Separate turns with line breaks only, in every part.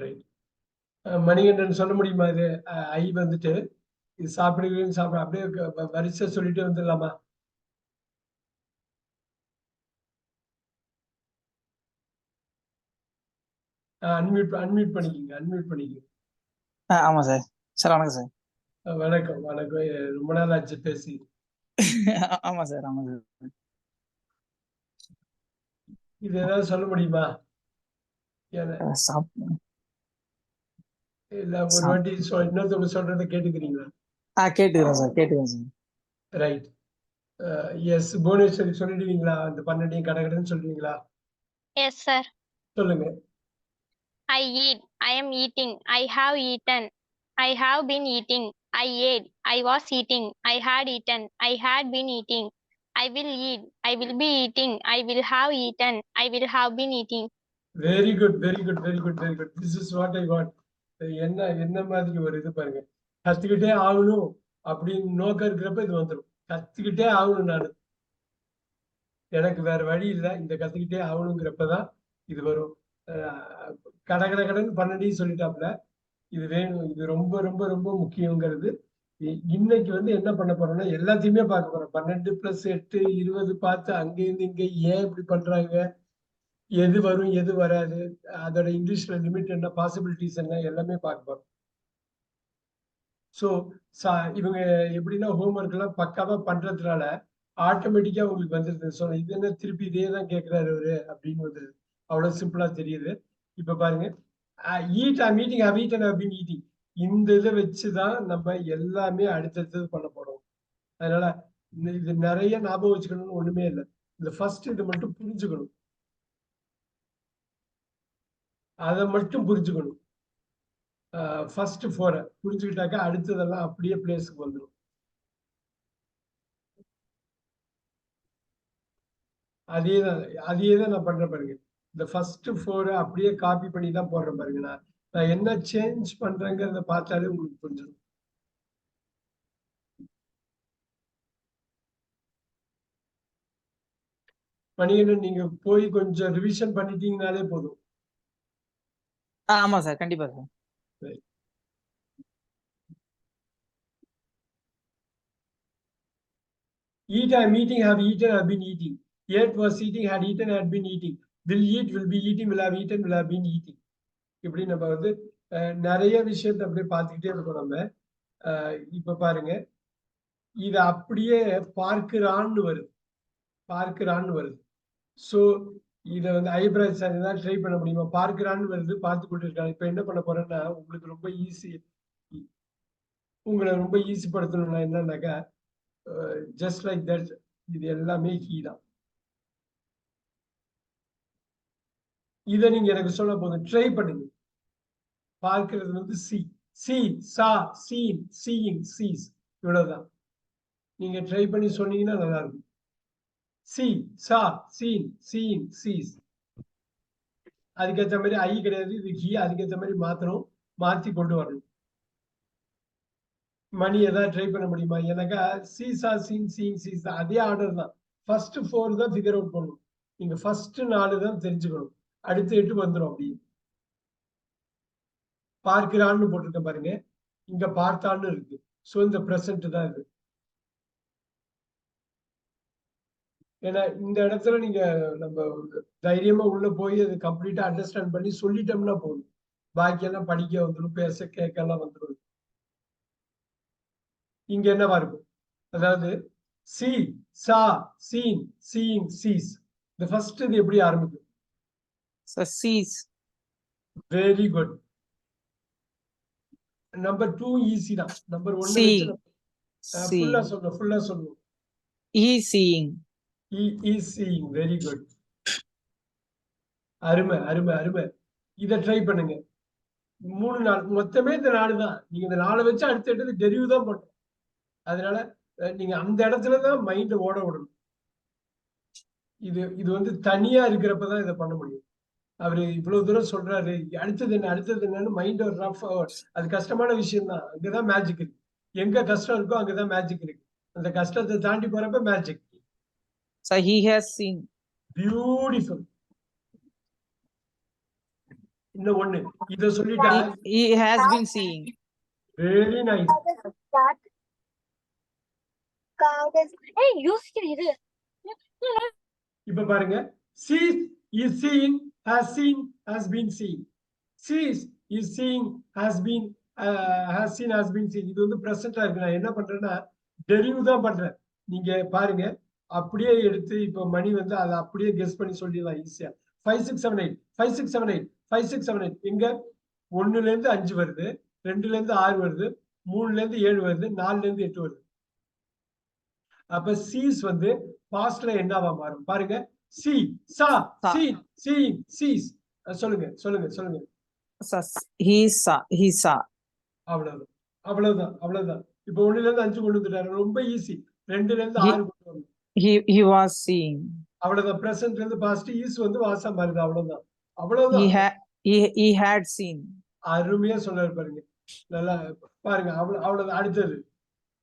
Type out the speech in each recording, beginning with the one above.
Right. Manikandan சொல்ல முடியுமா இது? ஐ வந்துட்டு இது சாப்பிடுவீங்க சாப்பிட அப்படியே வரிசை சொல்லிட்டு வந்துடலாமா? அன்மியூட் அன்மியூட் பண்ணிக்கிங்க, அன்மியூட் பண்ணிக்கிங்க.
ஆமா சார். சார் வணக்கம் சார்.
வணக்கம் வணக்கம். ரொம்ப நாள் ஆச்சு பேசி.
ஆமா சார், ஆமா சார்.
இது ஏதாவது சொல்ல முடியுமா? இல்ல ஒரு வாட்டி இன்னொருத்தவங்க சொல்றதை கேட்டுக்கிறீங்களா?
கேட்டுக்கிறேன் சார், கேட்டுக்கிறேன் சார்.
ரைட். எஸ் புவனேஸ்வரி சொல்லிடுவீங்களா? அந்த 12 கடகடன்னு சொல்லுவீங்களா?
Yes sir.
சொல்லுங்க.
I eat, I am eating, I have eaten, I have been eating, I ate, I was eating, I had eaten, I had been eating, I will eat, I will be eating, I will have eaten, I will have been eating.
Very good very good very good very good. This is what I want. என்ன மாதிரி ஒரு இது பாருங்க. கத்துக்கிட்டே ஆகணும் அப்படின்னு நோக்கம் இருக்கிறப்ப இது வந்துடும். கத்துக்கிட்டே ஆகணும். நான் எனக்கு வேற வழி இல்லை, இந்த கத்துக்கிட்டே ஆகணுங்கிறப்பதான் இது வரும். கடகட கடன் 12 சொல்லிட்டாப்ல. இது வேணும், இது ரொம்ப ரொம்ப ரொம்ப முக்கியங்கிறது. இன்னைக்கு என்ன பண்ண போறோம்னா எல்லாத்தையுமே பார்க்க போறோம். 12 + 8 20 பார்த்து அங்க இருந்து இங்க ஏன் இப்படி பண்றாங்க, எது வரும் எது வராது, அதோட இங்கிலீஷ்ல லிமிட் என்ன, பாசிபிலிட்டிஸ் என்ன, எல்லாமே பார்க்க போறோம். ஸோ இவங்க எப்படின்னா ஹோம்ஒர்க் எல்லாம் பக்காவா பண்றதுனால ஆட்டோமேட்டிக்கா உங்களுக்கு வந்துருது. ஸோ இது என்ன திருப்பி இதே தான் கேட்கிறாரு அவரு அப்படின்னு வந்துருது. அவ்வளவு சிம்பிளா தெரியுது. இப்ப பாருங்க, eat I meeting have eat and have been eating. இந்த இதை வச்சுதான் நம்ம எல்லாமே அடுத்தடுத்தது பண்ண போறோம். அதனால இது நிறைய ஞாபகம் வச்சுக்கணும்னு ஒண்ணுமே இல்லை. இந்த ஃபர்ஸ்ட் இது மட்டும் புரிஞ்சுக்கணும், அதை மட்டும் புரிஞ்சுக்கணும். ஃபர்ஸ்ட் 4 புரிஞ்சுக்கிட்டாக்கா அடுத்ததெல்லாம் அப்படியே பிளேஸுக்கு வந்துடும். அதே தான் நான் பண்றேன் பாருங்க. இந்த ஃபர்ஸ்ட் 4 அப்படியே காப்பி பண்ணி தான் போடுறேன் பாருங்க. நான் என்ன சேஞ்ச் பண்றேங்கிறத பார்த்தாலே உங்களுக்கு புரிஞ்சிடும். மணிகண்டன் நீங்க போய் கொஞ்சம் ரிவிஷன் பண்ணிட்டீங்கனாலே போதும்.
ஆமா சார், கண்டிப்பா sir.
Eat, I'm eating, have eaten, have been eating. Ate was eating, had eaten, had been eating. Will eat, will be eating, will have eaten, will have been eating. இப்படி நம்ம நிறைய விஷயத்தை அப்படியே பார்த்துக்கிட்டே இருக்கோம் நம்ம. இப்ப பாருங்க, இது அப்படியே பார்க்கிறான்னு வருது, பார்க்கிறான்னு வருது. ஸோ இதை ஐப்ராஜ் சார் தான் ட்ரை பண்ண முடியுமா? பார்க்கிறான்னு வருது, பார்த்து கொண்டு இருக்காங்க. இப்ப என்ன பண்ண போறேன்னா உங்களுக்கு ரொம்ப ஈஸி, உங்களை ரொம்ப ஈஸி படுத்தணும்னா என்னன்னாக்கா ஜஸ்ட் லைக் தட். இது எல்லாமே ஹீ தான். இதை நீங்க எனக்கு சொல்ல போதும், ட்ரை பண்ணுங்க. பார்க்கிறது see, see saw seen seeing sees, இவ்வளவுதான். நீங்க ட்ரை பண்ணி சொன்னீங்கன்னா நல்லா இருக்கும். C saw seen seeing cheese. அதுக்கேற்ற மாதிரி ஐ கிடையாது, இது ஹி. அதுக்கேற்ற மாதிரி மாத்தி கொண்டு வரணும். மணி ஏதாவது ட்ரை பண்ண முடியுமா? எனக்கா சீசா சீன் சீன் சீஸ் தான், அதே ஆர்டர் தான். ஃபர்ஸ்ட் 4 தான் ஃபிகர் அவுட் பண்ணணும். நீங்க ஃபர்ஸ்ட் 4 தான் தெரிஞ்சுக்கணும், அடுத்து 8 வந்துடும். அப்படி பார்க்கிறான்னு போட்டிருக்க பாருங்க, இங்க பார்த்தான்னு இருக்கு. ஸோ இந்த பிரசன்ட் தான் இது. ஏன்னா இந்த இடத்துல நீங்க நம்ம தைரியமா உள்ள போய் அது கம்ப்ளீட்டா அண்டர்ஸ்டாண்ட் பண்ணி சொல்லிட்டோம்னா போதும். பாக்கியெல்லாம் படிக்க வந்துடும், பேச கேட்கலாம் வந்துடும். இங்க என்னவா இருக்கும்? அதாவது see saw seen seeing sees. இந்த ஃபர்ஸ்ட் இது எப்படி ஆரம்பிக்கும்?
Sees.
Very good. Number 2 easy தான். நம்பர் 1 வச்சு ஃபுல்லா சொல்லணும்.
He seeing.
He is seeing. Very good. அருமை அருமை அருமை. இதை ட்ரை பண்ணுங்க. 3 நாள் மொத்தமே இந்த 4 தான். நீங்க இந்த 4 வச்சு அடுத்த டெரிவ் தான் பண்றோம். அதனால நீங்க அந்த இடத்துலதான் மைண்ட் ஓட விடணும். இது தனியா இருக்கிறப்பதான் இதை பண்ண முடியும். அவரு இவ்வளவு தூரம் சொல்றாரு, அடுத்தது என்னன்னு மைண்ட் ஒரு ரஃப். அது கஷ்டமான விஷயம் தான். அங்கதான் மேஜிக் இருக்கு. எங்க கஷ்டம் இருக்கோ அங்கதான் மேஜிக் இருக்கு. அந்த கஷ்டத்தை தாண்டி போறப்ப magic.
So he has seen.
Beautiful. இன்னும் ஒண்ணு இத சொல்லிட்டா
He has been seeing.
Very nice.
Hey, யோசிக்கிறேன் இது.
இப்ப பாருங்க sees is seeing has seen has been seen sees is seeing has been has seen has been seen இது வந்து பிரசன்டா இருக்கு. நான் என்ன பண்றேன்னா டெரிவ் தான் பண்றேன். நீங்க பாருங்க அப்படியே எடுத்து இப்ப மணி வந்து அதை அப்படியே கெஸ் பண்ணி சொல்லிடலாம் ஈஸியா. 5678 5678 5678 எங்க 1ல இருந்து 5 வருது, 2ல இருந்து 6 வருது, 3ல இருந்து 7 வருது, 4ல இருந்து 8 வருது. அப்ப சீஸ் வந்து பாஸ்ட்ல என்னவா மாறும் பாருங்க. சி சா சி சி சீஸ். சொல்லுங்க சொல்லுங்க சொல்லுங்க.
He saw. He saw.
அவ்வளவுதான் அவ்வளவுதான் அவ்வளவுதான். இப்ப 1ல இருந்து 5 கொண்டு வந்துட்டாரு. ரொம்ப ஈஸி. 2ல இருந்து 6 கொண்டு வரணும்.
He was seeing.
அவ்வளவுதான். பிரசன்ட்ல இருந்து பாஸ்ட் ஈஸ் வந்து வாசா மாறுது. அவ்வளவுதான் அவ்வளவுதான்.
He had seen.
அருமையா சொல்றாரு பாருங்க. நல்லா பாருங்க. அவ்வளவுதான். அடுத்தது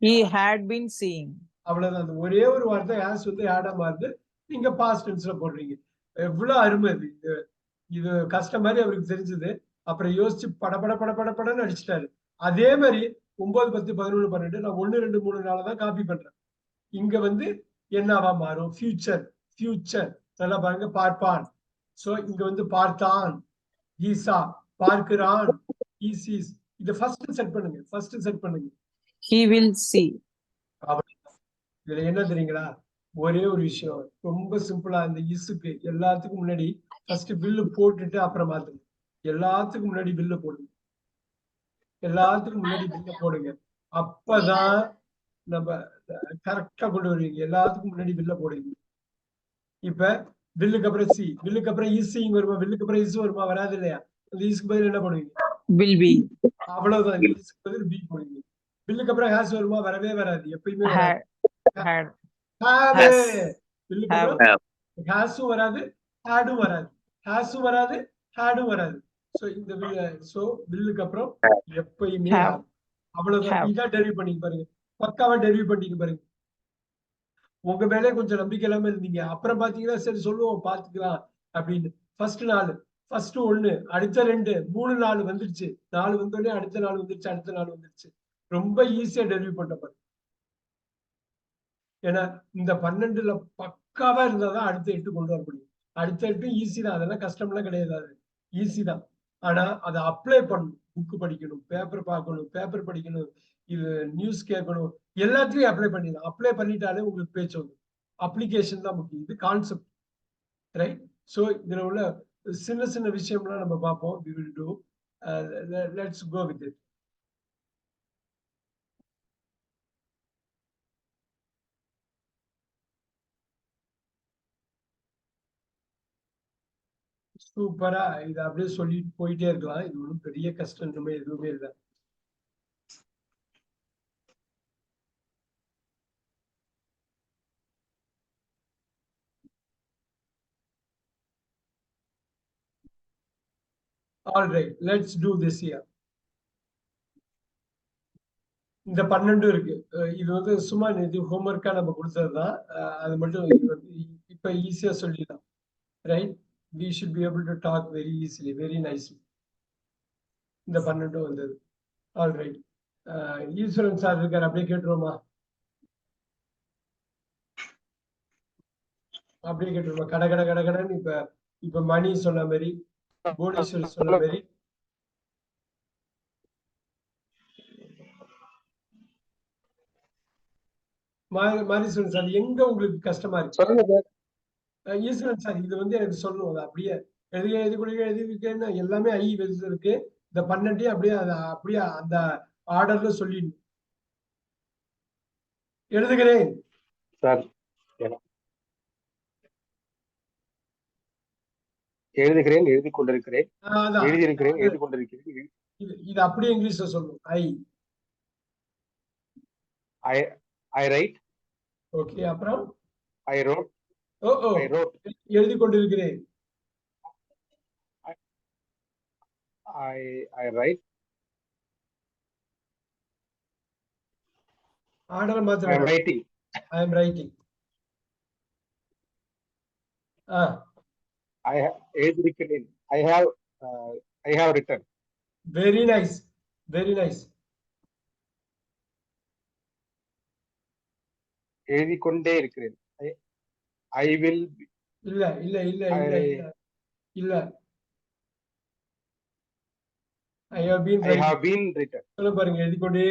He had been seeing.
அவ்வளவுதான். அந்த ஒரே ஒரு வார்த்தை ஆஸ் வந்து ஆடா மாறுது. நீங்க பாஸ்ட் டென்ஸ்ல போடுறீங்க. எவ்வளவு அருமை இது. இது கஷ்டம் மாதிரி அவருக்கு தெரிஞ்சது. அப்புறம் யோசிச்சு படன்னு அடிச்சிட்டாரு. அதே மாதிரி 9, 10, 11, 12 நான் 1, 2, 3 நாளதான் காப்பி பண்றேன். இங்க வந்து என்னவா மாறும்? Future future. நல்லா பாருங்க. பார்ப்பான். சோ இங்க வந்து பார்த்தான். ஈசா பார்க்கிறான். ஈசிஸ். இத ஃபர்ஸ்ட் செட் பண்ணுங்க. ஃபர்ஸ்ட் செட் பண்ணுங்க.
He will see.
இதுல என்ன தெரியுங்களா? ஒரே ஒரு விஷயம் ரொம்ப சிம்பிளா. இந்த இசுக்கு எல்லாத்துக்கும் முன்னாடி ஃபர்ஸ்ட் பில்லு போட்டுட்டு அப்புறம் மாத்துங்க. எல்லாத்துக்கும் முன்னாடி பில்லு போடுங்க. எல்லாத்துக்கும் முன்னாடி பில்ல போடுங்க. அப்பதான் நம்ம கரெக்டா கொண்டு வருவீங்க. எல்லாத்துக்கும் முன்னாடி பில்ல போடுங்க. இப்ப பில்லுக்கு அப்புறம் சி, பில்லுக்கு அப்புறம் இசிங் வருமா? பில்லுக்கு அப்புறம் இசு வருமா? வராது இல்லையா? அந்த இசுக்கு பதில் என்ன பண்ணுவீங்க?
Will be.
அவ்வளவுதான். இசுக்கு பதில் பி போடுவீங்க. பில்லுக்கு அப்புறம் ஹேஸ் வருமா? வரவே வராது. எப்பயுமே வராது.
Had.
பில்லுக்கு அப்புறம் ஹேஸும் வராது, ஹேடும் வராது. ஹேஸும் வராது, ஹேடும் வராது. சோ இந்த பில்லுக்கு அப்புறம் எப்பயுமே அவ்வளவுதான். இதான் டெரிவ் பண்ணிக்க பாருங்க. பக்காவா டெரிவ் பண்ணிக்க பாருங்க. உங்க மேலே கொஞ்சம் நம்பிக்கை இல்லாம இருந்தீங்க. அப்புறம் பாத்தீங்கன்னா சரி சொல்லுவோம் பாத்துக்கலாம் அப்படின்னு. ஃபர்ஸ்ட் 4, ஃபர்ஸ்ட் 1, அடுத்த 2, 3 4 வந்துருச்சு. 4 வந்தோடனே அடுத்த 4 வந்துருச்சு, அடுத்த 4 வந்துருச்சு. ரொம்ப ஈஸியா டெரிவ் பண்ண பாருங்க. ஏன்னா இந்த 12ல பக்காவா இருந்தாதான் அடுத்த 8 கொண்டு வர முடியும். அடுத்த 8 ஈஸி தான். அதெல்லாம் கஷ்டம்லாம் கிடையாது. அது ஈஸி தான். ஆனா அதை அப்ளை பண்ணணும். புக் படிக்கணும், பேப்பர் பார்க்கணும், பேப்பர் படிக்கணும், இது நியூஸ் கேட்கணும், எல்லாத்தையும் அப்ளை பண்ணிடலாம். அப்ளை பண்ணிட்டாலே உங்களுக்கு பேச்சு வரும். அப்ளிகேஷன் தான் முக்கியம். இது கான்செப்ட், ரைட்? ஸோ இதுல உள்ள சின்ன சின்ன விஷயம்லாம் நம்ம பார்ப்போம். we will do. Let's go with it. சூப்பரா இதை அப்படியே சொல்லிட்டு போயிட்டே இருக்கலாம். இது ஒன்றும் பெரிய கஷ்டம் இனிமே எதுவுமே இல்லை. All right, let's do this here. இந்த 12 இருக்கு. இது வந்து சும்மா இது ஹோம்ஒர்க்கா நம்ம கொடுத்ததுதான். அது மட்டும் இது வந்து இப்ப ஈஸியா சொல்லிடலாம், right? We should be able to talk very easily, very nicely. இந்த 12 வந்தது. All right. ஈஸ்வரன் சார் இருக்காரு, அப்படியே கேட்டுருவோமா? அப்படியே கேட்டுருவோமா? கடன்னு இப்ப மணி சொன்ன மாதிரி, புவனேஸ்வரி சொன்ன மாதிரி, மாரீஸ்வரன் சார் எங்க உங்களுக்கு கஷ்டமா இருக்கு? ஈஸ்வரன் சார் இது வந்து எனக்கு சொல்லணும். அப்படியே எழுதிக்கொள்ள எல்லாமே ஐ இருக்கு. இந்த 12 அப்படியே அந்த ஆர்டர்ல சொல்லிடணும். எழுதுகிறேன்
சார். எழுதுகிறேன், எழுதி கொண்டிருக்கிறேன், எழுதியிருக்கிறேன், எழுதி கொண்டிருக்கிறேன்.
இது அப்படியே இங்கிலீஷ்ல சொல்லணும்.
I write.
ஓகே, அப்புறம்
I wrote. I wrote.
எழுதி கொண்டிருக்கிறேன்.
I write.
ஆர்டர் மாத்திரம்.
I am writing.
I am writing.
I எழுதியிருக்கிறேன். I have I have written.
Very nice. Very nice.
எழுதிக் கொண்டே இருக்கிறேன். I will.
இல்ல இல்ல இல்ல இல்ல இல்ல இல்ல. I have been
I
writing.
have been written.
சொல்ல பாருங்க, எழுதிக்கொண்டே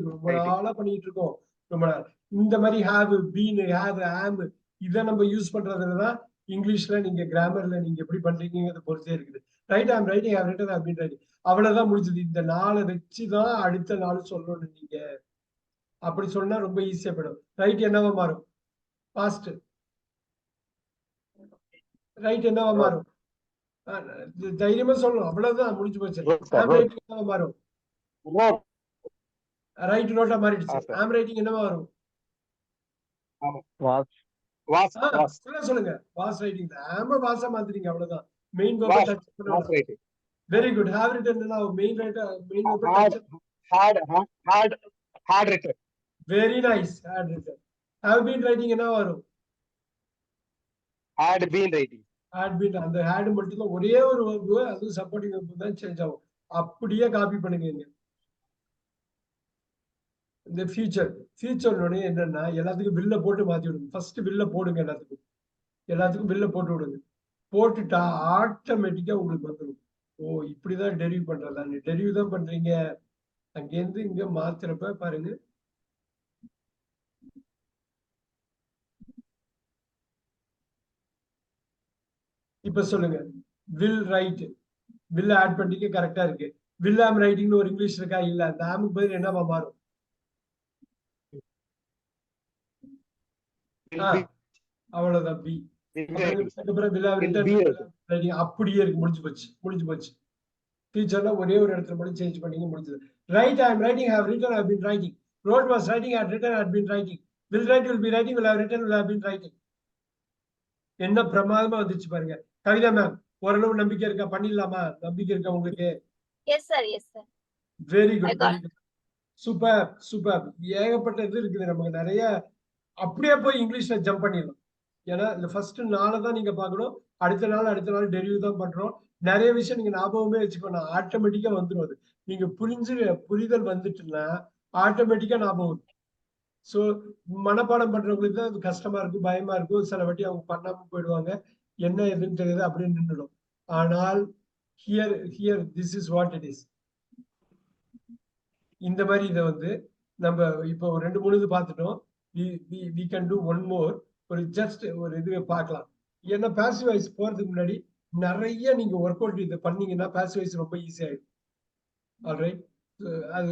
ரொம்ப
Writing.
நாளா பண்ணிட்டு இருக்கோம். ரொம்ப நாள் இந்த மாதிரி have been have am இதை நம்ம யூஸ் பண்றதுலதான் இங்கிலீஷ்ல நீங்க கிராமர்ல நீங்க எப்படி பண்றீங்கிறத பொறுத்தே இருக்குது. Write, I'm writing, have written, have been writing. அவ்வளவுதான் முடிஞ்சது. இந்த நாளை வச்சுதான் அடுத்த நாள் சொல்லணும். நீங்க அப்படி சொன்னா ரொம்ப ஈஸியா போயிடும். ரைட் என்னவா மாறும்? பாஸ்ட். ரைட் என்னவா மாறும்? தைரியமா சொல்லணும். அவ்வளவுதான், முடிஞ்சு போச்சு. ஹேம் ரைட்டிங் என்னவா மாறும்? ரைட் நோட்டா மாறிடுச்சு. ஹேம் ரைட்டிங் என்னவா வரும்? சொல்லுங்க. Was writing. ஹேம வாஸா மாத்துறீங்க, அவ்வளவுதான். மெயின் வெர்பை டச் பண்ணணும். Very good. Have written main writer, main வெர்பை touch.
Had written.
Very nice. Had written. Have been writing என்னவா வரும்?
Had been writing.
Had been. அந்த ஹேட் மட்டும் தான் ஒரே ஒரு வெர்பு, அது சப்போர்ட்டிங் வெர்பு தான் சேஞ்ச் ஆகும். அப்படியே காப்பி பண்ணுங்க. இந்த ஃபியூச்சர் உடனே என்னன்னா எல்லாத்துக்கும் பில்ல போட்டு மாத்தி விடுங்க. ஃபர்ஸ்ட் பில்ல போடுங்க. எல்லாத்துக்கும் பில்ல போட்டு விடுங்க. போட்டுட்டா ஆட்டோமேட்டிக்கா உங்களுக்கு வந்துடும். ஓ, இப்படிதான் டெரிவ் பண்றதா? டெரிவ் தான் பண்றீங்க. அங்கேருந்து இங்க மாத்துறப்ப பாருங்க. இப்ப சொல்லுங்க. Will write. வில் ஆட் பண்ணிக்க கரெக்டா இருக்கு. வில் ஆம் ரைட்டிங்னு ஒரு இங்கிலீஷ் இருக்கா? இல்ல. அந்த ஆமுக்கு பதில் என்னவா மாறும்? அவ்வளவுதான். பி. அப்படியே இருக்கு. முடிஞ்சு போச்சு. ஃபியூச்சர்ல ஒரே ஒரு இடத்துல மட்டும் சேஞ்ச் பண்ணீங்க, முடிஞ்சது. Write, I am writing, have written, have been writing. Wrote was writing, had written, had been writing. Will write, will be writing, will have written, will have been writing. என்ன பிரமாதமா வந்துச்சு பாருங்க. கவிதா மேம், ஓரளவு நம்பிக்கை இருக்கா? பண்ணிடலாமா? நம்பிக்கை இருக்கா உங்களுக்கு?
Yes sir, yes sir.
Very good. Super. ஏகப்பட்ட இது இருக்குது நமக்கு. நிறைய அப்படியே போய் இங்கிலீஷ்ல ஜம்ப் பண்ணிடலாம். ஏன்னா இந்த ஃபர்ஸ்ட் நாளை தான் நீங்க பார்க்கணும். அடுத்த நாள் டெரிவ் தான் பண்றோம். நிறைய விஷயம் நீங்க ஞாபகமே வச்சுக்கணும். ஆட்டோமேட்டிக்கா வந்துடும். அது நீங்க புரிதல் வந்துட்டுன்னா ஆட்டோமேட்டிக்கா ஞாபகம். சோ மனப்பாடம் பண்றவங்களுக்கு தான் அது கஷ்டமா இருக்கும், பயமா இருக்கும். சில வாட்டி அவங்க பண்ணாம போயிடுவாங்க. என்ன எதுன்னு தெரியாது, அப்படியே நின்றுடும். ஆனால் here this is what it is. இந்த மாதிரி இதை வந்து நம்ம இப்போ 2-3 இது பார்த்துட்டோம். we can do one more. ஒரு ஜஸ்ட் ஒரு இது பார்க்கலாம். ஏன்னா பாசிவ் வாய்ஸ் போறதுக்கு முன்னாடி நிறைய நீங்க ஒர்க் அவுட் இதை பண்ணீங்கன்னா பாசிவ் வாய்ஸ் ரொம்ப ஈஸி ஆயிடும். ஆல்ரைட். அது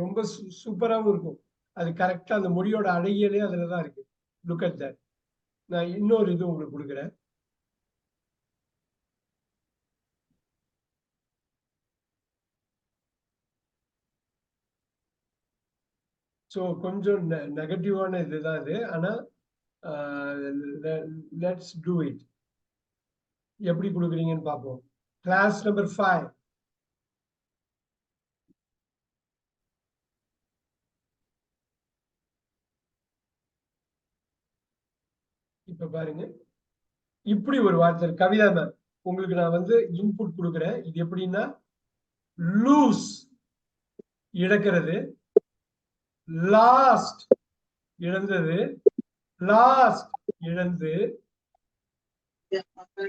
ரொம்ப சூப்பராகவும் இருக்கும். அது கரெக்டா அந்த மொழியோட அழகியலே அதுலதான் இருக்கு. Look at that. நான் இன்னொரு இது உங்களுக்கு கொடுக்குறேன். ஸோ கொஞ்சம் நெகட்டிவான இதுதான் இது. ஆனா லெட்ஸ் டூ இட். எப்படி கொடுக்குறீங்கன்னு பார்ப்போம். Class number 5. இப்ப பாருங்க, இப்படி ஒரு வார்த்தை. கவிதா மேம், உங்களுக்கு நான் வந்து இன்புட் கொடுக்குறேன். இது எப்படின்னா, லூஸ் இழக்கிறது, லாஸ்ட் இழந்தது, லாஸ்ட் இழந்து,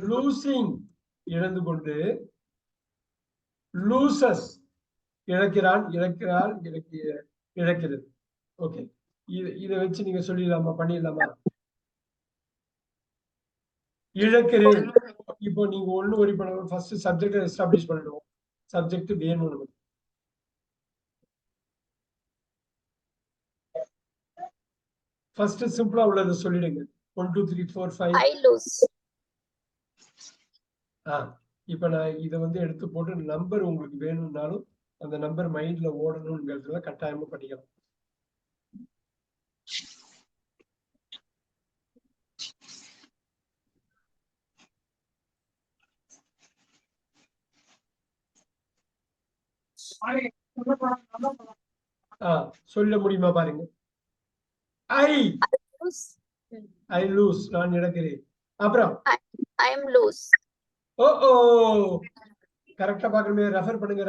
லூசிங் இழந்து கொண்டு, லூசஸ் இழக்கிறான், இழக்கிறாள், இழக்கிறது. ஓகே, இதை வச்சு நீங்க சொல்லிடலாமா? பண்ணிடலாமா? இழக்கிறேன். இப்போ நீங்க ஒண்ணு வரி பண்ணணும். ஃபர்ஸ்ட் சப்ஜெக்ட் எஸ்டாப்ளிஷ் பண்ணணும். சப்ஜெக்ட் வேணும் நமக்கு. ஃபர்ஸ்ட் சிம்பிளா உள்ளது சொல்லிடுங்க. 1 2 3 4 5.
I lose.
இப்ப நான் இதை வந்து எடுத்து போட்டு நம்பர் உங்களுக்கு வேணும்னாலும் அந்த நம்பர் மைண்ட்ல ஓடணும்ங்கிறதுல கட்டாயமா பண்ணிக்கலாம். சொல்ல முடியுமா பாருங்க. I lose. நான் இழக்கிறேன். அப்புறம்
I am loose.
ஓ கரெக்டா பார்க்கணுமே. ரெஃபர் பண்ணுங்க.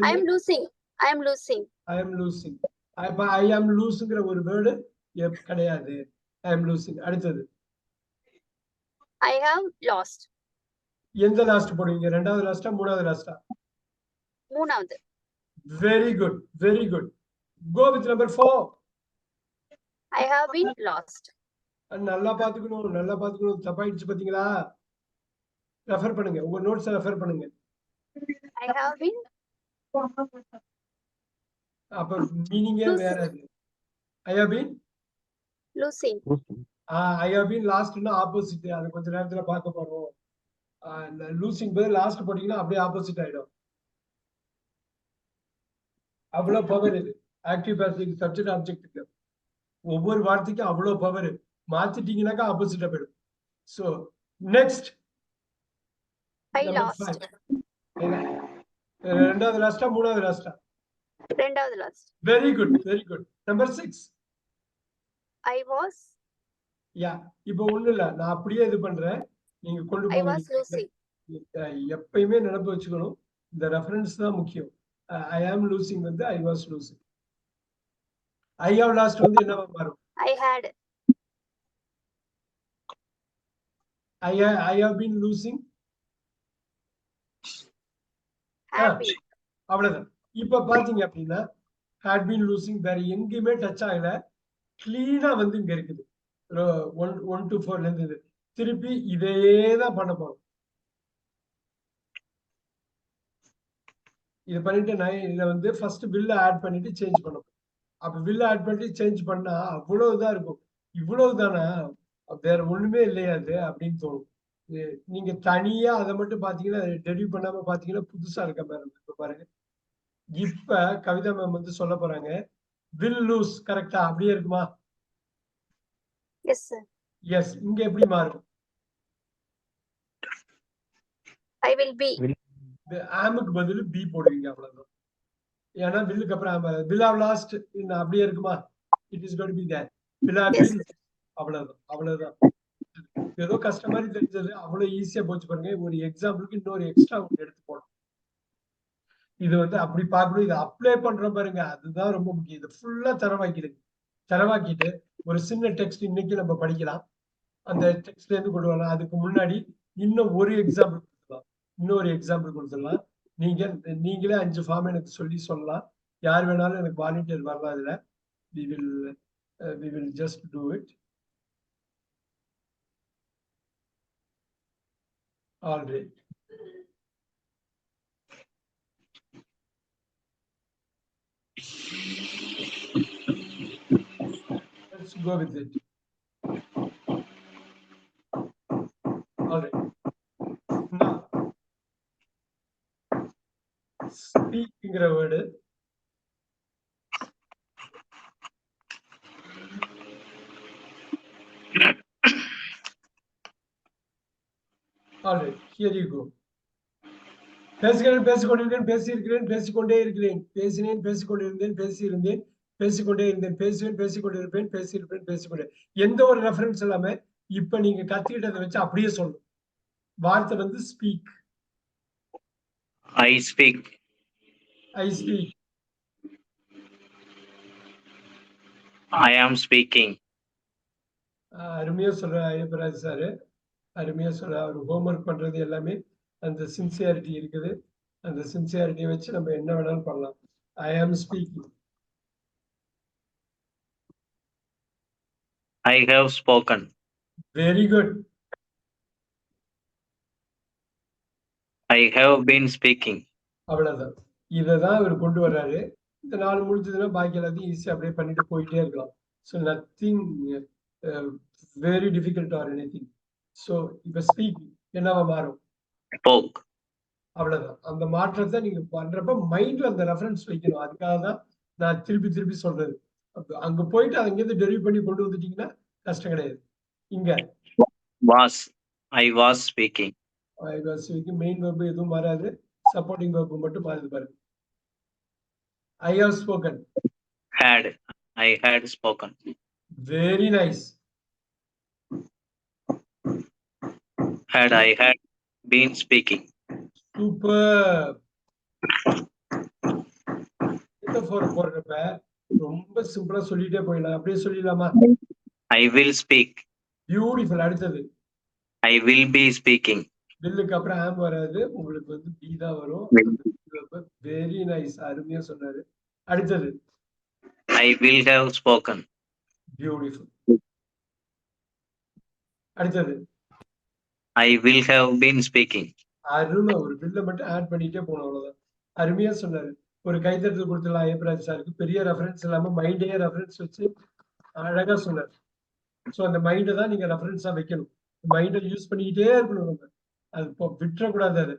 I am losing. I am losing.
I am losing. I am losingங்கிற ஒரு வேர்டு கிடையாது. I am losing. அடுத்தது
I have lost.
எந்த லாஸ்ட் போடுவீங்க? ரெண்டாவது லாஸ்டா மூணாவது லாஸ்டா?
மூணாவது.
Very good, very good. Go with number 4.
I have been lost.
நல்லா பாத்துக்கணும். தப்பாயிடுச்சு பாத்தீங்களா? ரெஃபர் பண்ணுங்க. உங்க நோட்ஸ் ரெஃபர் பண்ணுங்க.
I have been
அப்ப மீனிங்கே வேற அது. I have been
losing.
I have been lastனா ஆப்போசிட். அது கொஞ்ச நேரத்துல பார்க்க போறோம். லூசிங் போது லாஸ்ட் போட்டீங்கன்னா அப்படியே ஆப்போசிட் ஆயிடும். அவ்வளவு பவர் இது. ஆக்டிவ் பாசிவ் சப்ஜெக்ட் ஆப்ஜெக்ட்டுக்கு ஒவ்வொரு வார்த்தைக்கும் அவ்வளவு பவர். மாத்திட்டீங்கன்னாக்கா ஆப்போசிட்டா போயிடும். So next
I lost.
ரெண்டாவது லாஸ்டா மூணாவது லாஸ்டா?
ரெண்டாவது last.
Very good, very good. Number 6.
I was.
இப்போ ஒண்ணு இல்ல, நான் அப்படியே இது பண்றேன். நீங்க கொண்டு
I was losing.
எப்பயுமே நினைப்பு வச்சுக்கணும். இந்த ரெஃபரன்ஸ் தான் முக்கியம். I am losing வந்து I was losing. I have lost வந்து என்னவா மாறும்?
I had.
I have been losing.
Had been.
அவ்வளவுதான். இப்ப பாத்தீங்க அப்படின்னா had been losing வேற எங்கேயுமே டச் ஆகல. கிளீனா வந்து இங்க இருக்குது. 1 to 4ல இருந்து திருப்பி இதே தான் பண்ண போறோம். இது பண்ணிட்டு நான் இதுல வந்து ஃபர்ஸ்ட் பில்ல ஆட் பண்ணிட்டு சேஞ்ச் பண்ணணும். அப்ப பில்ல ஆட் பண்ணிட்டு சேஞ்ச் பண்ணா அவ்வளவுதான் இருக்கும். இவ்வளவுதானா, வேற ஒண்ணுமே இல்லையாது அப்படின்னு தோணும். நீங்க தனியா அதை மட்டும் பாத்தீங்கன்னா டெரிவ் பண்ணாம பாத்தீங்கன்னா புதுசா இருக்க மாதிரி இப்ப பாருங்க. இப்ப கவிதா மேம் வந்து சொல்ல போறாங்க will lose. கரெக்டா? அப்படியே இருக்குமா?
Yes sir.
எஸ். இங்க எப்படி மாறும்?
I will be.
ஆமுக்கு பதில் பி போடுவீங்க, அவ்வளவுதான். ஏன்னா வில்லுக்கு அப்புறம் will have lost அப்படியே இருக்குமா? It is going to be there. will have been. அவ்வளவுதான். ஏதோ கஷ்டம் மாதிரி தெரிஞ்சது, அவ்வளவு ஈஸியா போச்சு பாருங்க. ஒரு எக்ஸாம்பிளுக்கு இன்னொரு எக்ஸ்ட்ரா எடுத்து போடணும். இது வந்து அப்படி பார்க்கணும். இதை அப்ளை பண்றோம் பாருங்க, அதுதான் ரொம்ப முக்கியம். இது ஃபுல்லா தரவாக்கிட்டு ஒரு சின்ன டெக்ஸ்ட் இன்னைக்கு நம்ம படிக்கலாம். அந்த டெக்ஸ்ட்ல இருந்து கொண்டு வரலாம். அதுக்கு முன்னாடி இன்னும் ஒரு எக்ஸாம்பிள் கொடுத்துடலாம். இன்னொரு எக்ஸாம்பிள் கொடுத்துடலாம். நீங்களே 5 ஃபார்ம் எனக்கு சொல்லலாம். யார் வேணாலும் எனக்கு வாலண்டியர் வரலாம். இதுல we will just do it. All right. Let's go with it. All right. Now, speakங்கிற word All right, here you go. பேசிக்கொண்டிருந்தேன், பேசியிருக்கிறேன், பேசிக்கொண்டே இருக்கிறேன், பேசினேன், பேசிக்கொண்டிருந்தேன், பேசியிருந்தேன், பேசிக்கொண்டே இருந்தேன், பேசுவேன், பேசிக்கொண்டிருப்பேன், பேசியிருப்பேன், பேசிக்கொண்டே. எந்த ஒரு ரெஃபரன்ஸ் இல்லாம இப்ப நீங்க கத்துக்கிட்டதை வச்சு அப்படியே சொல்லணும். வார்த்தை வந்து speak.
I speak.
I speak.
I am speaking.
அருமையா சொல்ற ஐயப்பராஜ் சாரு. அருமையா சொல்ற. அவர் ஹோம்ஒர்க் பண்றது எல்லாமே அந்த சின்சியாரிட்டி இருக்குது. அந்த சின்சியாரிட்டியை வச்சு நம்ம என்ன வேணாலும் பண்ணலாம். I am speaking.
I have spoken.
Very good.
I have been speaking.
அவ்வளவுதான். இததான் அவர் கொண்டு வர்றாரு. இந்த 4 முடிஞ்சதுன்னா பாக்கி எல்லாத்தையும் ஈஸியா அப்படியே பண்ணிட்டு போயிட்டே இருக்கலாம். So nothing very difficult or anything. So இப்ப ஸ்பீக் என்னவா மாறும்?
Spoke.
அவ்வளவுதான். அந்த மாற்றத்தை நீங்க பண்றப்ப மைண்ட்ல அந்த ரெஃபரன்ஸ் வைக்கணும். அதுக்காக தான் நான் திருப்பி சொல்றது. அங்க போயிட்டு அங்கிருந்து டெரிவ் பண்ணி கொண்டு வந்துட்டீங்கன்னா கஷ்டம் கிடையாது. இங்க
Was. I was speaking.
I was speaking. Main verb எதுவும் மாறாது. சப்போர்ட்டிங் வெர்பு மட்டும் மாறுது பாருங்க. I have spoken.
Had. I had spoken.
Very nice.
Had I had been speaking.
Superb. For போடுறப்ப ரொம்ப சிம்பிளா சொல்லிட்டே போயிடலாம். அப்படியே சொல்லிடலாமா?
I will speak.
பியூட்டிஃபுல். அடுத்தது
I will be speaking.
பில்லுக்கு அப்புறம் ஆம் வராது, உங்களுக்கு வந்து பி தான் வரும். வெரி நைஸ், அருமையா சொன்னாரு. அடுத்தது
I will have spoken.
Beautiful. அடுத்தது
I will have been speaking.
அருமை. ஒரு பில்ல மட்டும் ஆட் பண்ணிட்டே போனோம், அவ்வளவுதான். அருமையா சொன்னாரு. ஒரு கைத்தட்டல் கொடுத்துடலாம் ஐயப்பராஜ் சாருக்கு. பெரிய ரெஃபரன்ஸ் இல்லாம மைண்டே ரெஃபரன்ஸ் வச்சு அழகா சொன்னார். சோ அந்த மைண்டை தான் நீங்க ரெஃபரன்ஸா வைக்கணும். மைண்டை யூஸ் பண்ணிக்கிட்டே இருக்கணும். நம்ம அது விட்டுறக்கூடாது. அது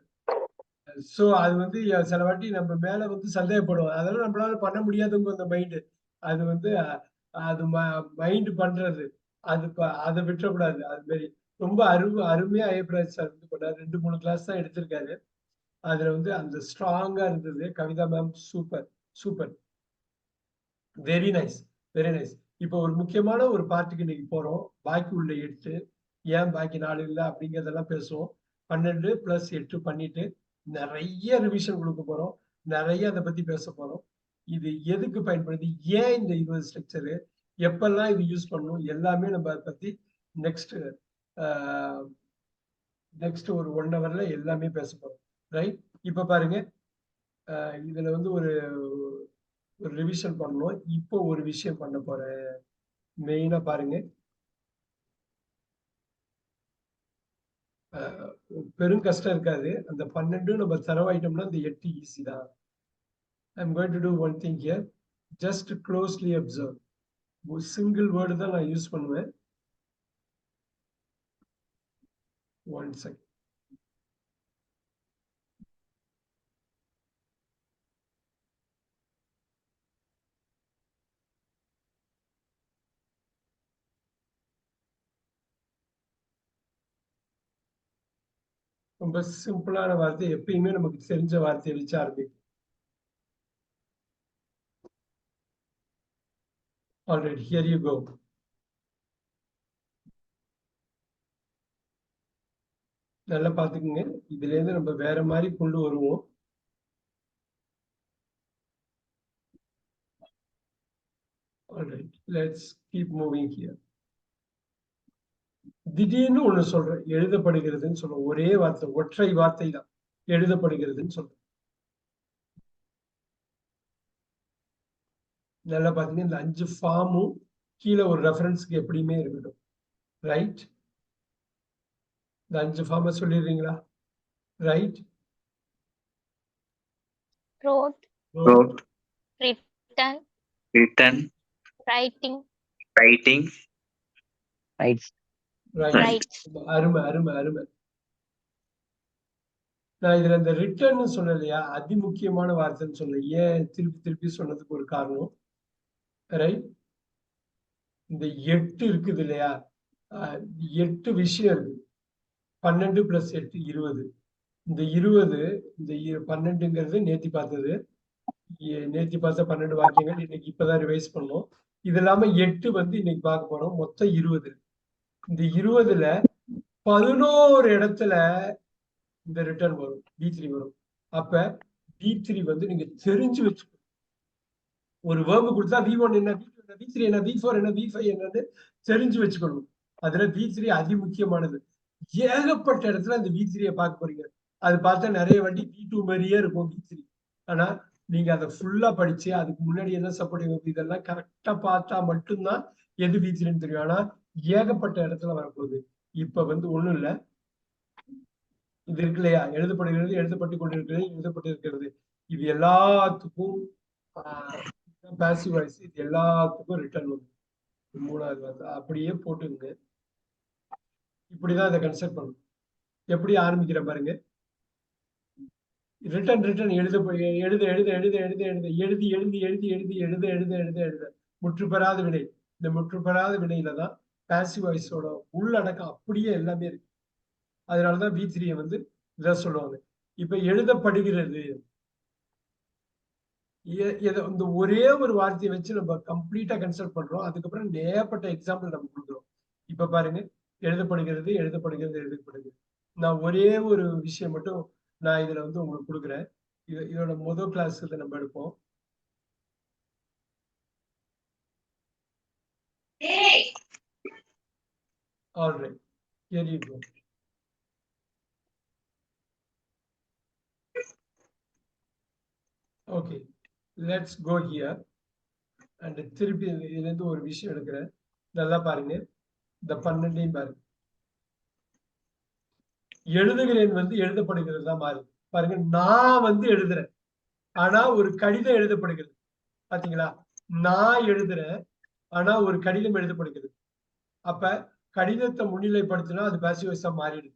சோ அது வந்து சில வாட்டி நம்ம மேல வந்து சந்தேகப்படுவோம். அதெல்லாம் நம்மளால பண்ண முடியாதுங்க அந்த மைண்டு. அது வந்து அது மைண்ட் பண்றது. அது அதை விட்டுறக்கூடாது. அது மாதிரி ரொம்ப அருமையா ஐயப்பராஜ் சார் வந்து பண்ணாரு. 2-3 கிளாஸ் தான் எடுத்திருக்காரு. அதுல வந்து அந்த ஸ்ட்ராங்கா இருந்தது. Kavitha ma'am super super, very nice very nice. இப்போ ஒரு முக்கியமான ஒரு பார்ட்டுக்கு இன்னைக்கு போறோம். பாக்கி உள்ள 8, ஏன் பாக்கி 4 இல்லை அப்படிங்கிறதெல்லாம் பேசுவோம். 12 + 8 பண்ணிட்டு நிறைய ரிவிஷன் கொடுக்க போறோம். நிறைய அதை பத்தி பேச போறோம். இது எதுக்கு பயன்படுது, ஏன் இந்த 20 ஸ்ட்ரக்சரு, எப்பெல்லாம் இது யூஸ் பண்ணணும், எல்லாமே நம்ம அதை பத்தி நெக்ஸ்ட் ஒரு 1 ஹவர்ல எல்லாமே பேச போறோம். ரைட்? இப்ப பாருங்க, இதுல வந்து ஒரு ரிவிஷன் பண்ணணும். இப்போ ஒரு விஷயம் பண்ண போறேன். மெயினா பாருங்க, பெரும் கஷ்டம் இருக்காது. அந்த 12 நம்ம தரவாயிட்டோம்னா அந்த 8 ஈஸி தான். I'm going to do one thing here. Just closely observe. ஒரு சிங்கிள் வேர்டு தான் நான் யூஸ் பண்ணுவேன். 1 second. ரொம்ப சிம்பிளான வார்த்தை, எப்பயுமே நமக்கு தெரிஞ்ச வார்த்தையை வச்சு ஆரம்பிக்கும். Alright, here you go. நல்லா பாத்துக்குங்க. இதுல இருந்து நம்ம வேற மாதிரி கொண்டு வருவோம். Alright, let's keep moving here. திடீர்னு ஒண்ணு சொல்றேன், எழுதப்படுகிறதுன்னு சொல்றேன். ஒரே வார்த்தை, ஒற்றை வார்த்தை தான் எழுதப்படுகிறதுன்னு சொல்றேன். நல்லா பாத்தீங்க, இந்த 5 ஃபார்மும் கீழே ஒரு ரெஃபரன்ஸ்க்கு எப்படியுமே இருக்கட்டும். ரைட்? இந்த 5 ஃபார்மை சொல்லிடுறீங்களா? Right?
wrote,
Wrote,
written,
written,
writing,
writing,
right.
right.
அருமை அருமை அருமை. நான் இதுல இந்த ரிட்டர்ன்னு சொன்னேன் இல்லையா, அதி முக்கியமான வார்த்தைன்னு சொன்னேன். ஏன் திருப்பி திருப்பி சொன்னதுக்கு ஒரு காரணம். ரைட்? இந்த 8 இருக்குது இல்லையா, 8 விஷயம் இருக்கு. 12 + 8 20. இந்த 20, இந்த 12ங்கிறது நேத்தி பார்த்தது. நேத்தி பார்த்த 12 வாக்கியங்கள் இன்னைக்கு இப்பதான் ரிவைஸ் பண்ணோம். இது இல்லாம 8 வந்து இன்னைக்கு பார்க்க போறோம். மொத்தம் 20. இந்த 20ல 11 இடத்துல இந்த ரிட்டர்ன் வரும், B3 வரும். அப்ப B3 வந்து நீங்க தெரிஞ்சு வச்சுக்கணும். ஒரு வேர்பு கொடுத்தா V1 என்ன, V2 என்ன, V3 என்ன, V4 என்ன, V5 என்னன்னு தெரிஞ்சு வச்சுக்கணும். அதுல V3 அதி முக்கியமானது. ஏகப்பட்ட இடத்துல அந்த V3 பார்க்க போறீங்க. அது பார்த்தா நிறைய வாட்டி V2 மாதிரியே இருக்கும் V3. ஆனா நீங்க அதை ஃபுல்லா படிச்சு அதுக்கு முன்னாடி என்ன சப்போர்ட்டிவ் இதெல்லாம் கரெக்டா பார்த்தா மட்டும்தான் எது V3ன்னு தெரியும். ஆனா ஏகப்பட்ட இடத்துல வரப்போகுது. இப்ப வந்து ஒண்ணும் இல்ல, இது இருக்கு இல்லையா, எழுதப்படுகிறது, எழுதப்பட்டு கொண்டிருக்கிறது, எழுதப்பட்டு இருக்கிறது. இது எல்லாத்துக்கும் பாசிவ் வாய்ஸ், இது எல்லாத்துக்கும் ரிட்டர்ன் வந்து 3வது வார்த்தை அப்படியே போட்டுங்க. இப்படிதான் இதை கன்செப்ட் பண்ணும். எப்படி ஆரம்பிக்கிற பாருங்க. ரிட்டர்ன் ரிட்டர்ன் எழுத எழுத எழுத எழுத எழுத எழுத எழுதி எழுதி எழுதி எழுதி எழுத எழுத எழுத எழுத முற்று பெறாத வினை. இந்த முற்று பெறாத வினையில தான் பாசிவ் வாய்ஸோட உள்ளடக்கம் அப்படியே எல்லாமே இருக்கு. அதனாலதான் V3 வந்து இதை சொல்லுவாங்க. இப்ப எழுதப்படுகிறது, இந்த ஒரே ஒரு வார்த்தையை வச்சு நம்ம கம்ப்ளீட்டா கன்சல்ட் பண்றோம். அதுக்கப்புறம் ஏகப்பட்ட எக்ஸாம்பிள் நம்ம கொடுக்குறோம். இப்ப பாருங்க, எழுதப்படுகிறது எழுதப்படுகிறது எழுதப்படுகிறது. நான் ஒரே ஒரு விஷயம் மட்டும் நான் இதுல வந்து உங்களுக்கு கொடுக்குறேன். இதோட முதல் கிளாஸ் இதை நம்ம எடுப்போம். All right. Here you go. Okay. Let's go here. And திருப்பி இதுலேருந்து ஒரு விஷயம் எடுக்கிறேன். நல்லா பாருங்க. இந்த 12 பாருங்க. எழுதுகிறேன் வந்து எழுதப்படுகிறது தான் மாறி. பாருங்க, நான் வந்து எழுதுறேன். ஆனா ஒரு கடிதம் எழுதப்படுகிறது. பாத்தீங்களா? நான் எழுதுறேன். ஆனா ஒரு கடிதம் எழுதப்படுகிறது. அப்ப கடிதத்தை முன்னிலைப்படுத்தினா அது பாசிவ் வாய்ஸா மாறிடுது.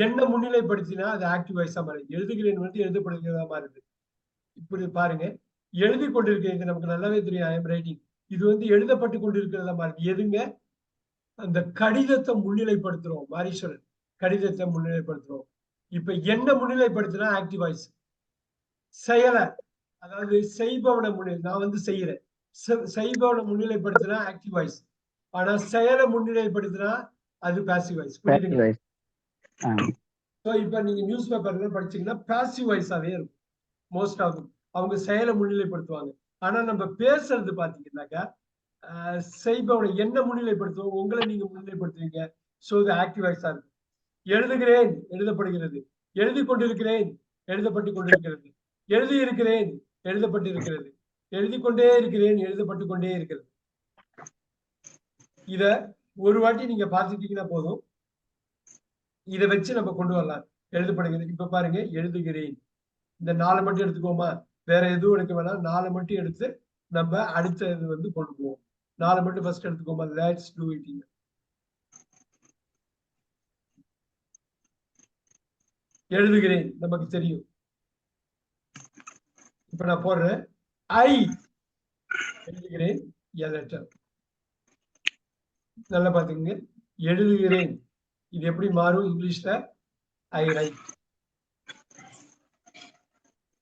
என்ன முன்னிலைப்படுத்தினா அது ஆக்டிவ் வாய்ஸா மாறிடுது. எழுதுகிறேன் வந்து எழுதப்படுகிறதா மாறுது. இப்படி பாருங்க, எழுதி கொண்டிருக்கிறது நமக்கு நல்லாவே தெரியும். I am writing. இது வந்து எழுதப்பட்டு கொண்டிருக்கிறதா மாறுது. எதுங்க? அந்த கடிதத்தை முன்னிலைப்படுத்துறோம். மாரீஸ்வரன், கடிதத்தை முன்னிலைப்படுத்துறோம். இப்ப என்ன முன்னிலைப்படுத்தினா ஆக்டிவ் வாய்ஸ். செயலை, அதாவது செய்பவனை நான் வந்து செய்யறேன். செய்பவனை முன்னிலைப்படுத்தினா ஆக்டிவ் வாய்ஸ். ஆனா செயலை முன்னிலைப்படுத்தினா அது பாசிவ் வாய்ஸ். புரியுதுங்களா? இப்ப நீங்க நியூஸ் பேப்பர்ல படிச்சீங்கன்னா பாசிவ் வாய்ஸாவே இருக்கும். மோஸ்ட் ஆஃப் அவங்க செயலை முன்னிலைப்படுத்துவாங்க. ஆனா நம்ம பேசுறது பாத்தீங்கன்னாக்கா செய்பவனை என்ன முன்னிலைப்படுத்துவோம், உங்களை நீங்க முன்னிலைப்படுத்துவீங்க. சோ இது ஆக்டிவ் வாய்ஸா இருக்கும். எழுதுகிறேன் எழுதப்படுகிறது. எழுதி கொண்டிருக்கிறேன் எழுதப்பட்டு கொண்டிருக்கிறது. எழுதி இருக்கிறேன் எழுதப்பட்டு இருக்கிறது. எழுதி கொண்டே இருக்கிறேன் எழுதப்பட்டு கொண்டே இருக்கிறது. இத ஒரு வாட்டி நீங்க பார்த்துட்டீங்கன்னா போதும். இதை வச்சு நம்ம கொண்டு வரலாம். எழுதப்படுகிறது. இப்ப பாருங்க, எழுதுகிறேன். இந்த 4 மட்டும் எடுத்துக்கோமா, வேற எதுவும் எடுக்க வேணாம். 4 மட்டும் எடுத்து நம்ம அடுத்த இது வந்து கொண்டு போவோம். 4 மட்டும் ஃபர்ஸ்ட் எடுத்துக்கோமா. Let's do it. எழுதுகிறேன் நமக்கு தெரியும். இப்ப நான் போடுறேன் ஐ. எழுதுகிறேன் a letter. நல்லா பாத்துக்கங்க. எழுதுகிறேன் இது எப்படி மாறும் இங்கிலீஷ்ல? ஐ ரைட்.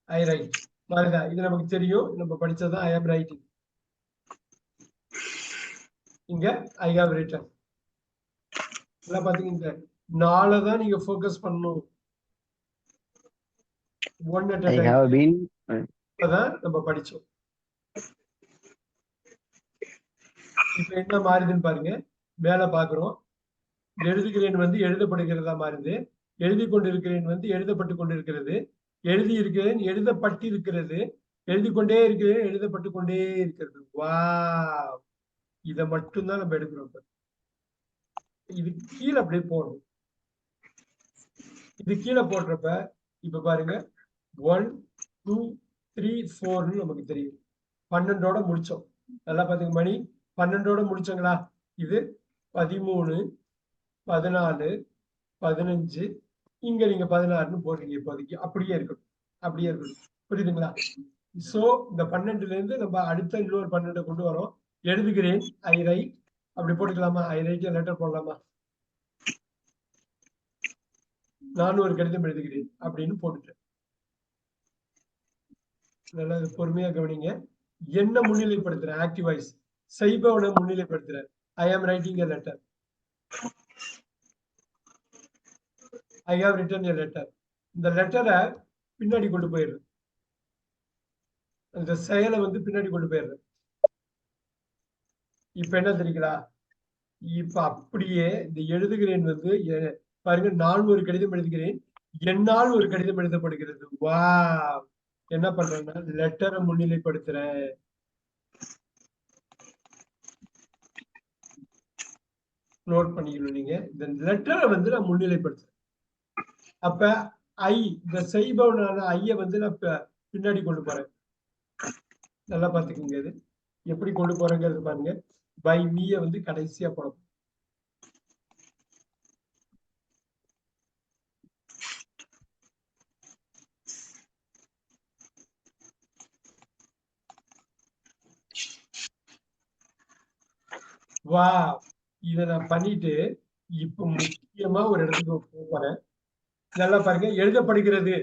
ஐ ரைட் மாறுதா? இது நமக்கு தெரியும். நம்ம படிச்சதான் ஐ ஆம் ரைட்டிங். இங்க ஐ ஹவ் ரிட்டன். நல்லா பாத்தீங்க. இந்த 4 தான் நீங்க ஃபோக்கஸ் பண்ணணும். அதான் நம்ம படிச்சோம். இப்ப என்ன மாறுதுன்னு பாருங்க. மேல பாக்குறோம். எழுதுகிறேன் வந்து எழுதப்படுகிறதா மாறுது. எழுதி கொண்டிருக்கிறேன் வந்து எழுதப்பட்டு கொண்டிருக்கிறது. எழுதி இருக்கிறேன் எழுதப்பட்டு இருக்கிறது. எழுதி கொண்டே இருக்கிறேன் எழுதப்பட்டு கொண்டே இருக்கிறது. வா, இதை மட்டும்தான் நம்ம எடுக்கிறோம். இது கீழே அப்படியே போடணும். இது கீழே போடுறப்ப இப்ப பாருங்க 1 2 3 4 நமக்கு தெரியும். 12ஓட முடிச்சோம். நல்லா பாத்தீங்க. மணி 12ஓட முடிச்சோங்களா? இது 13 14 15 இங்க நீங்க 16ன்னு போடுறீங்க. இப்போதைக்கு அப்படியே இருக்கட்டும். அப்படியே இருக்கட்டும். புரியுதுங்களா? சோ இந்த 12ல இருந்து நம்ம அடுத்த இன்னொரு 12 கொண்டு வரோம். எழுதுகிறேன் ஐ ரைட். அப்படி போட்டுக்கலாமா? ஐ ரைட் லெட்டர் போடலாமா? நான் ஒரு கடிதம் எழுதுகிறேன் அப்படின்னு போட்டுட்டேன். நல்லா பொறுமையா கவனிங்க. என்ன முன்னிலைப்படுத்துறேன்? Active voice. செய்பவனை முன்னிலைப்படுத்துறேன். I am writing a letter. I have written a letter. இந்த லெட்டரை பின்னாடி கொண்டு போயிடுறேன். அந்த செயலை வந்து பின்னாடி கொண்டு போயிடுறேன். இப்ப என்ன தெரியுங்களா? இப்ப அப்படியே இந்த எழுதுகிறேன் வந்து பாருங்க, நான் ஒரு கடிதம் எழுதுகிறேன். என்னால் ஒரு கடிதம் எழுதப்படுகிறது. வா, என்ன பண்றேன்னா லெட்டரை முன்னிலைப்படுத்துறேன். நோட் பண்ணிக்கணும் நீங்க. இந்த லெட்டரை வந்து நான் முன்னிலைப்படுத்துறேன். அப்ப ஐ, இந்த செய்பவனான ஐய வந்து நான் பின்னாடி கொண்டு போறேன். நல்லா பாத்துக்கோங்க. இது எப்படி கொண்டு போறேங்கிறது பாருங்க. பை மீய வந்து கடைசியா போடணும். வா, இத நான் பண்ணிட்டு இப்ப முக்கியமா ஒரு இடத்துக்கு போறேன். நல்லா பாருங்க. எழுதப்படுகிறது.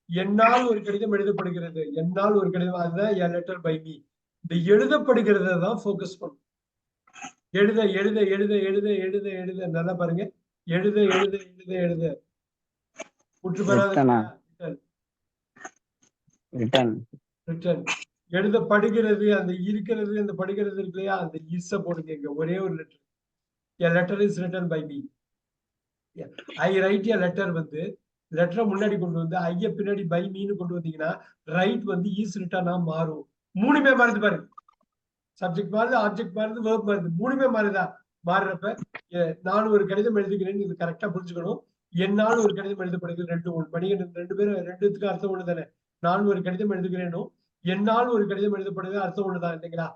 என்னால் ஒரு கடிதம் எழுதப்படுகிறது. என்னால் ஒரு கடிதம், அதுதான் a letter by me. இந்த எழுதப்படுகிறத தான் ஃபோக்கஸ் பண்ணும். எழுத எழுத எழுத எழுத எழுத எழுத. நல்லா பாருங்க. எழுத எழுத எழுத எழுத. முற்று பெறாத ரிட்டன். எழுதப்படுகிறது. அந்த இருக்கிறது, அந்த படுகிறது இருக்கு இல்லையா, அந்த இச போடுங்க. ஒரே ஒரு letter. a letter is written by me. I write a letter வந்து லெட்டரை முன்னாடி கொண்டு வந்து ஐய பின்னாடி பை மீன்னு கொண்டு வந்தீங்கன்னா ரைட் வந்து ஈஸ் ரிட்டனா மாறும். மூணுமே மாறுது பாருங்க. சப்ஜெக்ட் மாறுது, ஆப்ஜெக்ட் மாறுது, வேர்ப் மாறுது. மூணுமே மாறுதா? மாறுறப்ப நான் ஒரு கடிதம் எழுதுகிறேன்னு இது கரெக்டா புரிஞ்சுக்கணும். என்னால் ஒரு கடிதம் எழுதப்படுகிறது ரெண்டு ஒன்று மணிகண்டன் ரெண்டு பேரும் ரெண்டுத்துக்கும் அர்த்தம் ஒண்ணு தானே. நான் ஒரு கடிதம் எழுதுகிறேனும் என்னால் ஒரு கடிதம் எழுதப்படுகிறது அர்த்தம் ஒண்ணுதான் இல்லைங்களா?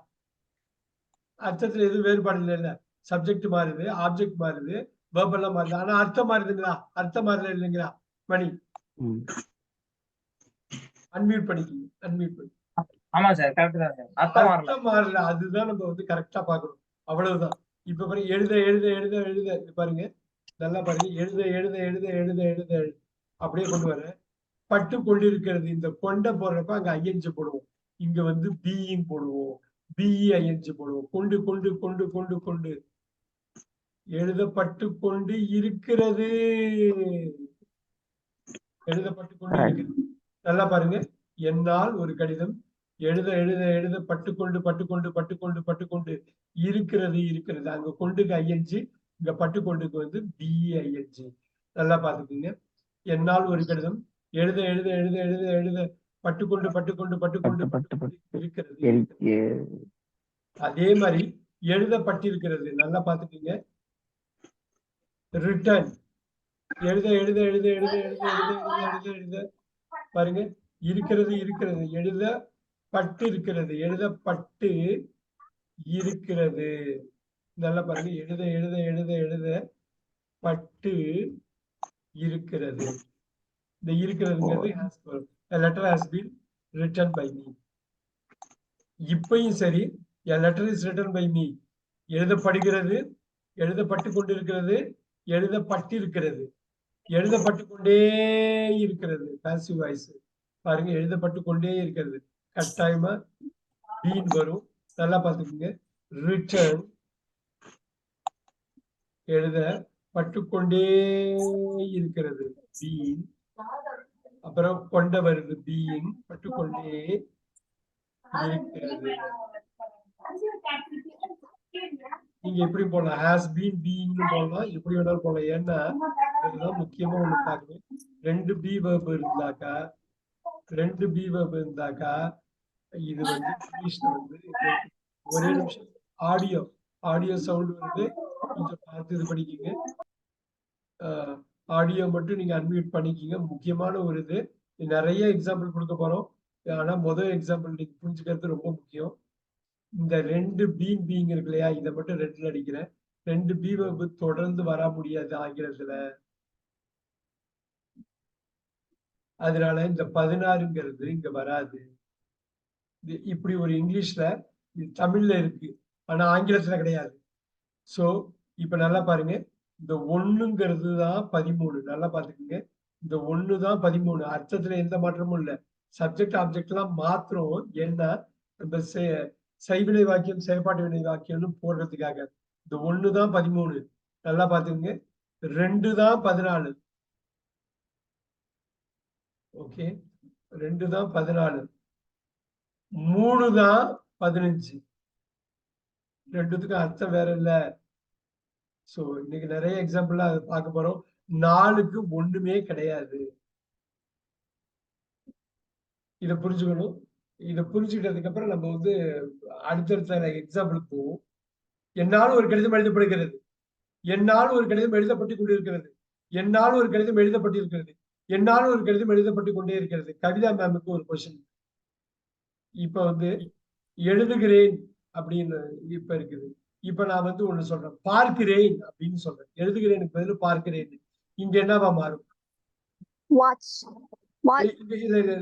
அர்த்தத்துல எதுவும் வேறுபாடு இல்லை. இல்ல சப்ஜெக்ட் மாறுது, ஆப்ஜெக்ட் மாறுது, வேர்ப் எல்லாம் மாறுது. ஆனா அர்த்தம் மாறுதுங்களா? அர்த்தம் மாறல இல்லைங்களா? மணி அன்மியூட் பண்ணிக்கீங்க. அன்மியூட் பண்ணி.
ஆமா சார், கரெக்ட் தான் சார். அர்த்தம்
மாறல. அதுதான் நம்ம வந்து கரெக்டா பாக்கணும். அவ்வளவுதான். இப்ப பாருங்க, எழுத எழுத எழுத எழுத பாருங்க, நல்லா பாருங்க, எழுத எழுத எழுத எழுத எழுத அப்படியே கொண்டு வர பட்டு கொண்டிருக்கிறது. இந்த கொண்ட போடுறப்ப அங்க ஐஎன்ஜி போடுவோம். இங்க வந்து பீயிங் போடுவோம், பிஇ ஐஎன்ஜி போடுவோம். கொண்டு கொண்டு கொண்டு கொண்டு கொண்டு எழுதப்பட்டு கொண்டு இருக்கிறது. எழுதப்பட்டு கொண்டு இருக்கிறது. நல்லா பாருங்க, என்னால் ஒரு கடிதம் எழுத எழுத எழுத பட்டுக்கொண்டு பட்டுக்கொண்டு பட்டுக்கொண்டு பட்டுக்கொண்டு இருக்கிறது இருக்கிறது. அங்க கொண்டுக்கு ஐஎன்ஜி, இங்க பட்டுக்கொண்டுக்கு வந்து பிஐஎன்ஜி. நல்லா பாத்துக்கீங்க. என்னால் ஒரு கடிதம் எழுத எழுத எழுத எழுத எழுத பட்டுக்கொண்டு பட்டுக்கொண்டு பட்டுக்கொண்டு பட்டுக்கொண்டு இருக்கிறது. அதே மாதிரி எழுதப்பட்டிருக்கிறது. நல்லா பாத்துக்கீங்க. ரிட்டர்ன் எழுத எழுத எழுத எழுத எழுத எழுத எழுத எழுத எழுத பாருங்க, இருக்கிறது இருக்கிறது. எழுத பட்டு இருக்கிறது, எழுதப்பட்டு இருக்கிறது. நல்லா பாருங்க, எழுத எழுத எழுத எழுத பட்டு இருக்கிறது. இந்த இருக்கிறதுங்கிறது a letter has been written by me. இப்பயும் சரி, a letter is written by me. எழுதப்படுகிறது, எழுதப்பட்டு கொண்டிருக்கிறது, எழுதப்பட்டிருக்கிறது, எழுதப்பட்டு கொண்டே இருக்கிறது. பாசிவ் வாய்ஸ் பாருங்க, எழுதப்பட்டு கொண்டே இருக்கிறது. கட்டாயமா பீன் வரும். நல்லா பாத்துக்கோங்க. ரிட்டர்ன் எழுத பட்டுக்கொண்டே இருக்கிறது, பீன். அப்புறம் கொண்ட வருது, பீயிங். பட்டுக்கொண்டே இருக்கிறது. நீங்க எப்படி போடலாம், ஹாஸ் பீன் பீயிங்னு போடலாம், எப்படி வேணாலும் போடலாம். ஏன்னா இதுதான் முக்கியமா ஒண்ணு பார்க்கணும். ரெண்டு பி வெர்ப் இருந்தாக்கா இது வந்து இங்கிலீஷ்ல வந்து ஒரே நிமிஷம் ஆடியோ சவுண்ட் வருது, கொஞ்சம் பார்த்து இது பண்ணிக்கிங்க. ஆடியோ மட்டும் நீங்க அன்மியூட் பண்ணிக்கிங்க. முக்கியமான ஒரு இது, நிறைய எக்ஸாம்பிள் கொடுக்க போறோம். ஆனா முதல் எக்ஸாம்பிள் நீங்க புரிஞ்சுக்கிறது ரொம்ப முக்கியம். இந்த ரெண்டு பீயிங் இருக்கு இல்லையா, இதை மட்டும் ரெண்டுல அடிக்கிறேன். ரெண்டு பி வெர்ப் தொடர்ந்து வர முடியாது ஆங்கிலத்துல. அதனால இந்த 16ங்கிறது இங்க வராது. இப்படி ஒரு இங்கிலீஷ்ல தமிழ்ல இருக்கு, ஆனா ஆங்கிலத்துல கிடையாது. சோ இப்ப நல்லா பாருங்க, இந்த 1ங்கிறது தான் 13. நல்லா பாத்துக்கோங்க, இந்த 1 தான் 13. அர்த்தத்துல எந்த மாற்றமும் இல்லை. சப்ஜெக்ட் ஆப்ஜெக்ட் எல்லாம் மாத்திரம். ஏன்னா இந்த செய்வினை வாக்கியம் செயற்பாட்டு வினை வாக்கியம்னு போடுறதுக்காக. இந்த 1 தான் 13. நல்லா பாத்துக்கோங்க. 2 தான் 14. ஓகே, 2 தான் 14. 3 தான் 15. ரெண்டுத்துக்கும் அர்த்தம் வேற இல்ல. சோ இன்னைக்கு நிறைய எக்ஸாம்பிள் அதை பார்க்க போறோம். 4க்கு ஒண்ணுமே கிடையாது. இதை புரிஞ்சுக்கணும். இதை புரிஞ்சுக்கிட்டதுக்கு அப்புறம் நம்ம வந்து அடுத்தடுத்த எக்ஸாம்பிளுக்கு போவோம். என்னால் ஒரு கடிதம் எழுதப்படுகிறது, என்னால் ஒரு கடிதம் எழுதப்பட்டு கொண்டிருக்கிறது, என்னால் ஒரு கடிதம் எழுதப்பட்டிருக்கிறது, என்னால் ஒரு கடிதம் எழுதப்பட்டு கொண்டே இருக்கிறது. கவிதா மேமுக்கு ஒரு கொஸ்டின். இப்ப வந்து எழுதுகிறேன் அப்படின்னு இப்ப இருக்குது. இப்ப நான் வந்து ஒண்ணு சொல்றேன், பார்க்கிறேன் அப்படின்னு சொல்றேன். எழுதுகிறேனுக்கு பதில் பார்க்கிறேன். இங்க என்னவா மாறும்?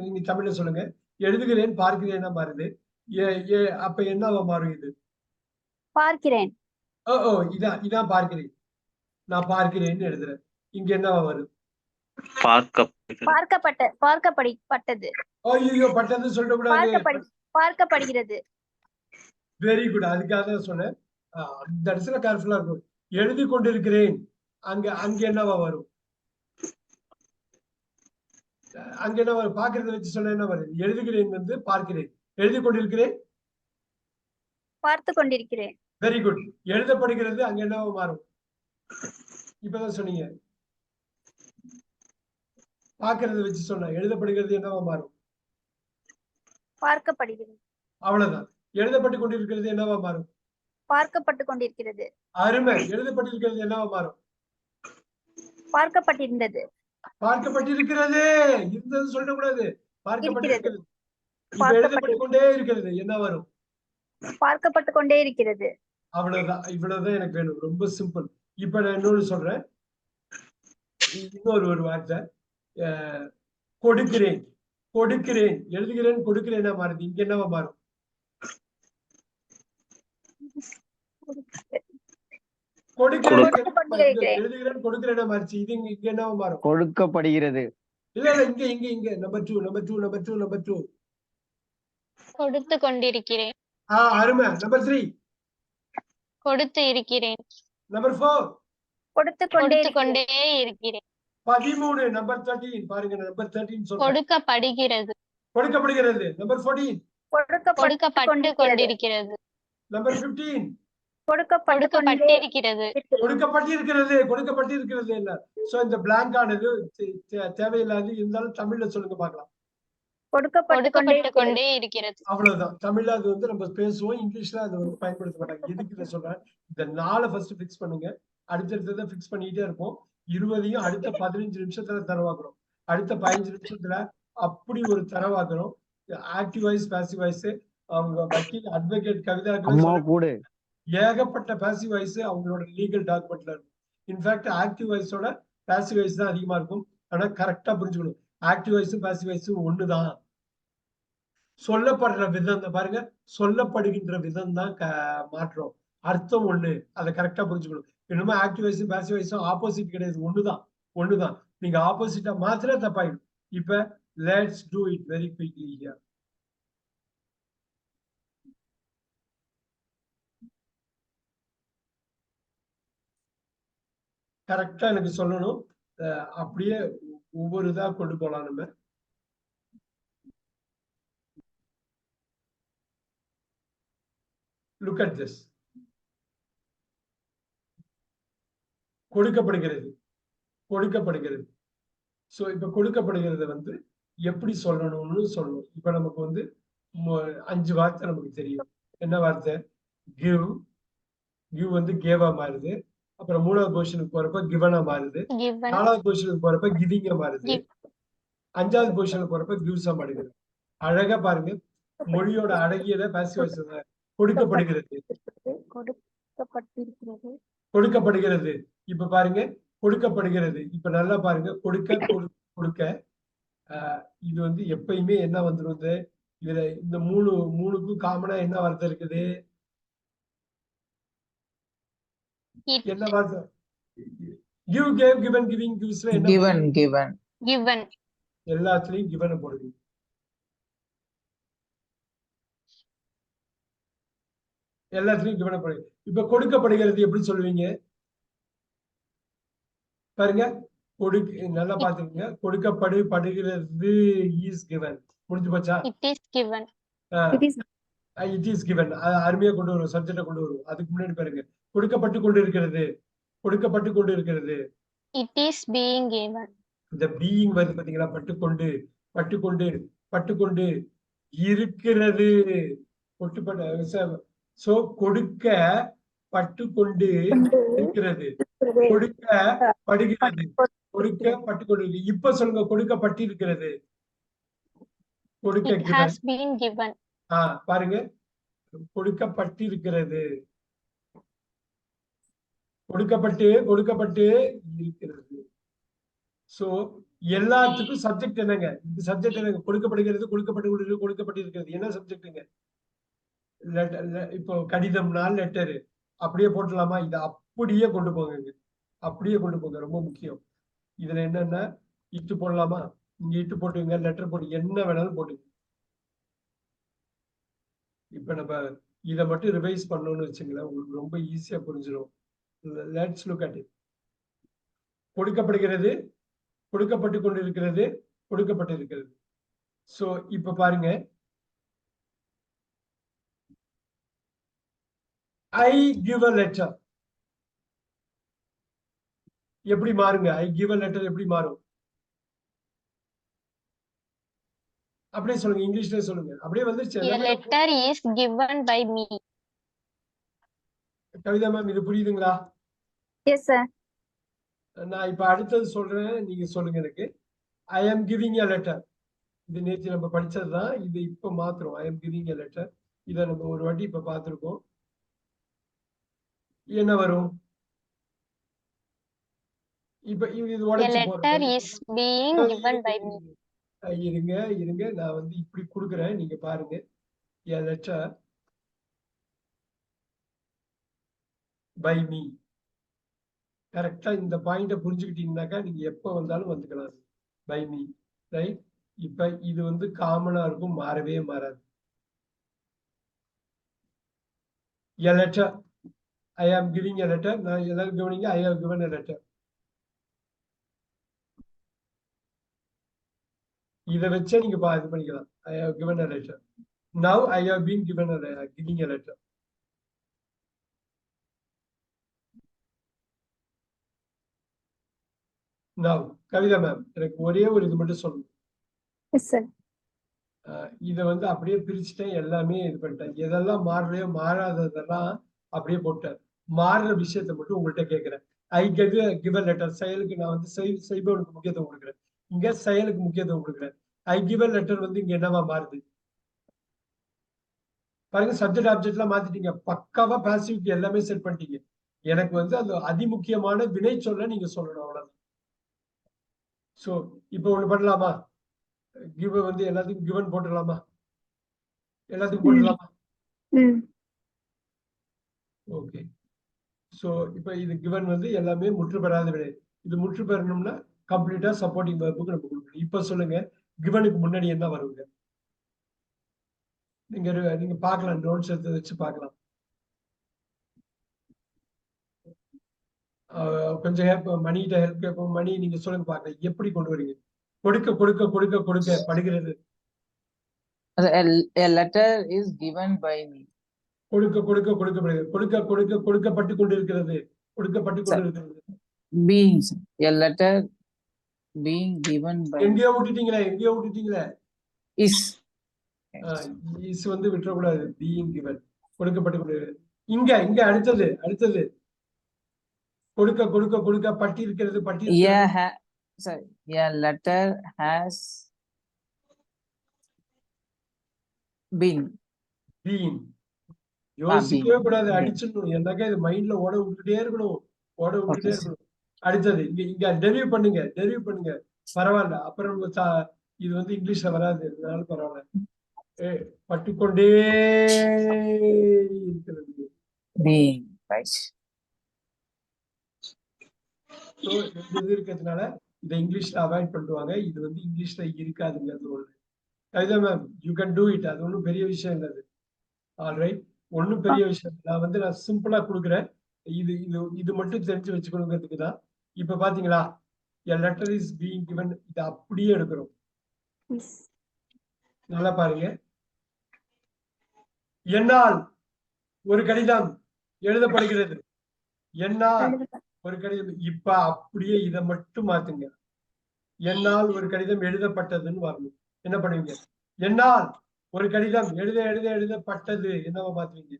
நீங்க தமிழ்ல சொல்லுங்க. எழுதுகிறேன் பார்க்கிறேன்னா மாறுது. அப்ப என்னவா மாறும் இது?
பார்க்கிறேன்.
ஓ இதான் பார்க்கிறேன். நான் பார்க்கிறேன்னு எழுதுறேன். இங்க என்னவா வருது?
பார்க்கப்பட்டது.
ஐயோ, பட்டது சொல்லக்கூடாது,
பார்க்கப்படுகிறது.
Very good. அதுக்காக தான் சொன்னேன். அந்த இடத்துல கேர்ஃபுல்லா இருக்கும். எழுதி கொண்டிருக்கிறேன், அங்க என்னவா வரும்? அங்க என்ன வரும்? பாக்குறத வச்சு சொன்ன என்ன வருது? எழுதுகிறேன் வந்து பார்க்கிறேன், எழுதி கொண்டிருக்கிறேன்
பார்த்து கொண்டிருக்கிறேன்.
Very good. எழுதப்படுகிறது அங்க என்னவா மாறும்? இப்பதான் சொன்னீங்க. பாக்குறத வச்சு சொன்ன. எழுதப்படுகிறது என்னவா மாறும்?
பார்க்கப்படுகிறது.
அவ்வளவுதான். எழுதப்பட்டு கொண்டிருக்கிறது என்னவா மாறும்?
பார்க்கப்பட்டு கொண்டிருக்கிறது.
அருமை. எழுதப்பட்டிருக்கிறது என்னவா மாறும்?
பார்க்கப்பட்டிருந்தது.
பார்க்கப்பட்டிருக்கிறது. இருந்தது சொல்லக்கூடாது. பார்க்கப்பட்டிருக்கிறது. இப்ப
பார்க்கப்பட்டு
எழுதப்பட்டு கொண்டே இருக்கிறது என்ன வரும்?
பார்க்கப்பட்டு கொண்டே இருக்கிறது.
அவ்வளவுதான். இவ்வளவுதான் எனக்கு வேணும். ரொம்ப சிம்பிள். இப்ப நான் இன்னொன்னு சொல்றேன். இன்னொரு ஒரு வார்த்தை. கொடுக்கிறேன். கொடுக்கிறேன். எழுதுகிறேன் கொடுக்கிறேன்னா மாறுது. இங்க என்னவா மாறும்? எழுதுகிறேன் கொடுக்கிறேன்னா மாறிச்சு. இது இங்க என்னவா மாறும்?
கொடுக்கப்படுகிறது.
இல்ல இங்க நம்பர் 2.
கொடுத்து கொண்டிருக்கிறேன்.
அருமை. நம்பர் 3.
கொடுத்து இருக்கிறேன்.
நம்பர் 4.
கொடுத்து
கொண்டே இருக்கிறேன்.
13. நம்பர் 13 பாருங்க. நம்பர் 13 சொல்றேன்.
கொடுக்கப்படுகிறது.
கொடுக்கப்படுகிறது. நம்பர் 14.
கொடுக்கப்பட்டு கொண்டிருக்கிறது.
நம்பர் 15.
கொடுக்கப்பட்டிருக்கிறது.
கொடுக்கப்பட்டிருக்கிறது இல்ல. சோ இந்த blank ஆனது தேவையில்லாது. இருந்தாலும் தமிழ்ல சொல்லுங்க பார்க்கலாம்.
கொடுக்கப்பட்டு கொண்டே இருக்கிறது.
அவ்வளவுதான். தமிழ்ல அது வந்து நம்ம பேசுவோம். இங்கிலீஷ்ல அது வந்து பயன்படுத்த மாட்டாங்க. எதுக்கு இதை சொல்றேன்? இந்த 4 ஃபர்ஸ்ட் பிக்ஸ் பண்ணுங்க. அடுத்தடுத்ததை பிக்ஸ் பண்ணிட்டே இருப்போம். 20ஐயும் அடுத்த 15 நிமிஷத்துல தரவாக்குறோம். அடுத்த 15 நிமிஷத்துல அப்படி ஒரு தரவாக்குறோம். ஆக்டிவ் வாய்ஸ், பாசிவ் வாய்ஸ், அவங்க வக்கீல் அட்வொகேட் கவிதா ஏகப்பட்ட பாசிவ் வாய்ஸ் அவங்களோட லீகல் டாக்குமெண்ட்ல இருக்கும். இன்ஃபேக்ட் ஆக்டிவ் வாய்ஸோட பாசிவ் வாய்ஸ் தான் அதிகமா இருக்கும். ஆனா கரெக்டா புரிஞ்சுக்கணும். ஆக்டிவ் வாய்ஸும் பாசிவ் வாய்ஸும் ஒண்ணுதான். சொல்லப்படுற விதம் பாருங்க. சொல்லப்படுகின்ற விதம் தான் மாற்றம். அர்த்தம் ஒண்ணு. அதை கரெக்டா புரிஞ்சுக்கணும். இன்னுமே ஆக்டிவ் வாய்ஸும் பாசிவ் வாய்ஸும் ஆப்போசிட் கிடையாது. ஒண்ணுதான். நீங்க ஆப்போசிட்டா மாத்திர தப்பாயிடும். இப்ப let's do it very quickly here. கரெக்டா எனக்கு சொல்லணும். அப்படியே ஒவ்வொரு இதா கொண்டு போலாம் நம்ம. Look at this. கொடுக்கப்படுகிறது. சோ இப்ப கொடுக்கப்படுகிறத வந்து எப்படி சொல்லணும்னு சொல்லணும். இப்ப நமக்கு வந்து 5 வார்த்தை நமக்கு தெரியும். என்ன வார்த்தை? கிவ் வந்து கேவா மாறுது. அப்புறம் 3வது பொசிஷனுக்கு போறப்ப கிவனா மாறுது. 4வது பொசிஷனுக்கு போறப்ப கிவிங்கா மாறுது. 5வது பொசிஷனுக்கு போறப்ப கிவ்ஸா மாறுது. அழகா பாருங்க. மொழியோட அழகியத பாசிவ் வாய்ஸ். கொடுக்கப்படுகிறது. இப்ப பாருங்க. கொடுக்கப்படுகிறது. இப்ப நல்லா பாருங்க. கொடுக்க இது வந்து எப்பயுமே என்ன வந்துருது? இதுல இந்த 3க்கும் காமனா என்ன வார்த்தை இருக்குது? என்ன வார்த்தை? give, gave, given, giving, gives-ல என்ன?
given.
எல்லாத்துலயும் given போடுங்க. எல்லாத்துலயும் given போடுங்க. இப்ப கொடுக்கப்படுகிறது எப்படி சொல்லுவீங்க? பாருங்க. நல்லா பாத்துக்கங்க. கொடுக்கப்படுகிறது is given. முடிஞ்சு போச்சா?
It is given.
it is given. அருமையா கொண்டு வரும். சப்ஜெக்ட கொண்டு வரும். அதுக்கு முன்னாடி பாருங்க. கொடுக்கப்பட்டு கொண்டு இருக்கிறது.
It is being given.
இந்த being வருது பாத்தீங்களா? பட்டுக்கொண்டு இருக்கிறது. சோ கொடுக்கப்பட்டுக்கொண்டு இருக்கிறது. கொடுக்கப்பட்டுக்கொண்டு. இப்ப சொல்லுங்க. கொடுக்கப்பட்டிருக்கிறது.
It has been given.
பாருங்க. கொடுக்கப்பட்டிருக்கிறது. கொடுக்கப்பட்டு இருக்கிறது. சோ எல்லாத்துக்கும் சப்ஜெக்ட் என்னங்க? இந்த சப்ஜெக்ட் என்னங்க? கொடுக்கப்பட்டு இருக்கிறது. என்ன சப்ஜெக்ட்டுங்க? இப்போ கடிதம்னா லெட்டரு. அப்படியே போட்டலாமா? இதை அப்படியே கொண்டு போங்க. ரொம்ப முக்கியம். இதுல என்னன்னா இட்டு போடலாமா? இங்க இட்டு போட்டுங்க. லெட்டர் போட்டு என்ன வேணாலும் போட்டுங்க. இப்ப நம்ம இதை மட்டும் ரிவைஸ் பண்ணணும்னு வச்சுங்களேன். உங்களுக்கு ரொம்ப ஈஸியா புரிஞ்சிடும். Let's look at it. கொடுக்கப்படுகிறது. கொடுக்கப்பட்டு கொண்டிருக்கிறது. கொடுக்கப்பட்டிருக்கிறது. சோ இப்ப பாருங்க. I give a letter. எப்படி மாறுங்க? ஐ கிவ் a லெட்டர் எப்படி மாறும்? அப்படியே சொல்லுங்க, இங்கிலீஷ்ல சொல்லுங்க. அப்படியே வந்துருச்சு
A
எல்லாமே.
letter is given by me.
Kavitha ma'am இது புரியுதுங்களா?
Yes sir.
நான் இப்ப அடுத்தது சொல்றேன், நீங்க சொல்லுங்க எனக்கு. ஐ ஆம் கிவிங் a லெட்டர். இது நேற்று நம்ம படிச்சதுதான், இது இப்ப மாத்திரம். ஐ ஆம் கிவிங் a லெட்டர். இதை நம்ம ஒரு வாட்டி இப்ப பார்த்திருக்கோம். என்ன வரும்? இப்ப இது
A
உடைச்சு
letter
போடுறேன்.
is being given by me.
இருங்க இருங்க, நான் வந்து இப்படி கொடுக்குறேன், நீங்க பாருங்க. a letter by me. கரெக்டா இந்த பாயிண்ட புரிஞ்சுக்கிட்டீங்கன்னாக்கா நீங்க எப்ப வந்தாலும் வந்துக்கலாம். By me, right? இப்ப இது வந்து காமனா இருக்கும், மாறவே மாறாது. a letter, I am giving a letter. நான் எல்லாரும் கவனிங்க, I have given a letter. இதை வச்சே நீங்க இது பண்ணிக்கலாம். I have given a letter. Now I have been given giving a letter. Now Kavitha ma'am, எனக்கு ஒரே ஒரு இது மட்டும் சொல்லணும்.
Yes sir.
இதை வந்து அப்படியே பிரிச்சுட்டேன், எல்லாமே இது பண்ணிட்டேன். எதெல்லாம் மாறலையோ மாறாததெல்லாம் அப்படியே போட்டேன். மாறுற விஷயத்த மட்டும் உங்கள்கிட்ட கேட்கிறேன். I give a letter. செயலுக்கு நான் வந்து செய்பவனுக்கு முக்கியத்துவம் கொடுக்குறேன். இங்க செயலுக்கு முக்கியத்துவம் கொடுக்குறேன். ஐ கிவ் a லெட்டர் வந்து இங்க என்னவா மாறுது பாருங்க. சப்ஜெக்ட் ஆப்ஜெக்ட் எல்லாம் மாத்திட்டீங்க, பக்காவா பாசிவிட்டி எல்லாமே செட் பண்ணிட்டீங்க. எனக்கு வந்து அது அதிமுக்கியமான வினை சொல்ல நீங்க சொல்லணும், அவ்வளவுதான். சோ இப்ப ஒண்ணு பண்ணலாமா? கிவ் வந்து எல்லாத்துக்கும் கிவன் போட்டுடலாமா? எல்லாத்துக்கும் போட்டுடலாமா? ஓகே. சோ இப்ப இது கிவன் வந்து எல்லாமே முற்று பெறாத விடை. இது முற்று பெறணும்னா கம்ப்ளீட்டா சப்போர்ட்டிங் வெர்புக்கு நம்ம கொடுக்கணும். இப்ப சொல்லுங்க, கிவனுக்கு முன்னாடி என்ன வருங்க? நீங்க பார்க்கலாம், நோட்ஸ் எடுத்து வச்சு பார்க்கலாம். கொஞ்சம் ஹெல்ப், மணிகிட்ட ஹெல்ப் கேட்போம். மணி நீங்க சொல்லுங்க பார்க்கலாம், எப்படி கொண்டு வரீங்க? கொடுக்க கொடுக்க கொடுக்க கொடுக்க படுகிறது.
A letter is given by me.
கொடுக்க கொடுக்க கொடுக்கப்படுகிறது. கொடுக்க கொடுக்க கொடுக்கப்பட்டு கொண்டிருக்கிறது. கொடுக்கப்பட்டு கொண்டிருக்கிறது.
Being. A letter being given by
எங்கேயோ விட்டுட்டீங்களே.
is.
இஸ் வந்து விட்டுறக்கூடாது. பீயிங் கிவன், கொடுக்கப்பட்டு கொண்டிருக்கிறது. இங்க அடுத்தது கொடுக்க கொடுக்க கொடுக்க பட்டி இருக்கிறது.
A letter has been.
யோசிக்கவே கூடாது, அடிச்சிடணும். என்னக்கா இது மைண்ட்ல ஓட விட்டுட்டே இருக்கணும். அடுத்தது இங்க டெரிவ் பண்ணுங்க. பரவாயில்ல, அப்புறம் இது வந்து இங்கிலீஷ்ல வராது, அதனால பரவாயில்ல. பட்டுக்கொண்டே இருக்கிறது.
Being, right.
இது இருக்கிறதுனால இதை இங்கிலீஷ்ல அவாய்ட் பண்ணுவாங்க. இது வந்து இங்கிலீஷ்ல இருக்காதுங்கிறது ஒண்ணு. Kavitha ma'am, you can do it. அது ஒன்றும் பெரிய விஷயம் இல்லை. ஆல்ரைட், ஒன்றும் பெரிய விஷயம். நான் சிம்பிளா கொடுக்குறேன். இது மட்டும் தெரிஞ்சு வச்சுக்கணுங்கிறதுக்கு தான். இப்ப பாத்தீங்களா, a letter is being given, இதை அப்படியே எடுக்கிறோம். நல்லா பாருங்க. என்னால் ஒரு கடிதம் எழுதப்படுகிறது. என்னால் ஒரு கடிதம். இப்ப அப்படியே இதை மட்டும் மாத்துங்க. என்னால் ஒரு கடிதம் எழுதப்பட்டதுன்னு வரணும். என்ன பண்ணுவீங்க? என்னால் ஒரு கடிதம் எழுதப்பட்டது என்னவா மாத்துவீங்க?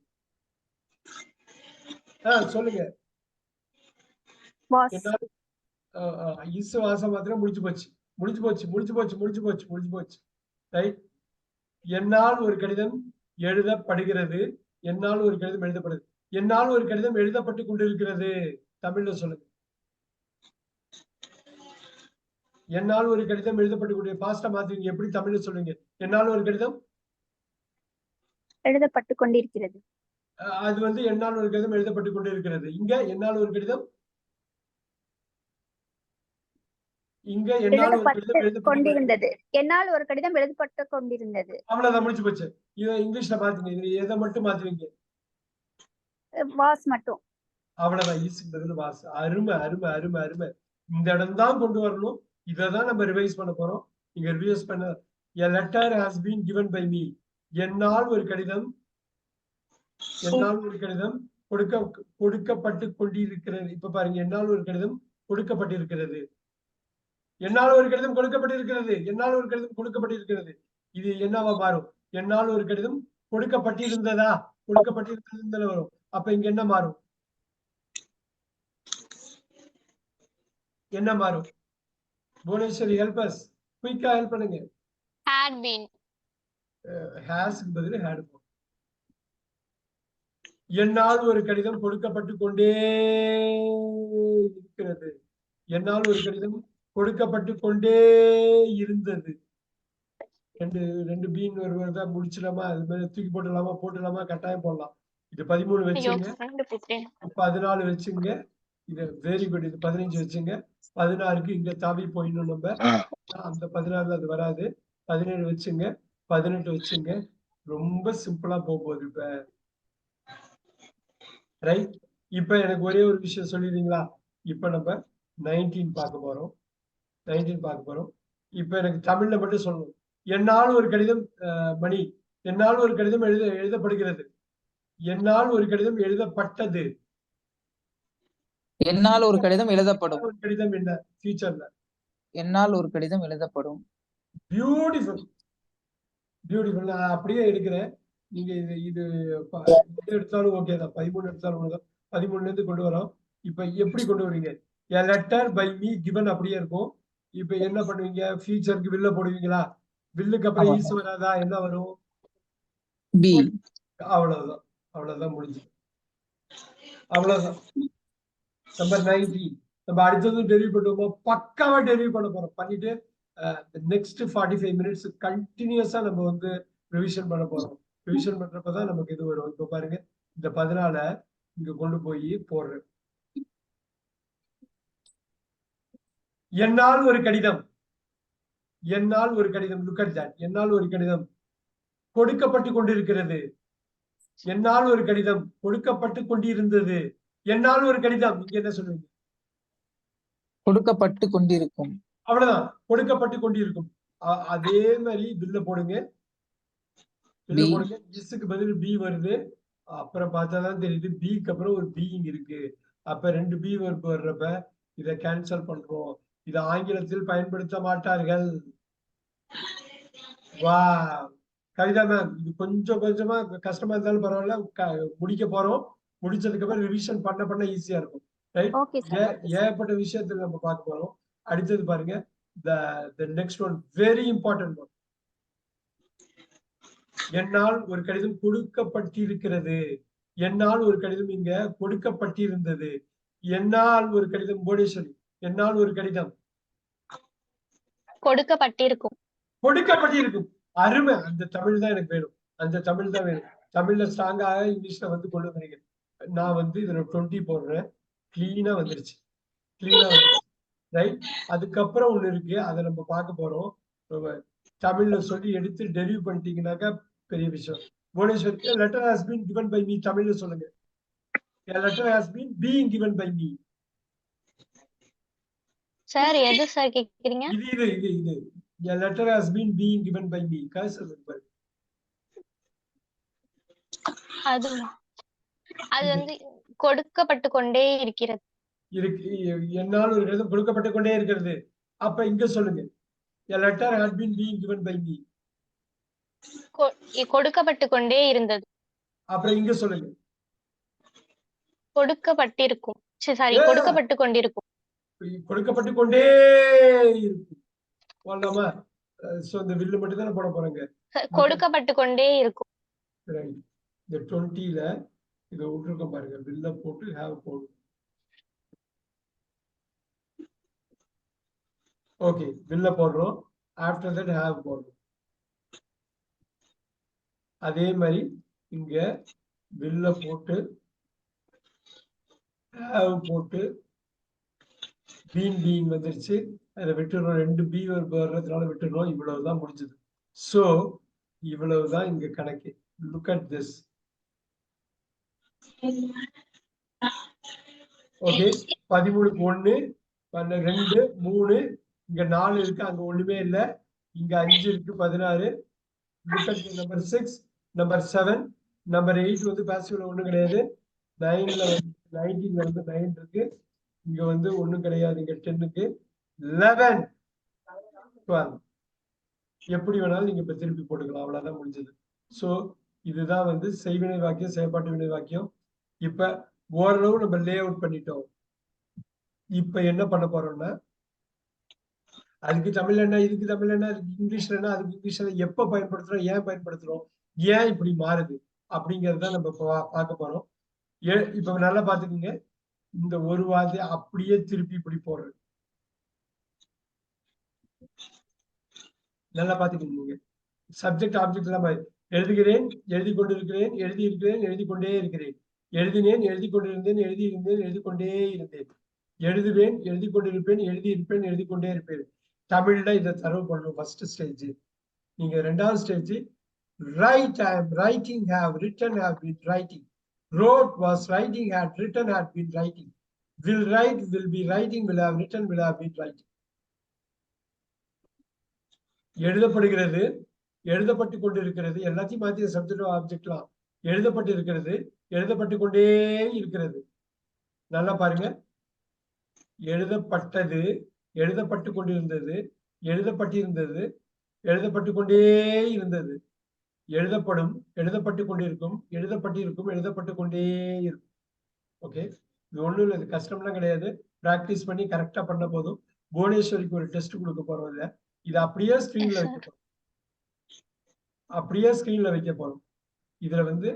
சொல்லுங்க. இஸ் வாசம் மாத்திரம் முடிஞ்சு போச்சு. ரைட். என்னால் ஒரு கடிதம் எழுதப்படுகிறது. என்னால் ஒரு கடிதம் எழுதப்படுது. என்னால் ஒரு கடிதம் எழுதப்பட்டு கொண்டிருக்கிறது. தமிழ்ல சொல்லுங்க. என்னால் ஒரு கடிதம் எழுதப்பட்டு கொண்டு பாஸ்டா மாத்துவீங்க. எப்படி தமிழ்ல சொல்லுவீங்க? என்னால் ஒரு கடிதம்
எழுதப்பட்டு கொண்டிருக்கிறது.
அது வந்து என்னால் ஒரு கடிதம் எழுதப்பட்டு கொண்டிருக்கிறது. இங்க என்னால் ஒரு கடிதம்
எழுதப்பட்டு கொண்டிருந்தது. என்னால் ஒரு கடிதம் எழுதப்பட்டு கொண்டிருந்தது.
அவ்வளவுதான், முடிச்சு போச்சு. இதை இங்கிலீஷ்ல மாத்துங்க. இது எதை மட்டும் மாத்துவீங்க?
வாஸ் மட்டும்.
அவ்வளவுதான், ஈஸுக்கு பதில் வாஸ். அருமை அருமை அருமை அருமை. இந்த இடம் தான் கொண்டு வரணும். இதான் நம்ம ரிவைஸ் பண்ண போறோம். நீங்க ரிவைஸ் பண்ண a letter has been given by me. என்னால் ஒரு கடிதம் கொடுக்கப்பட்டு கொண்டிருக்கிறது. இப்ப பாருங்க, என்னால் ஒரு கடிதம் கொடுக்கப்பட்டிருக்கிறது. என்னால் ஒரு கடிதம் கொடுக்கப்பட்டிருக்கிறது. என்னால் ஒரு கடிதம் கொடுக்கப்பட்டிருக்கிறது. இது என்னவா மாறும்? என்னால் ஒரு கடிதம் கொடுக்கப்பட்டிருந்ததா? கொடுக்கப்பட்டிருந்தது வரும். அப்ப இங்க என்ன மாறும்? என்ன மாறும்? Bhuvaneswari help us. குயிக்கா ஹெல்ப் பண்ணுங்க.
had been.
ஹேஸ்க்கு பதில் ஹேட். என்னால் ஒரு கடிதம் கொடுக்கப்பட்டு கொண்டே இருக்கிறது. என்னால் ஒரு கடிதம் கொடுக்கப்பட்டு கொண்டே இருந்தது. ரெண்டு பீன் ஒரு வருதா முடிச்சிடலாமா? அது மாதிரி தூக்கி போட்டுடலாமா கட்டாயம் போடலாம். இது 13 வச்சுங்க, 14 வச்சுங்க. இது வெரி குட். இது 15 வச்சுங்க. 16க்கு இங்க தாவி போயிடணும் நம்ம. அந்த 16ல அது வராது. 17 வச்சுங்க, 18 வச்சுங்க. ரொம்ப சிம்பிளா போகுது இப்ப. ரைட். இப்ப எனக்கு ஒரே ஒரு விஷயம் சொல்லிடுறீங்களா? இப்ப நம்ம 19 பார்க்க போறோம். இப்ப எனக்கு தமிழ்ல மட்டும் சொல்லணும். என்னால் ஒரு கடிதம் மணி. என்னால் ஒரு கடிதம் எழுதப்படுகிறது. என்னால் ஒரு கடிதம் எழுதப்பட்டது.
என்னால் ஒரு கடிதம் எழுதப்படும்.
ஒரு கடிதம் என்ன ஃபியூச்சர்ல?
என்னால் ஒரு கடிதம் எழுதப்படும்.
பியூட்டிஃபுல். நான் அப்படியே எடுக்கிறேன். நீங்க இது எடுத்தாலும் ஓகே தான். 13 எடுத்தாலும் ஒண்ணுதான். 13ல இருந்து கொண்டு வரோம். இப்ப எப்படி கொண்டு வரீங்க? a letter by me given அப்படியே இருக்கும். இப்ப என்ன பண்ணுவீங்க? ஃபியூச்சருக்கு வில்ல போடுவீங்களா? வில்லுக்கு அப்புறம் ஈஸ் வராதா? என்ன வரும்?
பி.
அவ்வளவுதான் முடிஞ்சு. அவ்வளவுதான். நம்பர் 19. நம்ம அடுத்தது டெலிவரி பண்ணுவோம். பக்காவா டெலிவரி பண்ண போறோம். பண்ணிட்டு நெக்ஸ்ட் 45 மினிட்ஸ் கண்டினியூஸா நம்ம வந்து ரிவிஷன் பண்ண போறோம். ரிவிஷன் பண்றப்பதான் நமக்கு இது வரும். இப்ப பாருங்க, இந்த 14 இங்க கொண்டு போய் போடுறேன். என்னால் ஒரு கடிதம். Look at that. என்னால் ஒரு கடிதம் கொடுக்கப்பட்டு கொண்டிருக்கிறது. என்னால் ஒரு கடிதம் கொடுக்கப்பட்டு கொண்டிருந்தது. என்னால் ஒரு கடிதம். இங்க என்ன சொல்லுவீங்க?
கொடுக்கப்பட்டு கொண்டிருக்கும்.
அவ்வளவுதான். கொடுக்கப்பட்டு கொண்டிருக்கும். அதே மாதிரி பில்ல போடுங்க. இஸ்க்கு பதில் பி வருது. அப்புறம் பார்த்தாதான் தெரியுது பிக்கு அப்புறம் ஒரு பீயிங் இருக்கு. அப்ப 2 பி வர்றப்ப இதை கேன்சல் பண்றோம். இதை ஆங்கிலத்தில் பயன்படுத்த மாட்டார்கள். வா கவிதா மேம், இது கொஞ்சமா கஷ்டமா இருந்தாலும் பரவாயில்ல, முடிக்க போறோம். முடிச்சதுக்கு அப்புறம் ரிவிஷன் பண்ண ஈஸியா இருக்கும். ரைட். ஏகப்பட்ட விஷயத்துல நம்ம பார்க்க போறோம். அடுத்தது பாருங்க, the next one very important one. என்னால் ஒரு கடிதம் கொடுக்கப்பட்டிருக்கிறது. என்னால் ஒரு கடிதம் இங்க கொடுக்கப்பட்டிருந்தது. என்னால் ஒரு கடிதம் புவனேஸ்வரி. என்னால் ஒரு கடிதம்
கொடுக்கப்பட்டிருக்கும்.
அருமை. அந்த தமிழ் தான் எனக்கு வேணும். அந்த தமிழ் தான் வேணும். தமிழ்ல ஸ்ட்ராங்காக இங்கிலீஷ்ல வந்து கொண்டு வந்துறீங்க. நான் வந்து இதுல 20 போடுறேன். கிளீனா வந்துருச்சு. ரைட். அதுக்கப்புறம் ஒண்ணு இருக்கு, அதை நம்ம பார்க்க போறோம். தமிழ்ல சொல்லி எடுத்து டெலிவரி பண்ணிட்டீங்கன்னாக்கா பெரிய விஷயம். Bhuvaneswari, letter has been given by me. தமிழ்ல சொல்லுங்க. Letter has been being given by me.
Sir எது சார் கேக்குறீங்க?
இது a letter has been being given by me.
அது வந்து கொடுக்கப்பட்டு கொண்டே இருக்கிறது.
என்னால் ஒரு கடிதம் கொடுக்கப்பட்டு கொண்டே இருக்கிறது. அப்ப இங்க சொல்லுங்க, a letter had been being given by me.
கொடுக்கப்பட்டு கொண்டே இருந்தது.
அப்புறம் இங்க சொல்லுங்க,
கொடுக்கப்பட்டிருக்கும். சாரி, கொடுக்கப்பட்டு கொண்டிருக்கும்.
கொடுக்கப்பட்டு கொண்டே இருக்கும். போடலாமா? சோ இந்த வில்லு மட்டும் தானே போட போறாங்க.
கொடுக்கப்பட்டு கொண்டே இருக்கும்.
இந்த 20ல இத விட்டுருக்கோம் பாருங்க. வில்ல போட்டு ஹேவ் போடும். ஓகே, வில்ல போடுறோம். ஆஃப்டர் தட் ஹேவ் போடுறோம். அதே மாதிரி இங்க வில்ல போட்டு ஹேவ் போட்டு பீயிங் வந்துருச்சு. அதை விட்டுறோம். 2 பி வர்றதுனால விட்டுறோம். இவ்வளவுதான் முடிஞ்சது. சோ இவ்வளவுதான் இங்க கணக்கு. Look at this. ஓகே, 13க்கு 1, 2, 3, இங்க 4 இருக்கு. அங்க ஒண்ணுமே இல்லை. இங்க 5 இருக்கு. 16. Look at number 6, number 7, number 8 வந்து பாசிவ்ல ஒண்ணும் கிடையாது. 19ல வந்து 9 இருக்கு. இங்க வந்து ஒண்ணும் கிடையாது. இங்க 10க்கு 11 12 எப்படி வேணாலும் நீங்க இப்ப திருப்பி போட்டுக்கலாம். அவ்வளவுதான் முடிஞ்சது. சோ இதுதான் வந்து செய்வினை வாக்கியம், செயல்பாட்டு வினை வாக்கியம். இப்ப ஓரளவு நம்ம லே அவுட் பண்ணிட்டோம். இப்ப என்ன பண்ண போறோம்னா, அதுக்கு தமிழ் என்ன, இதுக்கு தமிழ் என்ன, அதுக்கு இங்கிலீஷ்ல என்ன, அதுக்கு இங்கிலீஷ்ல எப்ப பயன்படுத்துறோம், ஏன் பயன்படுத்துறோம், ஏன் இப்படி மாறுது அப்படிங்கறத நம்ம பார்க்க போறோம். இப்ப நல்லா பாத்துக்கோங்க. இந்த ஒரு வார்த்தையை அப்படியே திருப்பி இப்படி போடுறது. நல்லா பாத்துக்கோங்க. சப்ஜெக்ட் ஆப்ஜெக்ட் எல்லாம் எழுதுகிறேன், எழுதி கொண்டிருக்கிறேன், எழுதி இருக்கிறேன், எழுதி கொண்டே இருக்கிறேன், எழுதினேன், எழுதி கொண்டிருந்தேன், எழுதி இருந்தேன், எழுதி கொண்டே இருந்தேன், எழுதுவேன், எழுதி கொண்டிருப்பேன், எழுதி இருப்பேன், எழுதி கொண்டே இருப்பேன். தமிழ்ல இதை தரவு பண்ணணும். First stage. நீங்க ரெண்டாவது stage right, I am writing, have written, have been writing, wrote, was writing, had written, had been writing, will write, will be writing, will have written, will have been writing. எழுதப்படுகிறது, எழுதப்பட்டு கொண்டிருக்கிறது, எல்லாத்தையும் மாத்தி subject ஆப்ஜெக்ட்லாம். எழுதப்பட்டு இருக்கிறது, எழுதப்பட்டு கொண்டே இருக்கிறது. நல்லா பாருங்க. எழுதப்பட்டது, எழுதப்பட்டு கொண்டிருந்தது, எழுதப்பட்டிருந்தது, எழுதப்பட்டு கொண்டே இருந்தது, எழுதப்படும், எழுதப்பட்டு கொண்டிருக்கும், எழுதப்பட்டிருக்கும், எழுதப்பட்டு கொண்டே இருக்கும். ஓகே, இது ஒண்ணும் இல்லை, இது கஷ்டம்லாம் கிடையாது. பிராக்டிஸ் பண்ணி கரெக்டா பண்ண போதும். புவனேஸ்வரிக்கு ஒரு டெஸ்ட் கொடுக்க போறோம். இல்ல, இது அப்படியே ஸ்கிரீன்ல வைக்க போறோம். அப்படியே ஸ்கிரீன்ல வைக்க போறோம். இதுல வந்து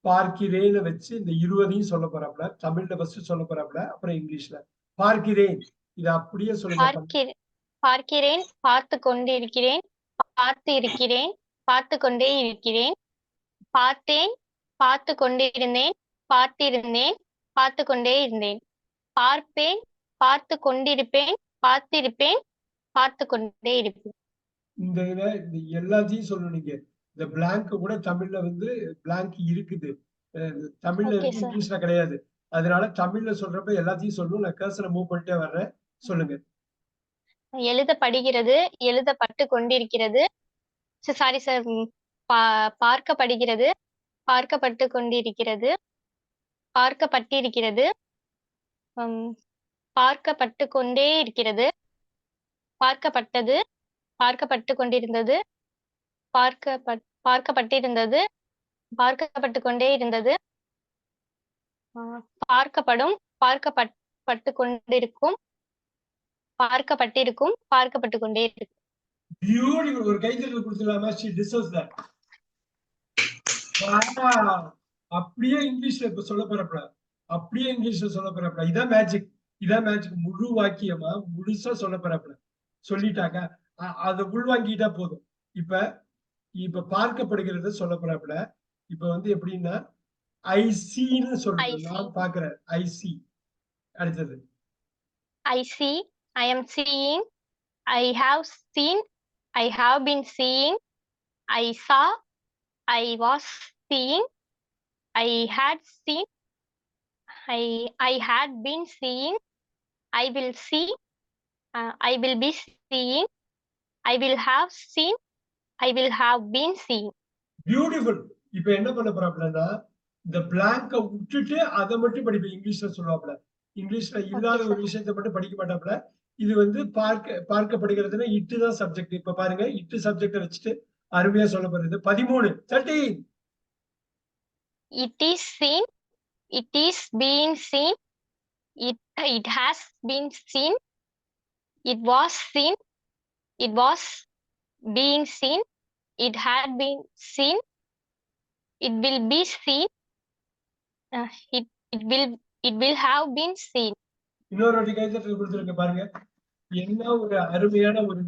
பார்க்கிறேன்னு வச்சு இந்த 20ஐயும் சொல்ல போறாப்ல. தமிழ்ல ஃபர்ஸ்ட் சொல்ல போறாப்ல, அப்புறம் இங்கிலீஷ்ல. பார்க்கிறேன், இத அப்படியே சொல்லுங்க.
பார்க்கிறேன், பார்த்து கொண்டிருக்கிறேன், பார்த்து இருக்கிறேன், பார்த்து கொண்டே இருக்கிறேன், பார்த்தேன், பார்த்து கொண்டிருந்தேன், பார்த்திருந்தேன், பார்த்து கொண்டே இருந்தேன், பார்ப்பேன், பார்த்து கொண்டிருப்பேன், பார்த்திருப்பேன், பார்த்து கொண்டே இருப்பேன்.
இந்த எல்லாத்தையும் சொல்லணும். நீங்க இந்த பிளாங்க் கூட தமிழ்ல வந்து பிளாங்க் இருக்குது, தமிழ்ல இருக்கு, இங்கிலீஷ்ல கிடையாது. அதனால தமிழ்ல சொல்றப்ப எல்லாத்தையும் சொல்லணும். நான் கர்சரை மூவ் பண்ணிட்டே வர்றேன். சொல்லுங்க.
எழுதப்படுகிறது, எழுதப்பட்டு கொண்டிருக்கிறது, சாரி சார், பார்க்கப்படுகிறது, பார்க்கப்பட்டு கொண்டிருக்கிறது, பார்க்கப்பட்டிருக்கிறது, பார்க்கப்பட்டு கொண்டே இருக்கிறது, பார்க்கப்பட்டது, பார்க்கப்பட்டு கொண்டிருந்தது, பார்க்கப்பட்டிருந்தது, பார்க்கப்பட்டு கொண்டே இருந்தது, பார்க்கப்படும், பார்க்கப்பட்டு கொண்டிருக்கும், பார்க்கப்பட்டிருக்கும், பார்க்கப்பட்டு கொண்டே இருக்கு.
பியூட்டிஃபுல். ஒரு கைத்தட்டல் கொடுத்துடலாமா? she deserves that. அப்படியே இங்கிலீஷ்ல இப்ப சொல்ல போறப்ப, அப்படியே இங்கிலீஷ்ல சொல்ல போறப்ப, இதான் மேஜிக், இதான் மேஜிக். முழு வாக்கியமா முழுசா சொல்ல போறப்ப சொல்லிட்டாக்க அதை உள்வாங்கிட்டா போதும். இப்ப பார்க்கப்படுகிறத சொல்ல போறப்ப, இப்ப வந்து எப்படின்னா ஐ சீன்னு சொல்றேன். நான் பாக்குறேன். ஐ சி. அடுத்தது
I see, I am seeing, I have seen, I have been seeing, I saw, I was seeing, I had seen, I had been seeing, I will see, I will be seeing, I will have seen, I will have been seeing.
Beautiful. இப்ப என்ன பண்ண போறாப்லன்னா, இந்த பிளாங்க விட்டுட்டு அதை மட்டும் படிப்பேன். இங்கிலீஷ்ல சொல்லுவாப்ல. இங்கிலீஷ்ல இல்லாத ஒரு விஷயத்தை மட்டும் படிக்க மாட்டாப்ல. இது வந்து பார்க்கப்படுகிறதுனா இட்டு தான் சப்ஜெக்ட். இப்ப பாருங்க, இட்டு சப்ஜெக்ட வச்சுட்டு அருமையா சொல்ல போறது. 13 13.
It is seen, it is being seen, it has been seen, it was seen, it was being seen, it had been seen, it will be seen, it will have been seen.
இன்னொரு வாட்டி கைத்தட்டல் கொடுத்துருக்க பாருங்க. என்ன ஒரு அருமையான ஒரு,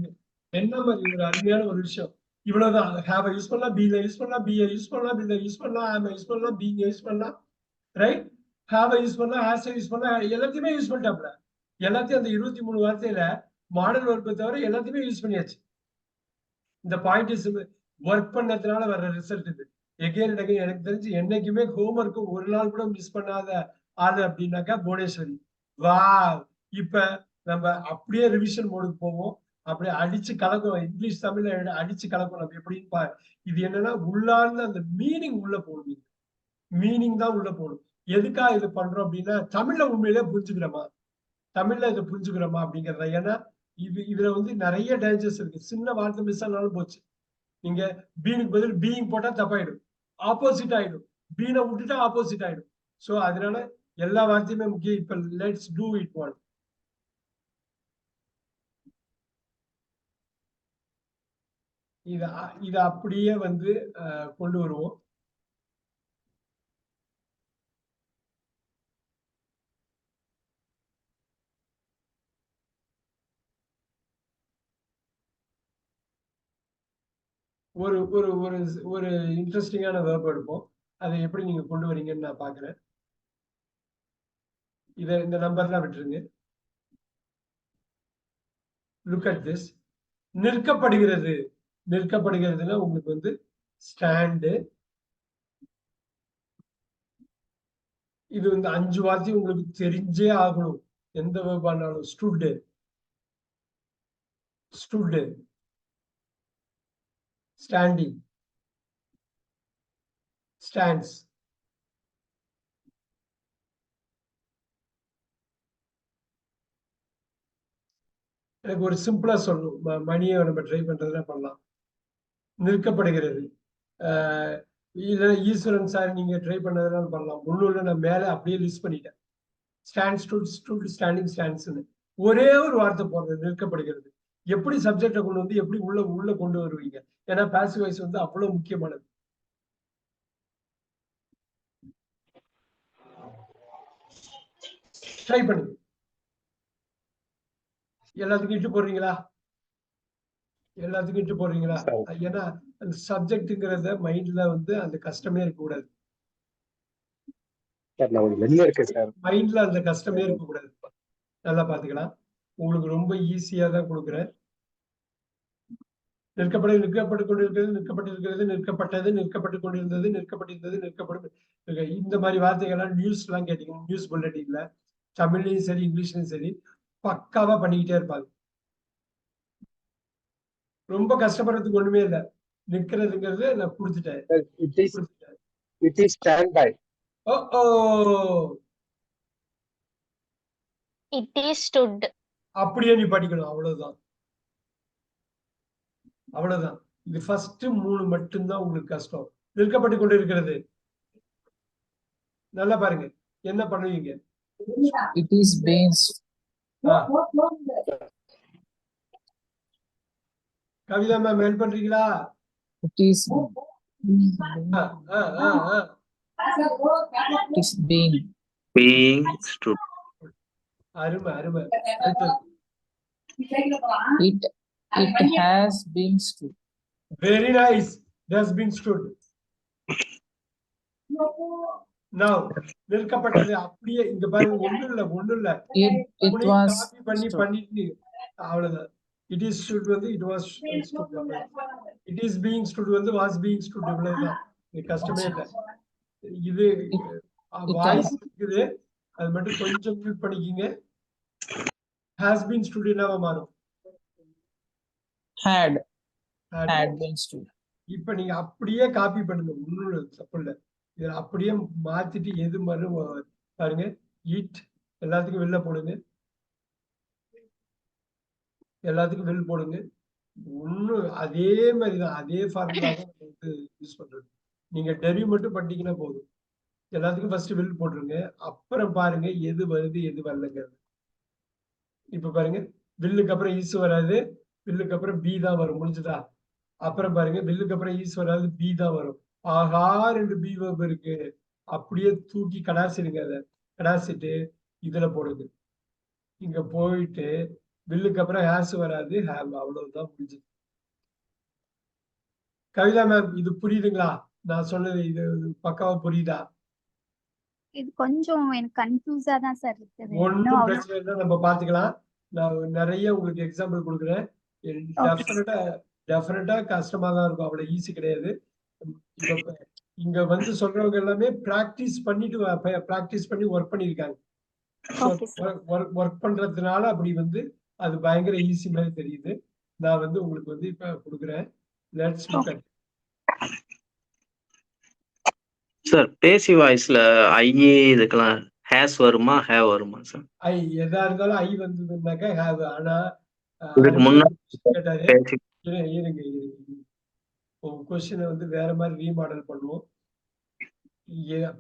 என்ன மாதிரி ஒரு அருமையான ஒரு விஷயம். இவ்வளவுதான். ஹேவ யூஸ் பண்ணலாம், பீல யூஸ் பண்ணலாம், பிஏ யூஸ் பண்ணலாம், பில்ல யூஸ் பண்ணலாம், ஆம யூஸ் பண்ணலாம், பீங்க யூஸ் பண்ணலாம், ரைட்? ஹேவ யூஸ் பண்ணலாம், ஹேஸ யூஸ் பண்ணலாம், எல்லாத்தையுமே யூஸ் பண்ணிட்டாப்ல. எல்லாத்தையும் அந்த 23 வார்த்தையில மாடல் வர்ப்பை தவிர எல்லாத்தையுமே யூஸ் பண்ணியாச்சு. இந்த பாயிண்ட் இஸ் ஒர்க் பண்ணதுனால வர்ற ரிசல்ட் இது. எகைன் எனக்கு தெரிஞ்சு என்னைக்குமே ஹோம்ஒர்க்கு ஒரு நாள் கூட மிஸ் பண்ணாத ஆளு அப்படின்னாக்கா புவனேஸ்வரி. வா, இப்ப நம்ம அப்படியே ரிவிஷன் மோடுக்கு போவோம். அப்படியே அடிச்சு கலக்கும். இங்கிலீஷ் தமிழ்ல அடிச்சு கலக்கும். நம்ம எப்படின்னு இது என்னன்னா, உள்ளார்ந்து அந்த மீனிங் உள்ள போகணும். மீனிங் தான் உள்ள போகணும். எதுக்காக இது பண்றோம் அப்படின்னா, தமிழ்ல உண்மையிலே புரிஞ்சுக்கிறோமா? தமிழ்ல இதை புரிஞ்சுக்கிறோமா அப்படிங்கிறத. ஏன்னா இதுல வந்து நிறைய டேஞ்சர்ஸ் இருக்கு. சின்ன வார்த்தை மிஸ் ஆனாலும் போச்சு. நீங்க பீனுக்கு பதில் பீயிங் போட்டா தப்பாயிடும், ஆப்போசிட் ஆயிடும். பீனை விட்டுட்டா ஆப்போசிட் ஆயிடும். சோ அதனால எல்லா வார்த்தையுமே முக்கியம். இப்ப லெட்ஸ் டூ இட் ஒன். இத அப்படியே வந்து கொண்டு வருவோம். ஒரு ஒரு ஒரு ஒரு இன்ட்ரெஸ்டிங்கான வேர்ப் எடுப்போம். அதை எப்படி நீங்க கொண்டு வரீங்கன்னு நான் பாக்குறேன். இந்த நம்பர்லாம் விட்டுருங்க. Look at this. நிற்கப்படுகிறது. நிற்கப்படுகிறதுனா உங்களுக்கு வந்து ஸ்டாண்டு. இது வந்து 5 வார்த்தை உங்களுக்கு தெரிஞ்சே ஆகணும். எந்த வேர்ப் ஆனாலும். Stood, stood, standing, stands. எனக்கு ஒரு சிம்பிளா சொல்லணும். மணியை நம்ம ட்ரை பண்றதுல பண்ணலாம். நிற்கப்படுகிறது. இதுல ஈஸ்வரன் சார் நீங்க ட்ரை பண்ணதுனால பண்ணலாம். முன்னூறுல நான் மேல அப்படியே லிஸ்ட் பண்ணிட்டேன். ஸ்டாண்ட், ஸ்டுட், ஸ்டுட், ஸ்டாண்டிங், ஸ்டாண்ட்ஸ்னு ஒரே ஒரு வார்த்தை போடுறது. நிற்கப்படுகிறது. எப்படி சப்ஜெக்டை கொண்டு வந்து எப்படி உள்ள கொண்டு வருவீங்க? ஏன்னா பாசிவ் வாய்ஸ் வந்து அவ்வளவு முக்கியமானது. ட்ரை பண்ணுங்க. எல்லாத்துக்கும் இட்டு போடுறீங்களா? எல்லாத்துக்கும் இட்டு போடுறீங்களா? ஏன்னா அந்த சப்ஜெக்ட்ங்கிறத மைண்ட்ல வந்து அந்த கஷ்டமே இருக்கக்கூடாது. மைண்ட்ல அந்த கஷ்டமே இருக்கக்கூடாது. நல்லா பாத்துக்கலாம். உங்களுக்கு ரொம்ப ஈஸியா தான் கொடுக்குறேன். நிற்கப்பட்டு கொண்டிருக்கிறது, நிற்கப்பட்டிருக்கிறது, நிற்கப்பட்டது, நிற்கப்பட்டு கொண்டிருந்தது, நிற்கப்பட்டிருந்தது, நிற்கப்படும். இந்த மாதிரி வார்த்தைகள்லாம் நியூஸ் எல்லாம் கேட்டீங்க. நியூஸ் புல்லட்டின்ல தமிழ்லயும் சரி இங்கிலீஷ்லயும் சரி பக்காவா பண்ணிக்கிட்டே இருப்பாங்க. ரொம்ப கஷ்டப்படுறதுக்கு ஒண்ணுமே இல்லை. நிற்கிறதுங்கிறது நான் கொடுத்துட்டேன்.
It is stood.
அப்படியே நீ படிக்கணும். அவ்வளவுதான், அவ்வளவுதான். இது ஃபர்ஸ்ட் 3 மட்டும்தான் உங்களுக்கு கஷ்டம். நிற்கப்பட்டு கொண்டு இருக்கிறது. நல்லா பாருங்க என்ன பண்ணுவீங்க.
It is being.
Kavitha ma'am help பண்றீங்களா?
It is. It is being.
Being stood.
அருமை அருமை.
It has been stood.
Very nice. It has been stood. Now நிற்கப்பட்டது. அப்படியே இங்க பாருங்க. ஒண்ணும் இல்ல.
It was.
காப்பி பண்ணிட்டு அவ்வளவுதான். It is stood வந்து it was stood. It is being stood வந்து was being stood. இவ்வளவுதான். இது கஷ்டமே இல்லை. இது வாய்ஸ் இருக்குது. அது மட்டும் கொஞ்சம் மியூட் பண்ணிக்கிங்க. has been stood என்னவா மாறும்?
Had been stood.
இப்ப நீங்க அப்படியே காப்பி பண்ணுங்க. ஒண்ணும் தப்பு இல்லை. இதுல அப்படியே மாத்திட்டு எது மாதிரி பாருங்க. இட் எல்லாத்துக்கும் வெளில போடுங்க. எல்லாத்துக்கும் வெளில போடுங்க. ஒன்னும் அதே மாதிரிதான். அதே ஃபார்முலா தான் வந்து யூஸ் பண்றது. நீங்க டெரிவ் மட்டும் பண்ணிட்டீங்கன்னா போதும். எல்லாத்துக்கும் ஃபர்ஸ்ட் வெளில போட்டுருங்க. அப்புறம் பாருங்க எது வருது எது வரலங்கிறது. இப்ப பாருங்க வில்லுக்கு அப்புறம் ஈஸ் வராது. வில்லுக்கு அப்புறம் பி தான் வரும். முடிஞ்சுதா? அப்புறம் பாருங்க வில்லுக்கு அப்புறம் ஈஸ் வராது, பி தான் வரும். ஆகா 2 பி வேர்ப் இருக்கு. அப்படியே தூக்கி கடாசிடுங்க. அதை கடாசிட்டு இதுல போடுது. இங்க போயிட்டு வில்லுக்கு அப்புறம் ஹேஸ் வராது, ஹேவ். அவ்வளவுதான் முடிஞ்சது. கவிதா மேம் இது புரியுதுங்களா? நான் சொன்னது இது பக்காவா புரியுதா?
இது கொஞ்சம் எனக்கு கன்ஃபியூஸா தான் சார் இருக்குது.
ஒன்னும் பிரச்சனை இல்லை. நம்ம பாத்துக்கலாம். நான் நிறைய உங்களுக்கு எக்ஸாம்பிள் கொடுக்குறேன். டெஃபினட்டா கஷ்டமா தான் இருக்கும். அவ்வளவு ஈஸி கிடையாது. இங்க வந்து சொல்றவங்க எல்லாமே பிராக்டிஸ் பண்ணி ஒர்க் பண்ணிருக்காங்க. ஒர்க் பண்றதுனால அப்படி வந்து அது பயங்கர ஈஸி மாதிரி தெரியுது. நான் வந்து உங்களுக்கு வந்து இப்ப கொடுக்குறேன். Let's look at.
Sir passive வாய்ஸ்ல ஐஏ இதுக்கெல்லாம் ஹேஸ் வருமா ஹேவ் வருமா சார்?
ஐ எதா இருந்தாலும் ஐ வந்ததுன்னாக்கா ஹேவ். ஆனா
இதுக்கு முன்னாடி
கேட்டாரு.
பேசி
இருங்க உங்க கொஸ்டினை வந்து வேற மாதிரி ரீமாடல் பண்ணுவோம்.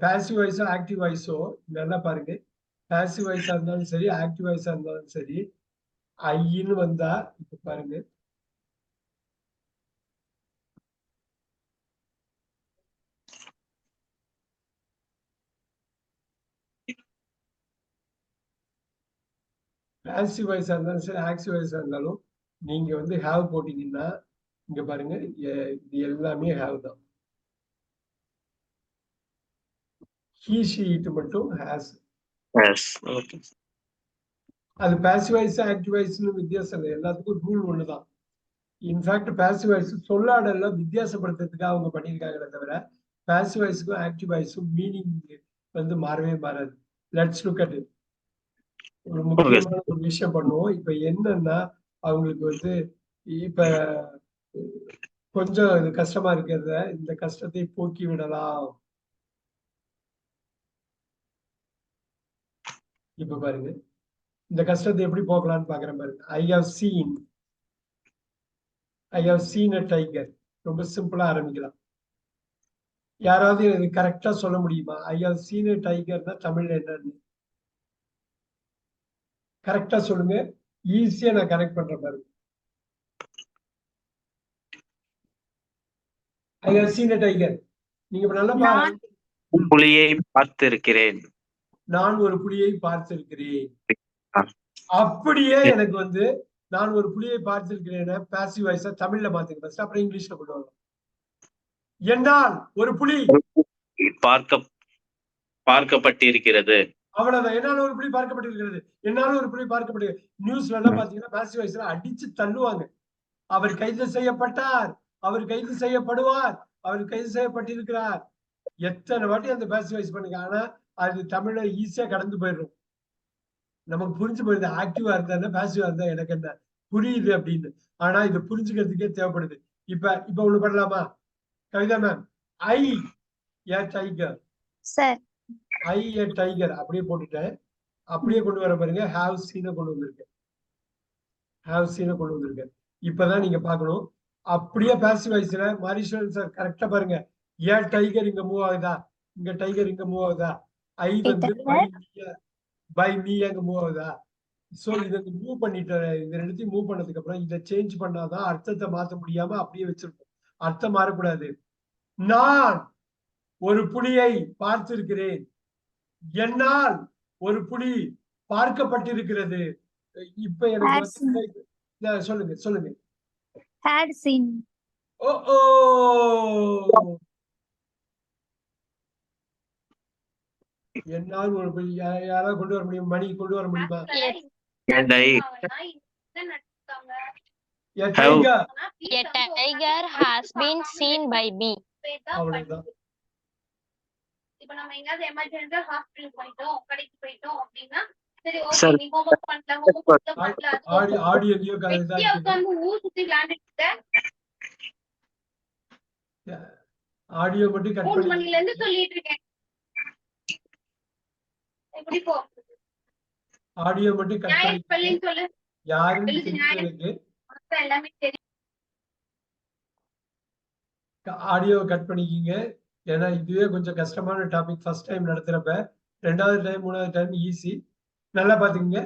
பாசிவ் வாய்ஸோ ஆக்டிவ் வாய்ஸோ நல்லா பாருங்க. பாசிவ் வாய்ஸா இருந்தாலும் சரி, ஆக்டிவ் வாய்ஸா இருந்தாலும் சரி, ஐன்னு வந்தா இப்ப பாருங்க. பாசிவ் வாய்ஸா இருந்தாலும் சரி, ஆக்டிவ் வாய்ஸா இருந்தாலும் நீங்க வந்து ஹேவ் போட்டீங்கன்னா இங்க பாருங்க, இது எல்லாமே ஹேவ் தான். ஹீ ஷீ இட் மட்டும் ஹேஸ்.
ஹேஸ். ஓகே.
அது பாசிவ் வாய்ஸ் ஆக்டிவ் வாய்ஸ்னு வித்தியாசம் இல்லை, எல்லாத்துக்கும் ரூல் ஒண்ணுதான். இன்ஃபேக்ட் பாசிவ் வாய்ஸ் சொல்லாடல வித்தியாசப்படுத்துறதுக்காக அவங்க பண்ணியிருக்காங்களே தவிர பாசிவ் வாய்ஸுக்கும் ஆக்டிவ் வாய்ஸும் மீனிங் வந்து மாறவே மாறாது. Let's look at it. ஒரு முக்கியமான ஒரு விஷயம் பண்ணுவோம். இப்ப என்னன்னா அவங்களுக்கு வந்து இப்ப கொஞ்சம் இது கஷ்டமா இருக்கிறத இந்த கஷ்டத்தை போக்கி விடலாம். இப்ப பாருங்க, இந்த கஷ்டத்தை எப்படி போக்கலாம்னு பாக்குறேன் பாருங்க. I have seen a tiger. ரொம்ப சிம்பிளா ஆரம்பிக்கலாம். யாராவது இது கரெக்டா சொல்ல முடியுமா? ஐ ஹவ் சீன் a tigerனா தமிழ்ல என்னன்னு கரெக்டா சொல்லுங்க. ஈஸியா நான் கனெக்ட் பண்றேன் பாருங்க. I have seen a tiger. நீங்க இப்ப நல்லா
புலியை பார்த்திருக்கிறேன்.
நான் ஒரு புலியை பார்த்திருக்கிறேன். அப்படியே எனக்கு வந்து நான் ஒரு புலியை பார்த்திருக்கிறேன் பாசிவ் வாய்ஸா தமிழ்ல பாத்துங்க ஃபர்ஸ்ட், அப்புறம் இங்கிலீஷ்ல கொண்டு வரலாம். என்னால் ஒரு புலி
பார்க்கப்பட்டிருக்கிறது.
அவ்வளவுதான். என்னால ஒரு புலி பார்க்கப்பட்டிருக்கிறது. என்னால ஒரு புலி பார்க்கப்பட்டிருக்கிறது. நியூஸ்ல எல்லாம் பாத்தீங்கன்னா பாசிவ் வாய்ஸ்ல அடிச்சு தள்ளுவாங்க. அவர் கைது செய்யப்பட்டார், அவர் கைது செய்யப்படுவார், அவர் கைது செய்யப்பட்டிருக்கிறார். எத்தனை வாட்டி அந்த பாசிவ் வாய்ஸ் பண்ணுங்க. ஆனா அது தமிழ்ல ஈஸியா கடந்து போயிடும். நமக்கு புரிஞ்சு போயிருது. ஆக்டிவா இருந்தா பாசிவா இருந்தா எனக்கு என்ன புரியுது அப்படின்னு. ஆனா இது புரிஞ்சுக்கிறதுக்கே தேவைப்படுது. இப்ப ஒண்ணு பண்ணலாமா Kavitha ma'am? I a tiger.
Sir
I a tiger அப்படியே போட்டுட்டேன். அப்படியே கொண்டு வர பாருங்க. ஹாவ் சீனை கொண்டு வந்திருக்கேன். ஹாவ் சீனை கொண்டு வந்திருக்கேன். இப்பதான் நீங்க பாக்கணும். அப்படியே பாசிவ் வாய்ஸ்ல மாரிஸ்வரன் சார் கரெக்டா பாருங்க. ஏன் டைகர் இங்க மூவ் ஆகுதா, இங்க டைகர் இங்க மூவ் ஆகுதா, ஐ வந்து பை மீ அங்க மூவ் ஆகுதா. சோ இதை மூவ் பண்ணிட்டு இந்த ரெண்டுத்தையும் மூவ் பண்ணதுக்கு அப்புறம் இதை சேஞ்ச் பண்ணாதான் அர்த்தத்தை மாத்த முடியாம அப்படியே வச்சிருக்கோம். அர்த்தம் மாறக்கூடாது. நான் ஒரு புலியை பார்த்திருக்கிறேன். என்னால் ஒரு புலி பார்க்கப்பட்டிருக்கிறது. இப்ப எனக்கு சொல்லுங்க சொல்லுங்க.
had seen.
ஓ ஓ என்னால் ஒரு புலி. யாராவது கொண்டு வர முடியும்? மணி கொண்டு வர முடியுமா?
And I
A tiger.
A tiger has been seen by me.
அவ்வளவுதான்.
இப்ப நம்ம எங்கயாவது எமர்ஜென்சியா ஹாஸ்பிடல் போயிட்டோம், கடைக்கு போயிட்டோம் அப்படின்னா சரி
Sir.
ஓகே நீ ஹோம்வொர்க் பண்ணல
ஆடியோ
வெட்டியா உட்கார்ந்து ஊர் சுத்தி விளையாண்டுட்டு
ஆடியோ மட்டும் கட்
3 மணில இருந்து சொல்லிட்டு இருக்கேன். எப்படி போ
ஆடியோ மட்டும் கட்
நியாயம் ஸ்பெல்லிங் சொல்லு.
யாருன்னு
எழுது
தெரிஞ்சவங்களுக்கு
மொத்தம் எல்லாமே தெரியும்.
ஆடியோவை கட் பண்ணிக்கிங்க. ஏன்னா இதுவே கொஞ்சம் கஷ்டமான டாபிக். ஃபர்ஸ்ட் டைம் நடத்துறப்ப, ரெண்டாவது டைம் மூணாவது டைம் ஈஸி. நல்லா பாத்துக்கங்க.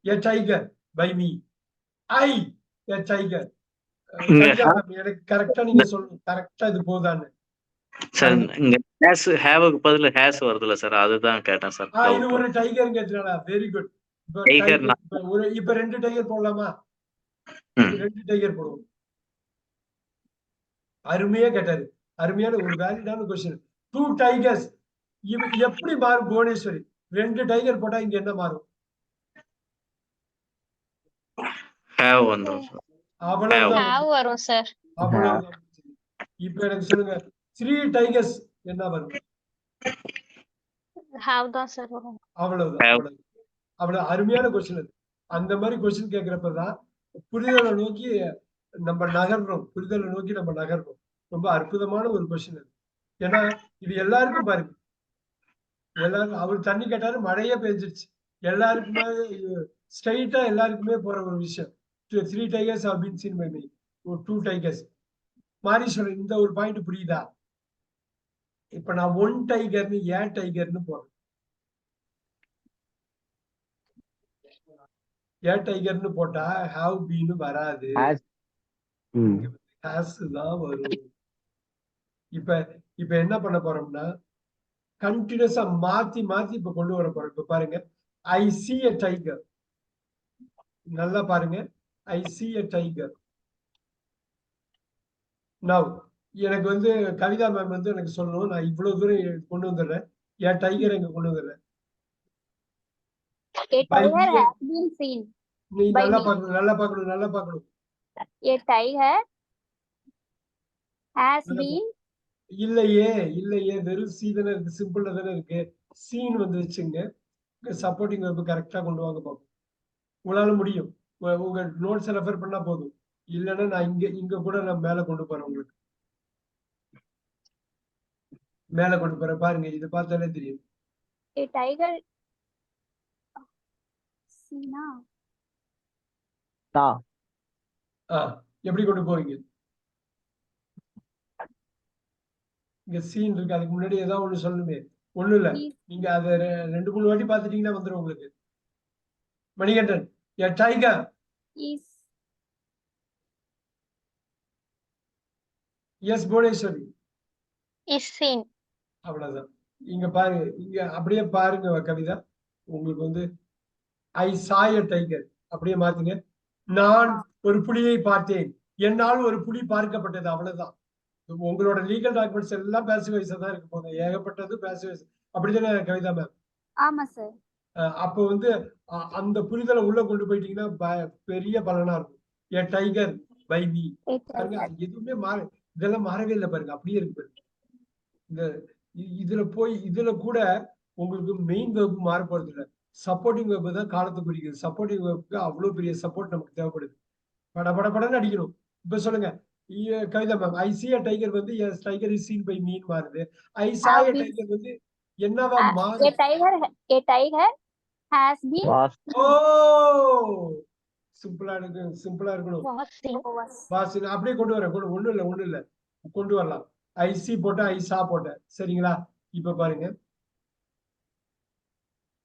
A tiger by me. I a tiger. எனக்கு கரெக்டா நீங்க சொல்லணும். கரெக்டா இது போதான்னு.
சார் இங்க ஹேஸ் ஹேவுக்கு பதிலா ஹேஸ் வருதுல சார், அதுதான் கேட்டேன் சார்.
இது ஒரு டைகர் கேட்டா வெரி குட். இப்ப 2 டைகர் போடலாமா? 2 டைகர் போடுவோம். அருமையா கேட்டாரு. அருமையான ஒரு வேலிடான கொஸ்டின். 2 டைகர்ஸ் எப்படி மாறும் புவனேஸ்வரி? 2 டைகர் போட்டா இங்க என்ன மாறும்?
ஹேவ் வந்துரும் சார்.
அவ்வளவுதான்.
Have வரும் சார்.
அவ்வளவுதான். இப்ப எனக்கு சொல்லுங்க 3 டைகர்ஸ் என்ன வரும்?
Have தான் சார் வரும்.
அவ்வளவுதான். அவ்வளவு அருமையான கொஸ்டின் அது. அந்த மாதிரி கொஸ்டின் கேட்கிறப்பதான் புரிதலை நோக்கி நம்ம நகர்றோம். புரிதலை நோக்கி நம்ம நகர்றோம். ரொம்ப அற்புதமான ஒரு கொஸ்டின் அது. ஏன்னா இது எல்லாருக்கும் பாருங்க. எல்லாரும் அவர் தண்ணி கேட்டாரு, மழையே பெஞ்சிருச்சு. எல்லாருக்குமே ஸ்ட்ரைட்டா எல்லாருக்குமே போற ஒரு விஷயம். 3 tigers have been seen by me. 2 tigers. Mariswaran, இந்த ஒரு பாயிண்ட் புரியுதா? இப்ப நான் 1 டைகர்னு ஏன் டைகர்னு போறேன். ஏன் டைகர்னு போட்டா ஹாவ் பீனு வராது, ஹாஸ் தான் வரும். இப்ப இப்ப என்ன பண்ண போறோம்னா கண்டினியூஸா மாத்தி மாத்தி இப்ப கொண்டு வர போறோம். இப்ப பாருங்க, ஐ see a tiger. நல்லா பாருங்க, ஐ see a tiger. Now எனக்கு வந்து கவிதா மேம் வந்து எனக்கு சொல்லணும், நான் இவ்வளவு தூரம் கொண்டு வந்துடுறேன், என் டைகர் எங்க கொண்டு வந்துடுறேன்.
A tiger has been seen
நீ
by
நல்லா
me.
பார்க்கணும், நல்லா பார்க்கணும், நல்லா பார்க்கணும்.
A tiger has been
இல்லையே இல்லையே, வெறும் சி தானே இருக்கு, சிம்பிள்ல தானே இருக்கு. சீன் வந்து வச்சுங்க, சப்போர்ட்டிங் வெர்ப் கரெக்டா கொண்டு வாங்க பார்ப்போம். உங்களால முடியும். உங்க நோட்ஸ் ரெஃபர் பண்ணா போதும். இல்லைன்னா நான் இங்க கூட நான் மேல கொண்டு போறேன். உங்களுக்கு மேல கொண்டு போறேன் பாருங்க, இது பார்த்தாலே தெரியும்.
a tiger seen
எப்படி கொண்டு போவீங்க? இங்க சீன் இருக்கு, அதுக்கு முன்னாடி ஏதாவது ஒண்ணு சொல்லணுமே. ஒண்ணும் இல்ல, நீங்க அதை 2-3 வாட்டி பாத்துட்டீங்கன்னா வந்துடும் உங்களுக்கு. Manikandan, a tiger
is
yes Bhuvaneswari
Is seen.
அவ்வளவுதான். இங்க பாருங்க, இங்க அப்படியே பாருங்க கவிதா, உங்களுக்கு வந்து ஐ saw a tiger அப்படியே மாத்துங்க. நான் ஒரு புலியை பார்த்தேன், என்னால் ஒரு புலி பார்க்கப்பட்டது, அவ்வளவுதான். உங்களோட லீகல் டாக்குமெண்ட்ஸ் எல்லாம் பேசிவ் வாய்ஸா தான் இருக்க போகுது, ஏகப்பட்டது பேசிவ் வாய்ஸ். அப்படித்தானே கவிதா மேம்?
ஆமா சார்.
அப்போ வந்து அந்த புரிதலை உள்ள கொண்டு போயிட்டீங்கன்னா பெரிய பலனா இருக்கும். ஏ டைகர் பை மீ பாருங்க, எதுவுமே இதெல்லாம் மாறவே இல்லை பாருங்க, அப்படியே இருக்கு பாருங்க. இந்த இதுல கூட உங்களுக்கு மெயின் வெர்ப் மாற போறது இல்லை, சப்போர்ட்டிங் வெர்ப் தான் காலத்தை குறிக்குது. சப்போர்ட்டிங் வெர்ப்புக்கு அவ்வளவு பெரிய சப்போர்ட் நமக்கு தேவைப்படுது. படன்னு அடிக்கணும். இப்ப சொல்லுங்க கவிதா மேம், ஐ see a tiger வந்து yes tiger is seen by me மாறுது. ஐ saw a tiger வந்து என்னவா மாறுது?
a tiger has been
ஓ சிம்பிளா இருக்கணும். வாசின் அப்படியே கொண்டு வரேன். ஒண்ணும் இல்ல கொண்டு வரலாம். ஐ சி போட்டேன், ஐ சா போட்டேன், சரிங்களா? இப்ப பாருங்க,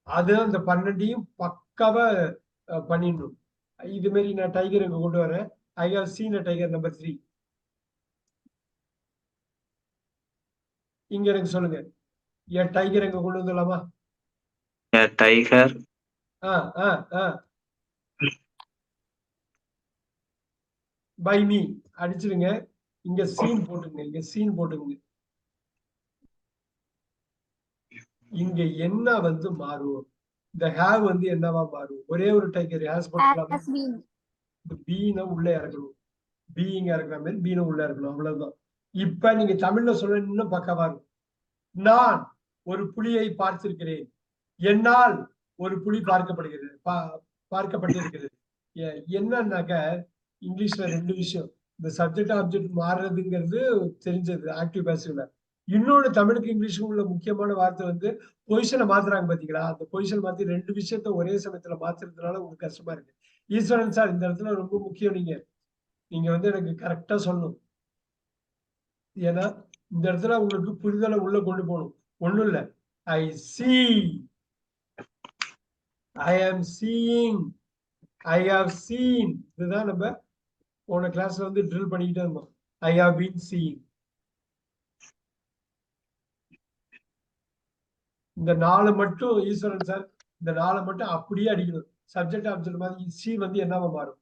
அது அந்த 12ஐயும் பக்காவா பண்ணிடணும். இது மாதிரி நான் டைகர் இங்க கொண்டு வரேன். I have seen a tiger number 3. இங்க எனக்கு சொல்லுங்க, என் டைகர் எங்க கொண்டு வந்துடலாமா?
டைகர்
பை மீ அடிச்சிருங்க. இங்க சீன் போட்டுங்க. இங்க என்ன வந்து மாறும்? இந்த ஹேவ் வந்து என்னவா மாறும்? ஒரே ஒரு டைகர் ஹேஸ் போட்டுக்கலாமா? பீன உள்ள இறக்கணும், பீயிங் இறக்குற மாதிரி பீன உள்ள இறக்கணும், அவ்வளவுதான். இப்ப நீங்க தமிழ்ல சொல்ல இன்னும் பக்கவா இருக்கும். நான் ஒரு புலியை பார்த்திருக்கிறேன், என்னால் ஒரு புலி பார்க்கப்பட்டிருக்கிறது. என்னன்னாக்க இங்கிலீஷ்ல 2 விஷயம். இந்த சப்ஜெக்ட் ஆப்ஜெக்ட் மாறுறதுங்கிறது தெரிஞ்சது ஆக்டிவ் பேசிவ்ல. இன்னொன்னு தமிழுக்கு இங்கிலீஷுக்கும் உள்ள முக்கியமான வார்த்தை வந்து பொசிஷனை மாத்துறாங்க பாத்தீங்களா? அந்த பொசிஷன் மாத்தி 2 விஷயத்த ஒரே சமயத்துல மாத்துறதுனால உங்களுக்கு கஷ்டமா இருக்கு. ஈஸ்வரன் சார், இந்த இடத்துல ரொம்ப முக்கியம். நீங்க வந்து எனக்கு கரெக்டா சொல்லணும். ஏன்னா இந்த இடத்துல உங்களுக்கு புரிதலை உள்ள கொண்டு போகணும். ஒண்ணும் இல்ல, ஐ see, I am seeing, I have seen. இதுதான் நம்ம போன கிளாஸ்ல வந்து ட்ரில் பண்ணிக்கிட்டே இருந்தோம். I have been seeing. இந்த 4 மட்டும் ஈஸ்வரன் சார், இந்த 4 மட்டும் அப்படியே அடிக்கணும். சப்ஜெக்ட் ஆப்ஜெக்ட் மாதிரி சி வந்து என்னவா மாறும்?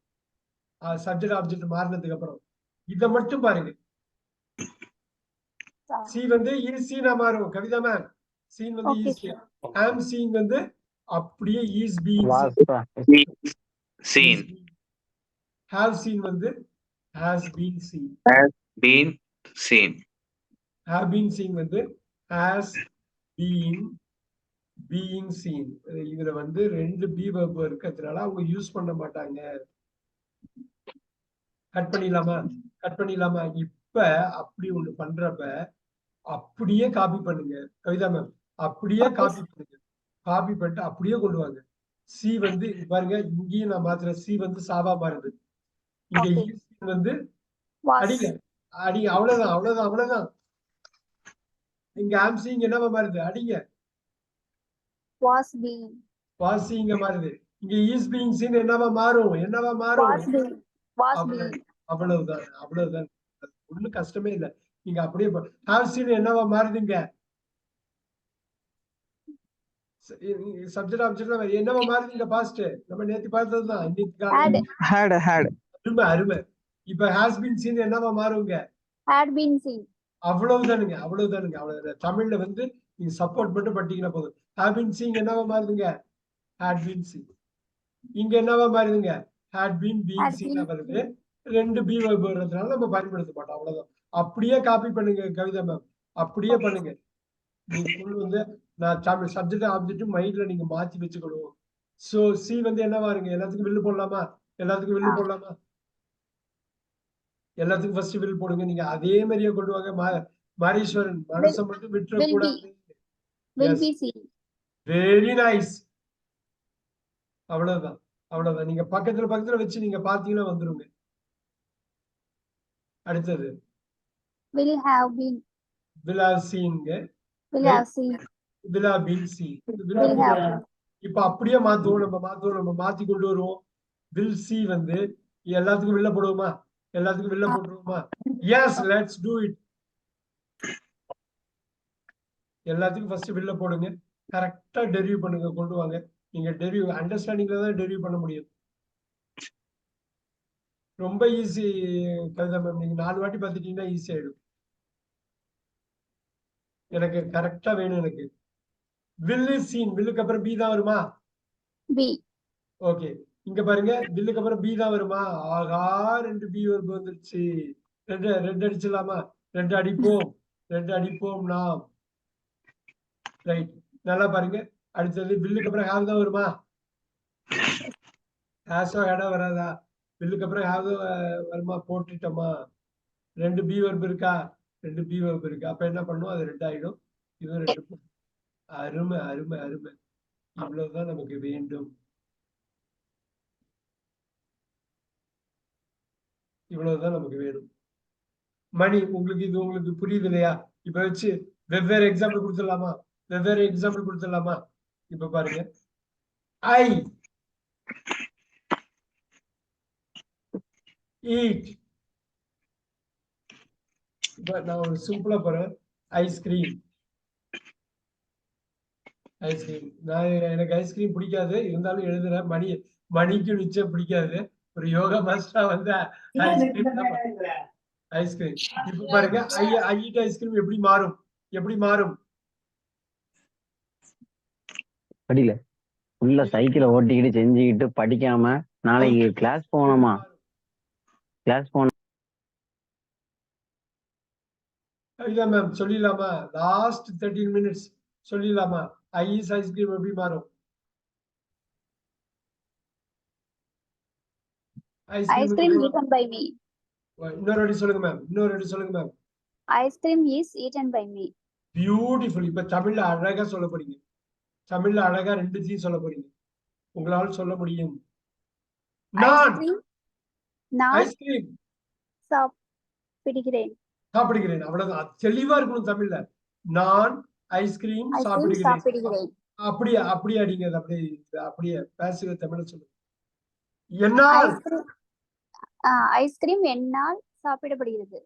சப்ஜெக்ட் ஆப்ஜெக்ட் மாறினதுக்கு அப்புறம் இதை மட்டும் பாருங்க. சி வந்து ஈஸியா மாறும் கவிதா மேம். சீன் வந்து ஈஸியா, ஆம் சீன் வந்து அப்படியே is being
seen.
have seen வந்து has been seen.
Been seen.
have been seen வந்து has been being seen. இதுல வந்து 2 பி வெர்ப் இருக்கிறதுனால அவங்க யூஸ் பண்ண மாட்டாங்க. கட் பண்ணிடலாமா? இப்ப அப்படி ஒண்ணு பண்றப்ப அப்படியே காப்பி பண்ணுங்க கவிதா மேம். அப்படியே காப்பி பண்ணுங்க. காப்பி பண்ணிட்டு அப்படியே கொண்டு வாங்க. சி வந்து பாருங்க, இங்கேயும் நான் மாத்துறேன். சி வந்து சாவா மாறுது. இங்க
Okay.
வந்து
Was.
அடிங்க அடிங்க. அவ்வளவுதான் அவ்வளவுதான் அவ்வளவுதான். இங்க ஆம்சி இங்க என்னவா மாறுது? அடிங்க.
Was being.
வாசி இங்க மாறுது. இங்க ஈஸ் பீயிங் சீன் என்னவா மாறும்? என்னவா மாறும்?
Was being. Was
அவ்வளவு
being.
அவ்வளவுதான் அவ்வளவுதான். ஒண்ணும் கஷ்டமே இல்லை. நீங்க அப்படியே ஹாவ் சீன் என்னவா மாறுதுங்க? சப்ஜெக்ட் ஆப்ஜெக்ட் என்னவா மாறுதுங்க? பாஸ்ட் நம்ம நேத்து பார்த்ததுதான். இன்னைக்கு
Had.
அருமை அருமை. இப்ப ஹாஸ் பீன் சீன் என்னவா மாறுங்க?
Had been seen.
அவ்வளவுதானுங்க அவ்வளவுதானுங்க அவ்வளவுதான். தமிழ்ல வந்து நீங்க சப்போர்ட் மட்டும் பண்ணிட்டீங்கன்னா போதும். ஹேவ் பீன் சீங் என்னவா மாறுதுங்க? Had been seeing. இங்க என்னவா மாறுதுங்க? ஹேட் பீன் பீயிங்
Had
சீனா
been.
வருது. 2 பி வெர்ப் வர்றதுனால நம்ம பயன்படுத்த மாட்டோம். அவ்வளவுதான். அப்படியே காப்பி பண்ணுங்க கவிதா மேம். அப்படியே பண்ணுங்க. நீங்க full வந்து நான் தமிழ் சப்ஜெக்ட் ஆப்ஜெக்ட் மைண்ட்ல நீங்க மாத்தி வச்சுக்கணும். சோ சி வந்து என்னவா இருங்க? எல்லாத்துக்கும் வில்லு போடலாமா? எல்லாத்துக்கும் வில்லு போடலாமா? எல்லாத்துக்கும் ஃபர்ஸ்ட் வில் போடுங்க. நீங்க அதே மாதிரியே கொண்டு வாங்க. மாரீஸ்வரன் மனசை மட்டும் விட்டுற
Will be.
கூடாது.
Will be seen.
Very nice. அவ்வளவுதான் அவ்வளவுதான். நீங்க பக்கத்துல வச்சு நீங்க பாத்தீங்கன்னா வந்துருங்க. அடுத்தது
Will have been.
will have seen.
Will have seen.
will have been seen.
Will have been.
இப்ப அப்படியே மாத்துவோம். நம்ம மாத்தி கொண்டு வருவோம். will see வந்து எல்லாத்துக்கும் வெளில போடுவோமா? எல்லாத்துக்கும் வெளில போட்டுருவோமா? Yes, let's do it. எல்லாத்துக்கும் ஃபர்ஸ்ட் வெளில போடுங்க. கரெக்டா டெரிவ் பண்ணுங்க. கொண்டு வாங்க. நீங்க டெரிவ் அண்டர்ஸ்டாண்டிங்ல தான் டெரிவ் பண்ண முடியும். ரொம்ப ஈஸி கவிதா மேம். நீங்க 4 வாட்டி பார்த்துட்டீங்கன்னா ஈஸி ஆயிடும். எனக்கு கரெக்டா வேணும். எனக்கு வில் இஸ் சீன். வில்லுக்கு அப்புறம் பி தான் வருமா?
Be.
ஓகே. இங்க பாருங்க, வில்லுக்கு அப்புறம் பி தான் வருமா? ஆகா, 2 பி வருது வந்துருச்சு. ரெண்டு அடிச்சிடலாமா? 2 அடிப்போம் நாம். ரைட். நல்லா பாருங்க. அடுத்தது வில்லுக்கு அப்புறம் ஹேவ் தான் வருமா? ஹேஸோ ஹேடா வராதா? வில்லுக்கு அப்புறம் ஹேவ் வருமா? போட்டுட்டோமா? 2 பி வர்ப் இருக்கா? 2 பி வர்ப் இருக்கு. அப்ப என்ன பண்ணும்? அது 2 ஆயிடும். இது 2. அருமை அருமை அருமை. இவ்வளவுதான் நமக்கு வேண்டும். இவ்வளவுதான் நமக்கு வேணும். மணி, உங்களுக்கு புரியுது இல்லையா? இப்ப வச்சு வெவ்வேறு எக்ஸாம்பிள் கொடுத்துடலாமா? இப்ப பாருங்க. I eat. இப்ப நான் ஒரு சிம்பிளா போறேன். ஐஸ்கிரீம். எனக்கு ஐஸ்கிரீம் பிடிக்காது. இருந்தாலும் எழுதுறேன். மணிக்கு நிச்சயம் பிடிக்காது. ஒரு யோகா மாஸ்டரா வந்து ஐஸ்கிரீம். இப்ப பாருங்க, ஐ ஈட் ஐஸ்கிரீம் எப்படி மாறும்?
படியில உள்ள சைக்கிளை ஓட்டிக்கிட்டு செஞ்சுக்கிட்டு படிக்காம நாளைக்கு கிளாஸ் போனோமா?
இல்ல மேம், சொல்லிடலாமா? லாஸ்ட் 13 மினிட்ஸ் சொல்லிடலாமா? ஐ ஈஸ் ஐஸ்கிரீம் எப்படி மாறும்?
Ice cream eaten by me.
இன்னொரு வாட்டி சொல்லுங்க ma'am.
Ice cream is eaten by me.
Beautiful. இப்ப தமிழ்ல அழகா சொல்ல போறீங்க. தமிழ்ல அழகா 2 சொல்ல போறீங்க. உங்களால சொல்ல முடியும். நான் ஐஸ்கிரீம்
சாப்பிடுகிறேன்.
அவ்வளவுதான். தெளிவா இருக்கணும் தமிழ்ல. நான் ஐஸ்கிரீம் சாப்பிடுகிறேன். அப்படியே அடிங்க. அப்படியே பேசிவ தமிழ்ல சொல்லுங்க. என்னால்
ஐஸ்கிரீம் என்னால் சாப்பிடப்படுகிறது.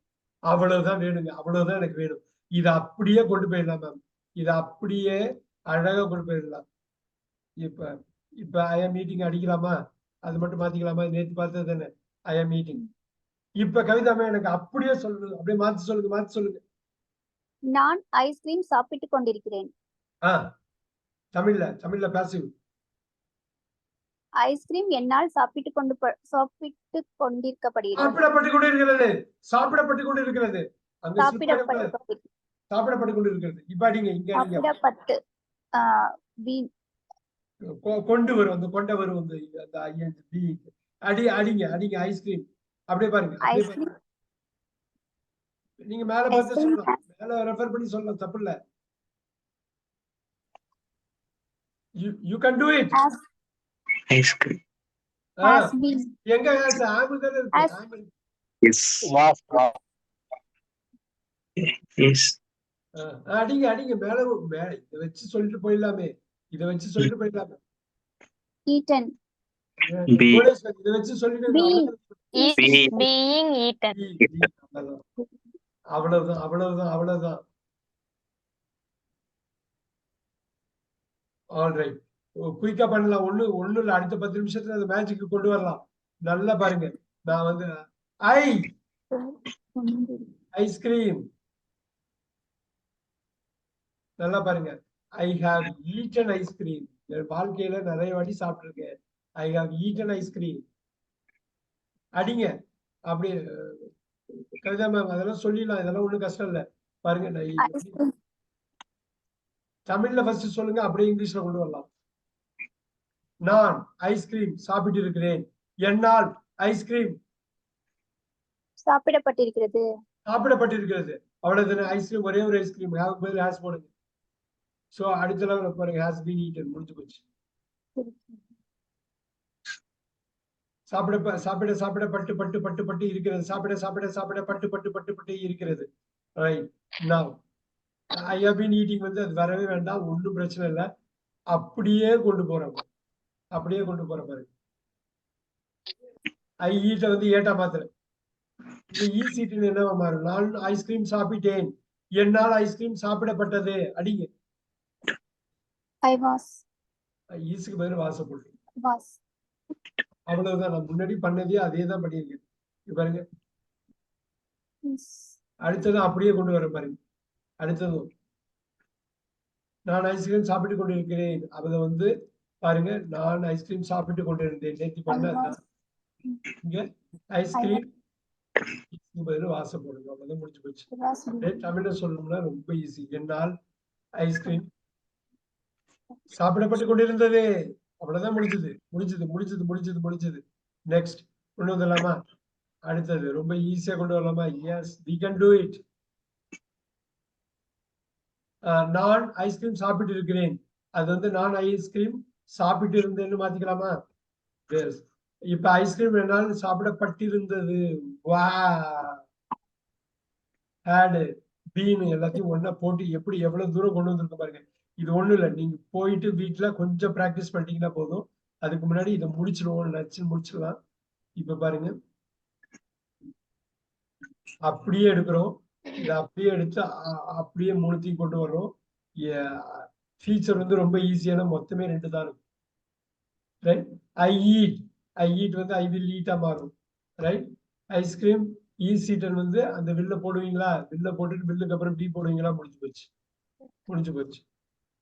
அவ்வளவுதான் வேணுங்க. அவ்வளவுதான் எனக்கு வேணும். இத அப்படியே கொண்டு போயிடலாம் மேம். இத அப்படியே அழகா கொண்டு போயிடலாம். இப்ப ஐ ஆம் மீட்டிங் அடிக்கலாமா? அது மட்டும் மாத்திக்கலாமா? நேற்று பார்த்தது தானே ஐ ஆம் மீட்டிங். இப்ப கவிதாமே எனக்கு அப்படியே சொல்லுங்க. அப்படியே மாத்தி சொல்லுங்க.
நான் ஐஸ்கிரீம் சாப்பிட்டுக் கொண்டிருக்கிறேன்.
தமிழ்ல பாசிவ்.
ஐஸ்கிரீம் என்னால் சாப்பிட்டுக் கொண்டிருக்கப்படுகிறது.
சாப்பிடப்பட்டு கொண்டிருக்கிறது. இப்ப அடிங்க. இங்க
சாப்பிடப்பட்டு
கொண்டு வரும். அந்த கொண்ட வரும். அடிங்க ஐஸ்கிரீம். அப்படியே பாருங்க. நீங்க மேல பார்த்து சொல்லலாம். மேல ரெஃபர் பண்ணி சொல்லலாம். தப்பு இல்ல. you can do it.
Ice cream.
has been,
எங்க has am தானே இருக்கு.
Has-
am இருக்கு.
எஸ் எஸ்
அடிங்க அடிங்க மேல இதை வச்சு சொல்லிட்டு போயிடலாமே. இதை வச்சு சொல்லிட்டு போயிடலாமே.
eaten,
Be.
புவனேஸ்வர், இதை வச்சு சொல்லிட்டு
Being.
Is
Be-
being eaten.
அவ்வளவுதான் அவ்வளவுதான் அவ்வளவுதான். ஆல்ரைட், குயிக்கா பண்ணலாம். ஒண்ணு இல்ல, அடுத்த 10 நிமிஷத்துல அந்த மேஜிக்கு கொண்டு வரலாம். நல்லா பாருங்க. நான் வந்து ஐஸ்கிரீம். நல்லா பாருங்க. I have eaten ice cream. என் வாழ்க்கையில நிறைய வாட்டி சாப்பிட்டுருக்கேன். I have eaten ice cream. அடிங்க அப்படி. கவிதா மேம் அதெல்லாம் சொல்லிடலாம், இதெல்லாம் ஒண்ணும் கஷ்டம் இல்ல. பாருங்க, நான் தமிழ்ல ஃபர்ஸ்ட் சொல்லுங்க, அப்படியே இங்கிலீஷ்ல கொண்டு வரலாம். நான் ஐஸ்கிரீம் சாப்பிட்டு இருக்கிறேன். என்னால் ஐஸ்கிரீம்
சாப்பிடப்பட்டிருக்கிறது.
சாப்பிடப்பட்டிருக்கிறது. அவ்வளவுதானே. ஐஸ்கிரீம் ஒரே ஒரு ஐஸ்கிரீம். ஹேஸ் போடுங்க. சோ அடுத்த லெவல் பாருங்க, ஹேஸ் பீன் ஈட்டன். முடிஞ்சு போச்சு. சாப்பிட சாப்பிட சாப்பிட பட்டு பட்டு பட்டு பட்டு இருக்கிறது. சாப்பிட சாப்பிட சாப்பிட பட்டு பட்டு பட்டு பட்டு இருக்கிறது. Right. Now I have been eating வந்து அது வரவே வேண்டாம், ஒன்றும் பிரச்சனை இல்லை. அப்படியே கொண்டு போறோம், அப்படியே கொண்டு போற பாருங்க. ஐ ஈட்ட வந்து ஏட்டா மாத்திர. இந்த ஈ சீட்டுன்னு என்னவா மாறும்? நான் ஐஸ்கிரீம் சாப்பிட்டேன். என்னால் ஐஸ்கிரீம் சாப்பிடப்பட்டது. அடிங்க.
I was,
ஈஸுக்கு பதில் வாசப்பட்டு.
was,
அவ்வளவுதான். நான் முன்னாடி பண்ணதே அதே தான் பண்ணியிருக்கேன். இங்க பாருங்க.
is,
அடுத்தது அப்படியே கொண்டு வர பாருங்க. அடுத்ததும் நான் ஐஸ்கிரீம் சாப்பிட்டு கொண்டிருக்கிறேன். அதை வந்து பாருங்க, நான் ஐஸ்கிரீம் சாப்பிட்டு கொண்டிருந்தேன். நேற்று பண்ண இங்க ஐஸ்கிரீம் பதில் வாசம் போடுங்க. அவ்வளவுதான், முடிஞ்சு போச்சு.
was been,
தமிழ்ல சொல்லணும்னா ரொம்ப ஈஸி. என்னால் ஐஸ்கிரீம் சாப்பிடப்பட்டு கொண்டிருந்தது. அவ்வளவுதான், முடிஞ்சது முடிஞ்சது முடிஞ்சது முடிஞ்சது முடிஞ்சது. நெக்ஸ்ட் கொண்டு வந்துடலாமா? அடுத்தது ரொம்ப ஈஸியா கொண்டு வரலாமா? Yes, we can do it. நான் ஐஸ்கிரீம் சாப்பிட்டு இருக்கிறேன். அது வந்து நான் ஐஸ்கிரீம் சாப்பிட்டு இருந்தேன்னு மாத்திக்கலாமா? எஸ். இப்ப ஐஸ்கிரீம் என்னால் சாப்பிடப்பட்டிருந்தது. வா ஹேட் பீன் எல்லாத்தையும் ஒண்ணா போட்டு எப்படி எவ்வளவு தூரம் கொண்டு வந்திருக்க பாருங்க. இது ஒண்ணும் இல்லை, நீங்க போயிட்டு வீட்டுல கொஞ்சம் பிராக்டிஸ் பண்ணிட்டீங்கன்னா போதும். அதுக்கு முன்னாடி இதை முடிச்சிருவோம், நச்சு முடிச்சிடலாம். இப்ப பாருங்க, அப்படியே எடுக்கிறோம். இதை அப்படியே எடுத்து அப்படியே மூணுத்தையும் கொண்டு வர்றோம். ஃபீச்சர் வந்து ரொம்ப ஈஸியான, மொத்தமே 2 தான் இருக்கும். ரைட். ஐ ஈட் வந்து ஐ வில் ஈட்டா மாறும். ரைட். ஐஸ்கிரீம் ஈஸீட்டன் வந்து அந்த வில்ல போடுவீங்களா? வில்ல போட்டுட்டு வில்லுக்கு அப்புறம் பி போடுவீங்களா? முடிஞ்சு போச்சு, முடிஞ்சு போச்சு.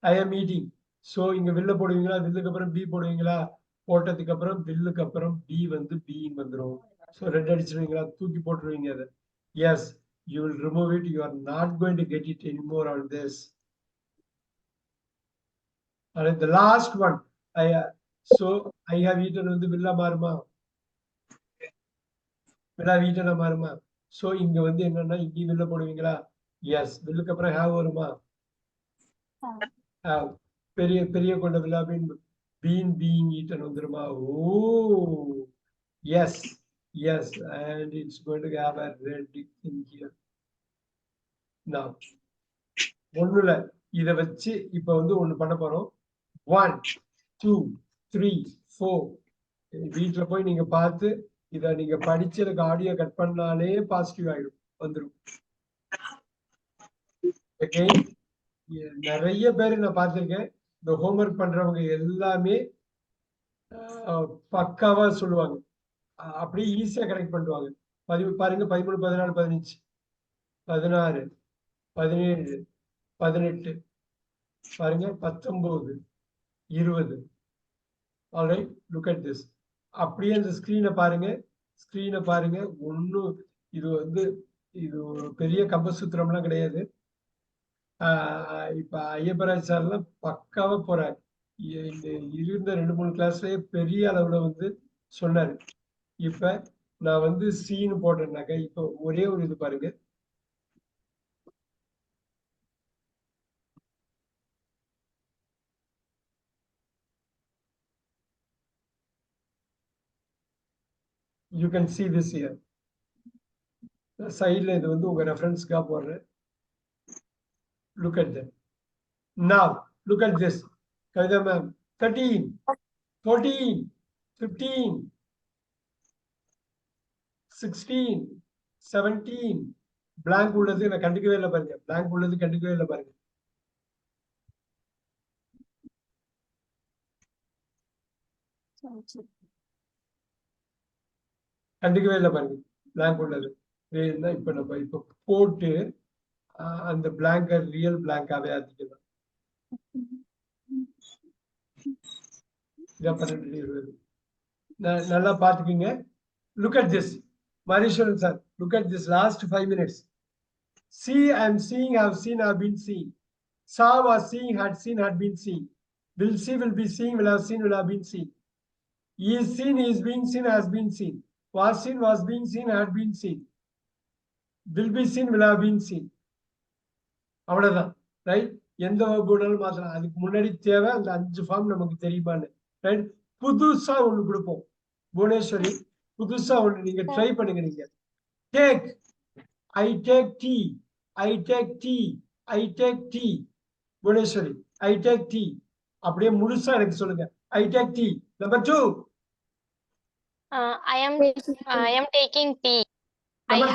ஐ ஆம் ஈட்டிங். ஸோ இங்க வில்ல போடுவீங்களா? வில்லுக்கு அப்புறம் பி போடுவீங்களா? போட்டதுக்கு அப்புறம் வில்லுக்கு அப்புறம் பி வந்து பீன் வந்துடும். ஸோ ரெட் அடிச்சிருவீங்களா? தூக்கி போட்டுருவீங்க அதை. Yes, you will remove it. You are not going to get it anymore on this. And the last one, so I have eaten வந்து வில்லா மாறுமா? வில்லா eaten மாறுமா? so இங்க வந்து என்னன்னா, இங்க வில்ல போடுவீங்களா? எஸ். வில்லுக்கு அப்புறம் have வருமா? have. பெரிய பெரிய கொண்ட வில்லா பீன் being eaten வந்துருமா? ஓ yes, yes, and it's going to have a red thing here. Now ஒண்ணுல இத வச்சு இப்ப வந்து ஒண்ணு பண்ண போறோம். 1 2 3 4. வீட்டுல போய் நீங்க பார்த்து இத நீங்க படிச்சு எனக்கு ஆடியோ கட் பண்ணாலே பாசிட்டிவ் ஆயிடும், வந்துடும். நிறைய பேர் நான் பார்த்திருக்கேன், இந்த ஹோம்ஒர்க் பண்றவங்க எல்லாமே பக்காவா சொல்லுவாங்க. அப்படியே ஈஸியா கனெக்ட் பண்ணுவாங்க. பாருங்க, 13 14 15 16 17 18 பாருங்க, 19 20. Alright, look at this. அப்படியே அந்த ஸ்கிரீனை பாருங்க. ஒன்னும் இது வந்து இது ஒரு பெரிய கம்பசூத்திரம்லாம் கிடையாது. இப்ப ஐயப்பராஜ் சார்லாம் பக்காவா போறாரு. இருந்த 2-3 கிளாஸ்லயே பெரிய அளவுல வந்து சொன்னாரு. இப்ப நான் வந்து சீனு போட்டேன்னாக்க, இப்ப ஒரே ஒரு இது பாருங்க. You can see this here. சைட்ல இது வந்து உங்க ரெஃபரன்ஸ்க்காக போடுறேன். Look at that. Now look at this. Kavita ma'am, 13, 14, 15, 16, 17. blank உள்ளது நான் கண்டுக்கவே இல்லை பாருங்க. blank உள்ளது கண்டுக்கவே இல்லை பாருங்க. கண்டுக்கவே இல்லை பாருங்க. blank உள்ளது இப்ப நம்ம இப்ப போட்டு அந்த blank ரியல் blank-ஆவே ஆக்கிக்கலாம். நல்லா பாத்துக்கீங்க. Look at this. Marishwaran sir, look at this last 5 minutes. See, I am seeing, I have seen, I have been seen. Saw was seeing, had seen, had been seen. Will see, will be seeing, will have seen, will have been seen. Is seen, is being seen, has been seen. Was seen, was being seen, had been seen. Will be seen, will have been seen. அவ்வளவுதான். Right? எந்த வகுப்புனாலும் மாத்தலாம். அதுக்கு முன்னாடி தேவை அந்த 5 form நமக்கு தெரியுமான்னு. Right? புதுசா ஒண்ணு கொடுப்போம். புவனேஸ்வரி புதுசா ஒண்ணு நீங்க ட்ரை பண்ணுங்க. நீங்க take, I take tea, I take tea, I take tea. Bhuvaneswari I take tea அப்படியே முழுசா எனக்கு சொல்லுங்க. I take tea. Number 2.
I am taking tea.
Number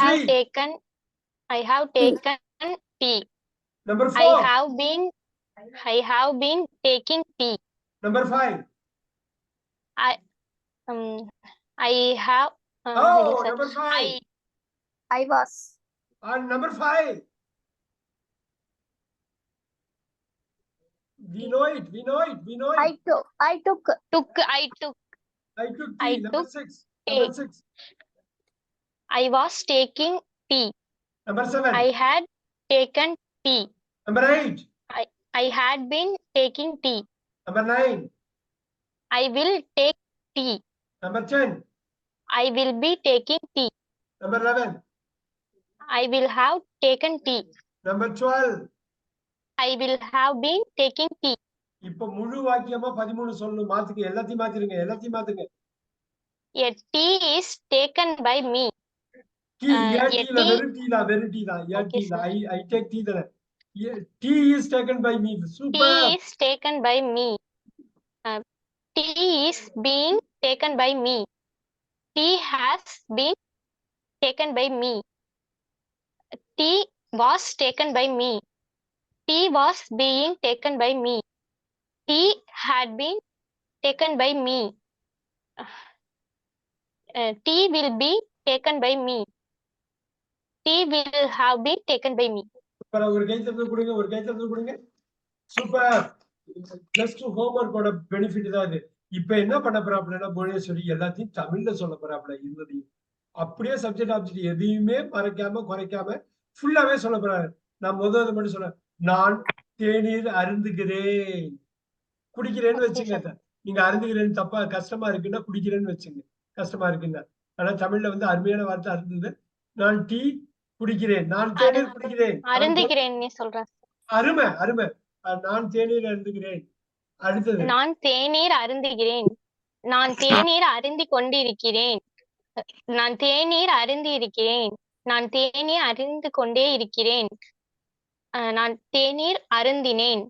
I have
3.
taken tea.
Number 4.
I have been taking tea.
Number 5.
I have
Number 5.
I was.
And number 5. We know it. We know it. We know it.
I took.
I took
I took tea.
I
Number
took
6. Number 6.
I was taking tea.
Number 7.
I had taken tea.
Number 8.
I had been taking tea.
Number 9.
I will take tea.
Number 10.
I will be taking tea.
Number 11.
I will have taken tea.
Number 12.
I will have been taking tea.
இப்ப முழு வாக்கியமா 13 சொல்லணும். மாத்துங்க. எல்லாத்தையும் மாத்திருங்க. எல்லாத்தையும் மாத்துங்க.
A tea is taken by me.
Tea,
a
tea la,
tea-
very tea la, very tea la. Yeah,
Okay,
tea la.
sir.
I take tea la. Yeah, tea is taken by me. Super.
Tea is taken by me. Tea is being taken by me. Tea has been taken by me. Tea was taken by me. Tea was being taken by me. Tea had been taken by me. Tea will be taken by me. Tea will have been taken by me.
சூப்பரா ஒரு கை தட்டல் கொடுங்க. ஒரு கை தட்டல் கொடுங்க. Super. Just ஹோம்வொர்க்கோட benefit தான் இது. இப்ப என்ன பண்ண போறாப்லன்னா புவனேஸ்வரி எல்லாத்தையும் தமிழ்ல சொல்ல போறாப்ல. இருந்ததையும் அப்படியே சப்ஜெக்ட் ஆப்ஜெக்ட் எதையுமே மறைக்காம குறைக்காம ஃபுல்லாவே சொல்ல போறாரு. நான் முதல்ல மட்டும் சொல்றேன். நான் தேநீர் அருந்துகிறேன். குடிக்கிறேன்னு வச்சுங்க. நீங்க அருந்துகிறேன்னு தப்பா கஷ்டமா இருக்குன்னா குடிக்கிறேன்னு வச்சுங்க. கஷ்டமா இருக்குன்னா. ஆனா தமிழ்ல வந்து அருமையான வார்த்தை அருந்துது. நான் டீ குடிக்கிறேன். நான் தேநீர் குடிக்கிறேன்.
அருந்துகிறேன்னு சொல்றேன்.
அருமை அருமை. நான் தேநீர் அருந்துகிறேன். அடுத்தது
நான் தேநீர் அருந்துகிறேன். நான் தேநீர் அருந்தி கொண்டிருக்கிறேன். நான் தேநீர் அருந்தி இருக்கிறேன். நான் தேநீர் அருந்து கொண்டே இருக்கிறேன். நான் தேநீர் அருந்தினேன்.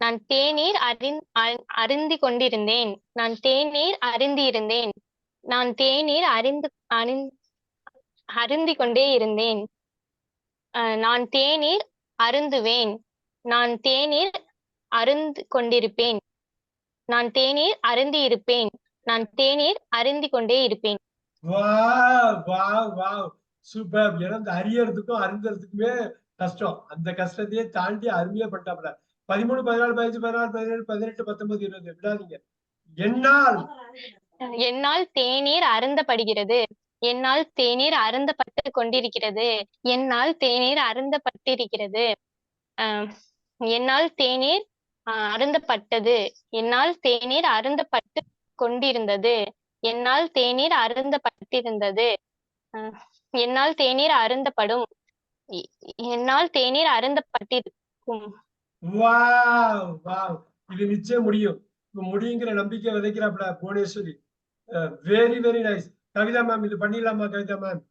நான் தேநீர் அருந்தி கொண்டிருந்தேன். நான் தேநீர் அருந்தி இருந்தேன். நான் தேநீர் அருந்தி கொண்டே இருந்தேன். நான் தேநீர் அருந்துவேன். நான் தேநீர் அருந்து கொண்டிருப்பேன். நான் தேநீர் அருந்தி இருப்பேன். நான் தேநீர் அருந்தி கொண்டே இருப்பேன்.
சூப்பர். ஏன்னா இந்த அறியறதுக்கும் அருந்தறதுக்குமே கஷ்டம். அந்த கஷ்டத்தையே தாண்டி அருமையா பண்ணிட்டாப்ல. 13, 14, 15, 16, 17, 18, 19, 20 விடாதீங்க.
என்னால் தேநீர் அருந்தப்படுகிறது. என்னால் தேநீர் அருந்தப்பட்டு கொண்டிருக்கிறது. என்னால் தேநீர் அருந்தப்பட்டிருக்கிறது. என்னால் தேநீர் அருந்தப்பட்டது. என்னால் தேநீர் அருந்தப்பட்டு கொண்டிருந்தது. என்னால் தேநீர் அருந்தப்பட்டிருந்தது. என்னால் தேநீர் அருந்தப்படும். என்னால் தேநீர் அருந்தப்பட்டிருக்கும்.
இது நிச்சயம் முடியும். முடியுங்கிற நம்பிக்கை விதைக்கிறாப்ல Bhuvaneswari. Very very nice. Kavitha ma'am இது பண்ணிடலாமா கவிதா மேம்?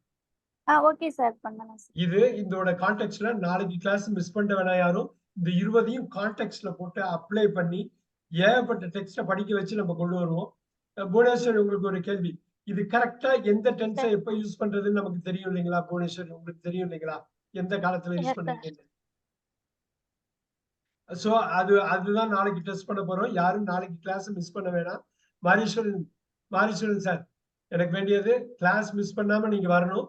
ஓகே சார், பண்ணலாம் சார்.
இது இதோட கான்டெக்ட்ல நாளைக்கு கிளாஸ் மிஸ் பண்ணிட்ட வேணா யாரும். இந்த 20யும் கான்டெக்ட்ல போட்டு அப்ளை பண்ணி ஏகப்பட்ட டெக்ஸ்ட படிக்க வச்சு நம்ம கொண்டு வருவோம். புவனேஸ்வரி, உங்களுக்கு ஒரு கேள்வி. இது கரெக்டா எந்த டென்ஸை எப்ப யூஸ் பண்றதுன்னு நமக்கு தெரியும் இல்லைங்களா? புவனேஸ்வரி, உங்களுக்கு தெரியும் இல்லைங்களா எந்த காலத்துல
Yes,
யூஸ்
sir.
பண்ணுவீங்கன்னு? சோ அதுதான் நாளைக்கு டெஸ்ட் பண்ண போறோம். யாரும் நாளைக்கு கிளாஸ் மிஸ் பண்ண வேணாம். மாரீஸ்வரன் சார், எனக்கு வேண்டியது கிளாஸ் மிஸ் பண்ணாம நீங்க வரணும்.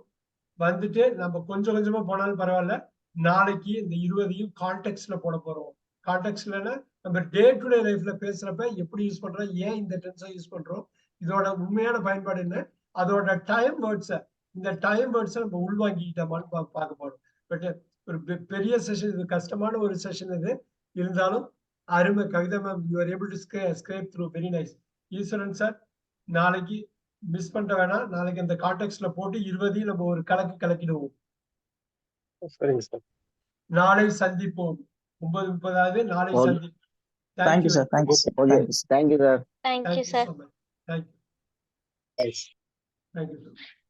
வந்துட்டு நம்ம கொஞ்சம் கொஞ்சமா போனாலும் பரவாயில்ல. நாளைக்கு இந்த 20யும் கான்டெக்ட்ல போட போறோம். கான்டெக்ட்லன்னா நம்ம டே டு டே லைஃப்ல பேசுறப்ப எப்படி யூஸ் பண்றோம், ஏன் இந்த டென்ஸை யூஸ் பண்றோம், இதோட உண்மையான பயன்பாடு என்ன, அதோட டைம் வேர்ட்ஸை இந்த டைம் வேர்ட்ஸை நம்ம உள்வாங்கிக்கிட்டோமான்னு பார்க்க போறோம். பட் ஒரு பெரிய செஷன், இது கஷ்டமான ஒரு செஷன் இது. இருந்தாலும் அருமை Kavitha ma'am, you are able to scrape through, very nice. Eswaran sir, நாளைக்கு மிஸ் பண்ணிட்ட வேணாம். நாளைக்கு அந்த கான்டெக்ட்ல போட்டு 20யும் நம்ம ஒரு கலக்கிடுவோம்.
சரிங்க சார்.
நாளை சந்திப்போம். 9:30 நாளை
Okay.
சந்திப்போம்.
Thank you, sir. Thank you, sir.
Okay,
Thank you, sir.
Thank you sir.
Thank you,
Thank you
sir.
so much. Thank you.
Thanks.
Thank you so much.